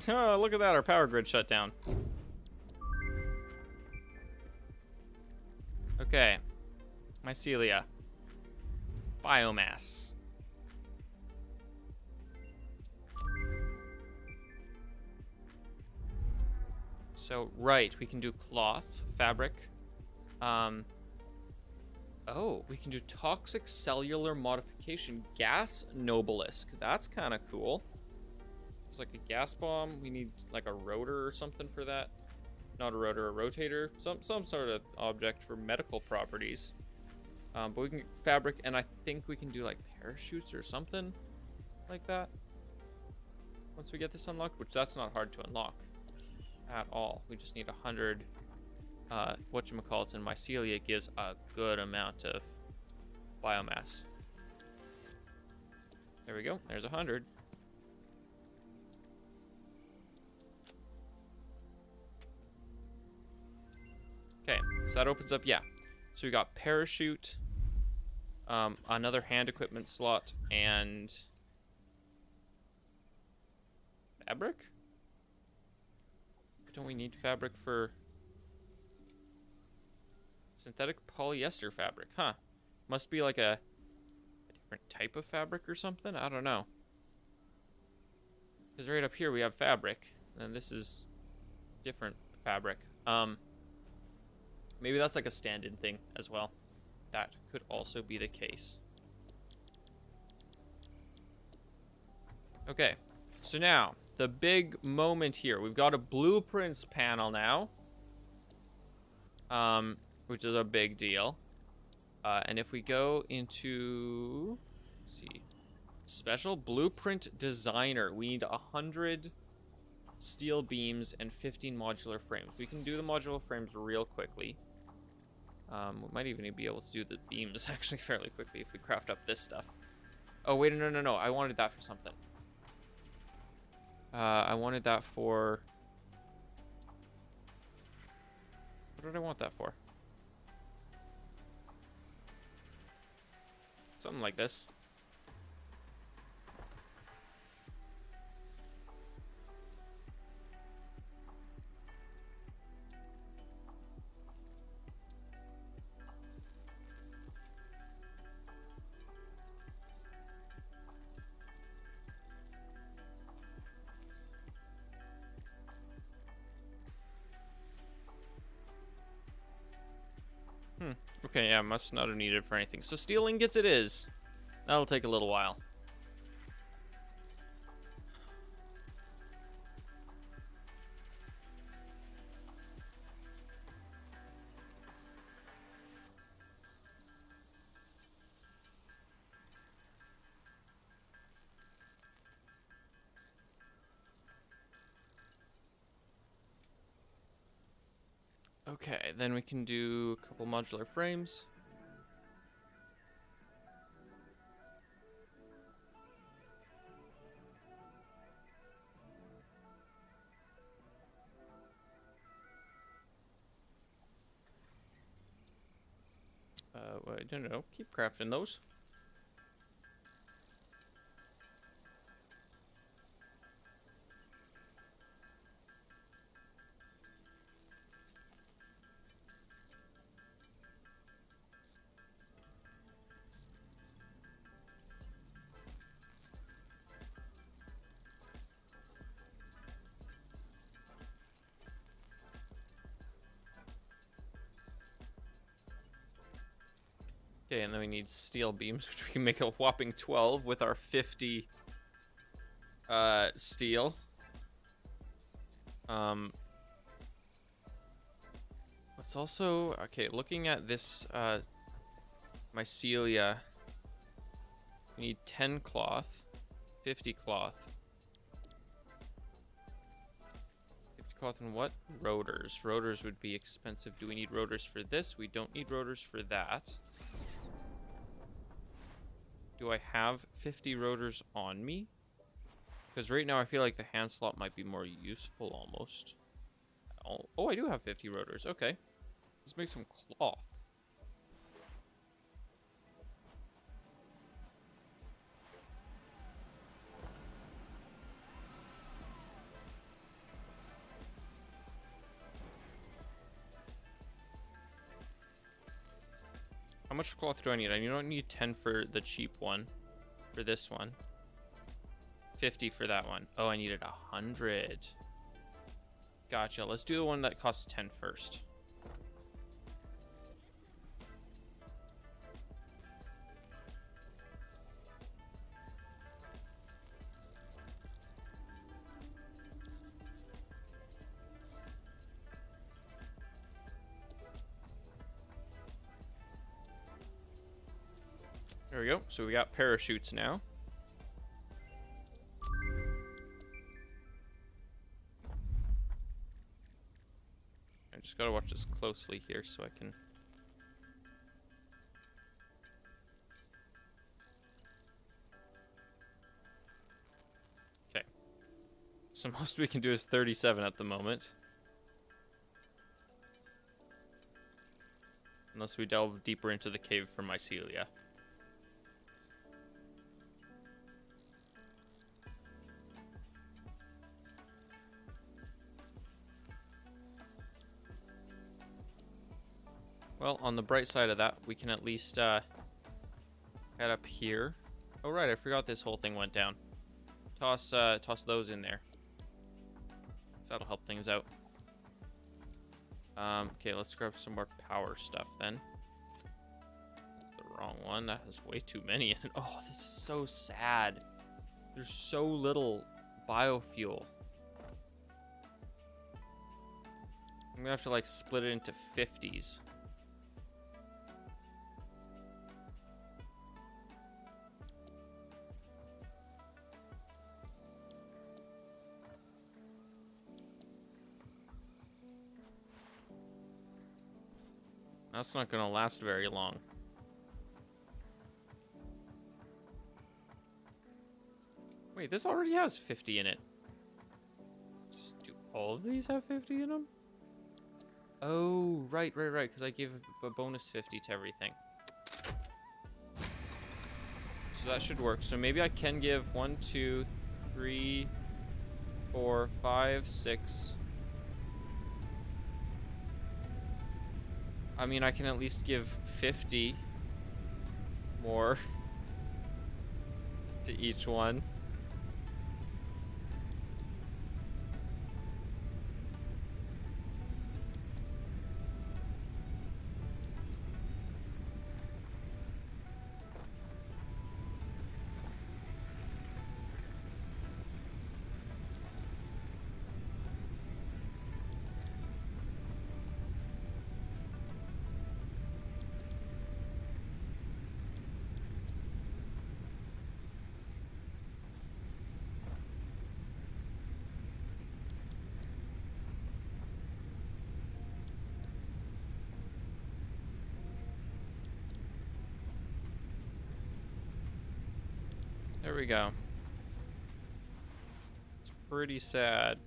Oh, look at that, our power grid shut down. Okay. Mycelia. Biomass. So, right, we can do cloth, fabric. Oh, we can do toxic cellular modification. Gas Nobelisk. That's kind of cool. It's like a gas bomb. We need like a rotor or something for that. Not a rotor, a rotator. Some sort of object for medical properties. But we can fabric, and I think we can do like parachutes or something like that. Once we get this unlocked, which that's not hard to unlock at all. We just need 100 whatchamacallits, and mycelia gives a good amount of biomass. There we go. There's 100. Okay, so that opens up, yeah. So we got parachute, another hand equipment slot, and fabric? Don't we need fabric for synthetic polyester fabric? Huh. Must be like a different type of fabric or something? I don't know. Because right up here we have fabric, and this is different fabric. Maybe that's like a stand-in thing as well. That could also be the case. Okay, so now the big moment here. We've got a blueprints panel now, which is a big deal. And if we go into, let's see, special blueprint designer, we need 100 steel beams and 15 modular frames. We can do the modular frames real quickly. We might even be able to do the beams actually fairly quickly if we craft up this stuff. Oh, wait, no. I wanted that for something. I wanted that for... What did I want that for? Something like this. Okay, yeah, must not have needed for anything. So steel ingots it is. That'll take a little while. Okay, then we can do a couple modular frames. I don't know. Keep crafting those. Okay, and then we need steel beams, which we can make a whopping 12 with our 50 steel. Let's also, okay, looking at this mycelia, we need 10 cloth, 50 cloth. 50 cloth and what? Rotors. Rotors would be expensive. Do we need rotors for this? We don't need rotors for that. Do I have 50 rotors on me? Because right now I feel like the hand slot might be more useful almost. Oh, I do have 50 rotors. Okay. Let's make some cloth. How much cloth do I need? I don't need 10 for the cheap one. For this one. 50 for that one. Oh, I needed 100. Gotcha. Let's do the one that costs 10 first. we go. So we got parachutes now. I just gotta watch this closely here so I can... Okay. So most we can do is 37 at the moment. Unless we delve deeper into the cave for mycelia. Well, on the bright side of that, we can at least head up here. Oh right, I forgot this whole thing went down. Toss those in there. So that'll help things out. Okay, let's grab some more power stuff then. That's the wrong one. That has way too many in it. Oh, this is so sad. There's so little biofuel. I'm gonna have to like split it into 50s. That's not gonna last very long. Wait, this already has 50 in it. Do all of these have 50 in them? Oh, right, because I gave a bonus 50 to everything. So that should work. So maybe I can give 1, 2, 3, 4, 5, 6. I mean, I can at least give 50 more to each one. There we go. It's pretty sad.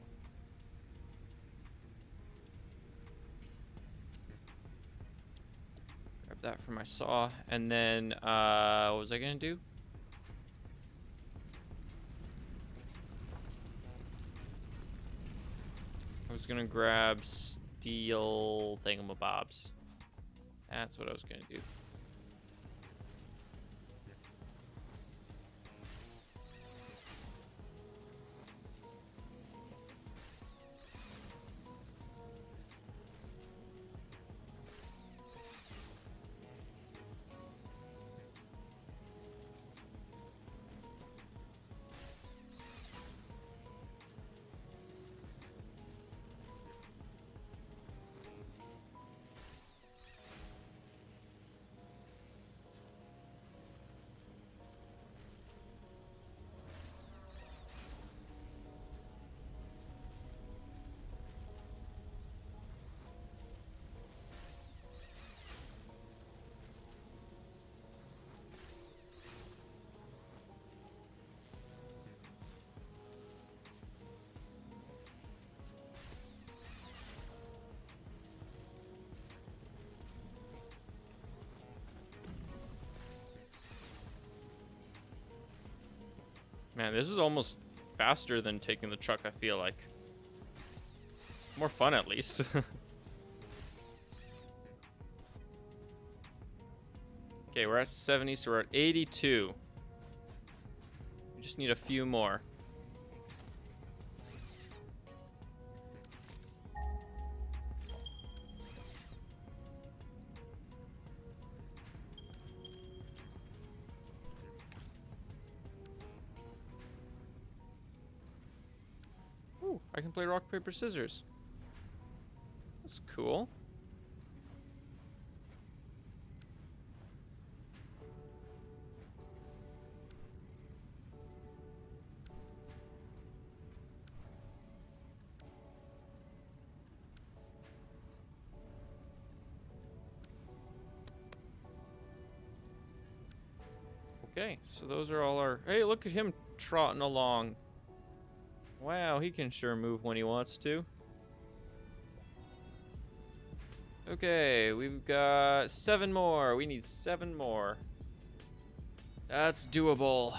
Grab that for my saw. And then, what was I gonna do? I was gonna grab steel thingamabobs. That's what I was gonna do. Man, this is almost faster than taking the truck, I feel like. More fun, at least. Okay, we're at 70, so we're at 82. We just need a few more. Ooh, I can play rock, paper, scissors. That's cool. Okay, so those are all our... Hey, look at him trotting along. Wow, he can sure move when he wants to. Okay, we've got 7 more. We need 7 more. That's doable.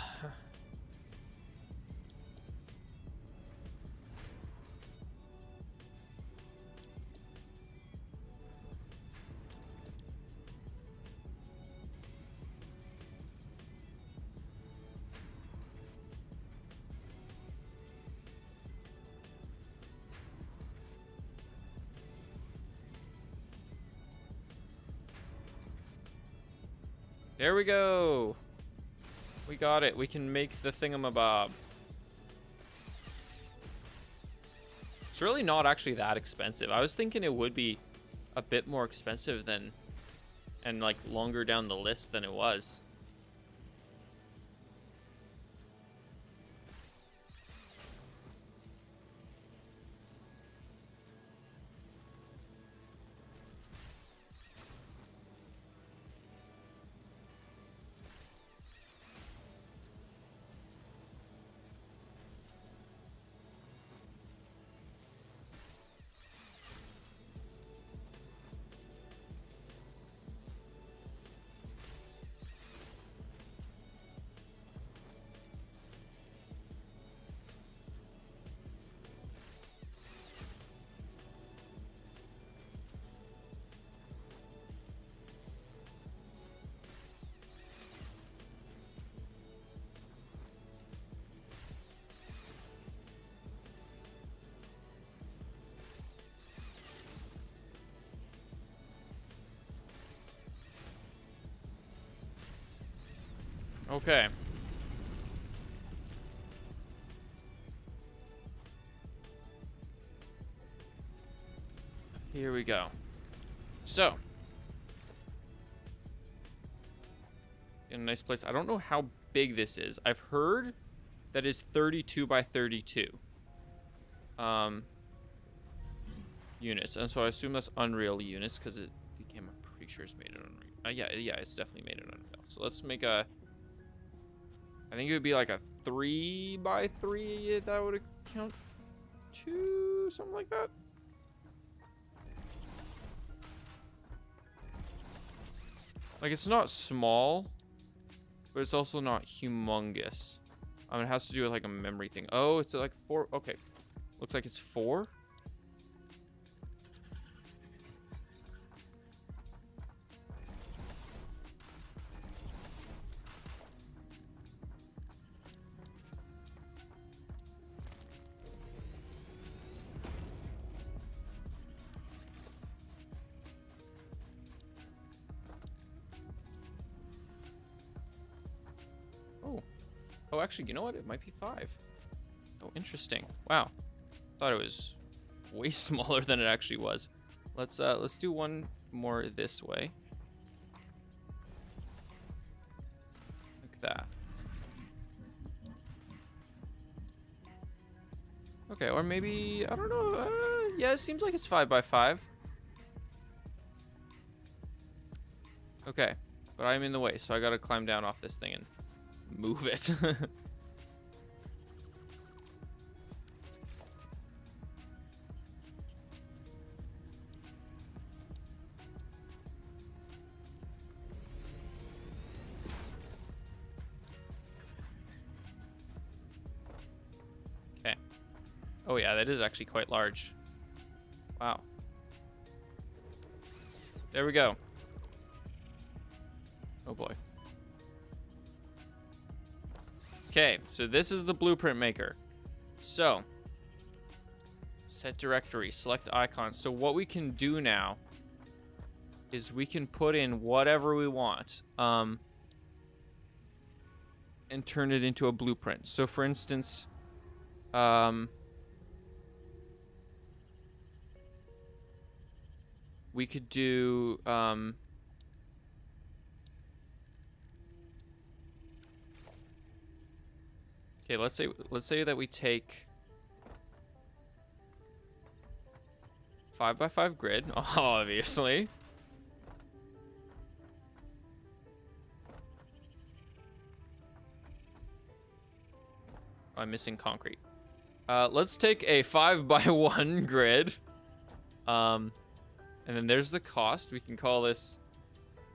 There we go. We got it. We can make the thingamabob. It's really not actually that expensive. I was thinking it would be a bit more expensive than, and like longer down the list than it was. Okay. Here we go. So, in a nice place. I don't know how big this is. I've heard that is 32 by 32 units, and so I assume that's Unreal units because the game I'm pretty sure is made in Unreal. Yeah, it's definitely made in Unreal. So let's make a. I think it would be like a 3 by 3. That would count to something like that. Like, it's not small, but it's also not humongous. It has to do with like a memory thing. Oh, it's like 4. Okay, looks like it's 4. Oh, actually, you know what? It might be 5. Oh, interesting. Wow. Thought it was way smaller than it actually was. Let's do one more this way. Like that. Okay, or maybe, I don't know. Yeah, it seems like it's 5 by 5. Okay, but I'm in the way, so I gotta climb down off this thing and move it. Okay. Oh yeah, that is actually quite large. Wow. There we go. Oh boy. Okay, so this is the blueprint maker. So, set directory, select icon. So what we can do now is we can put in whatever we want and turn it into a blueprint. So for instance, we could do okay, let's say that we take 5 by 5 grid, obviously. I'm missing concrete. Let's take a 5x1 grid. And then there's the cost. We can call this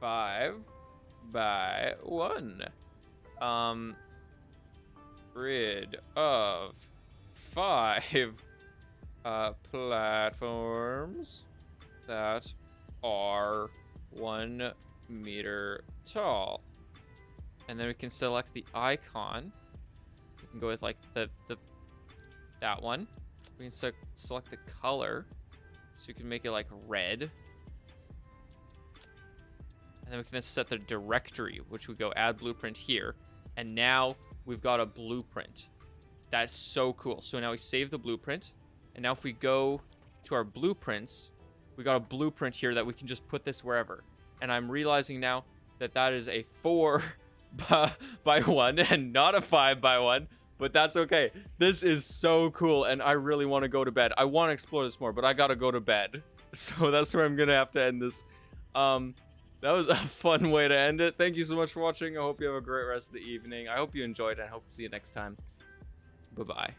5x1. Grid of 5 platforms that are 1 meter tall. And then we can select the icon. We can go with like that one. We can select the color. So you can make it like red. And then we can then set the directory, which we go add blueprint here. And now we've got a blueprint. That's so cool. So now we save the blueprint. And now if we go to our blueprints, we got a blueprint here that we can just put this wherever. And I'm realizing now that that is a 4x1 and not a 5x1. But that's okay. This is so cool, and I really want to go to bed. I want to explore this more, but I gotta go to bed. So that's where I'm gonna have to end this. That was a fun way to end it. Thank you so much for watching. I hope you have a great rest of the evening. I hope you enjoyed, and I hope to see you next time. Bye-bye.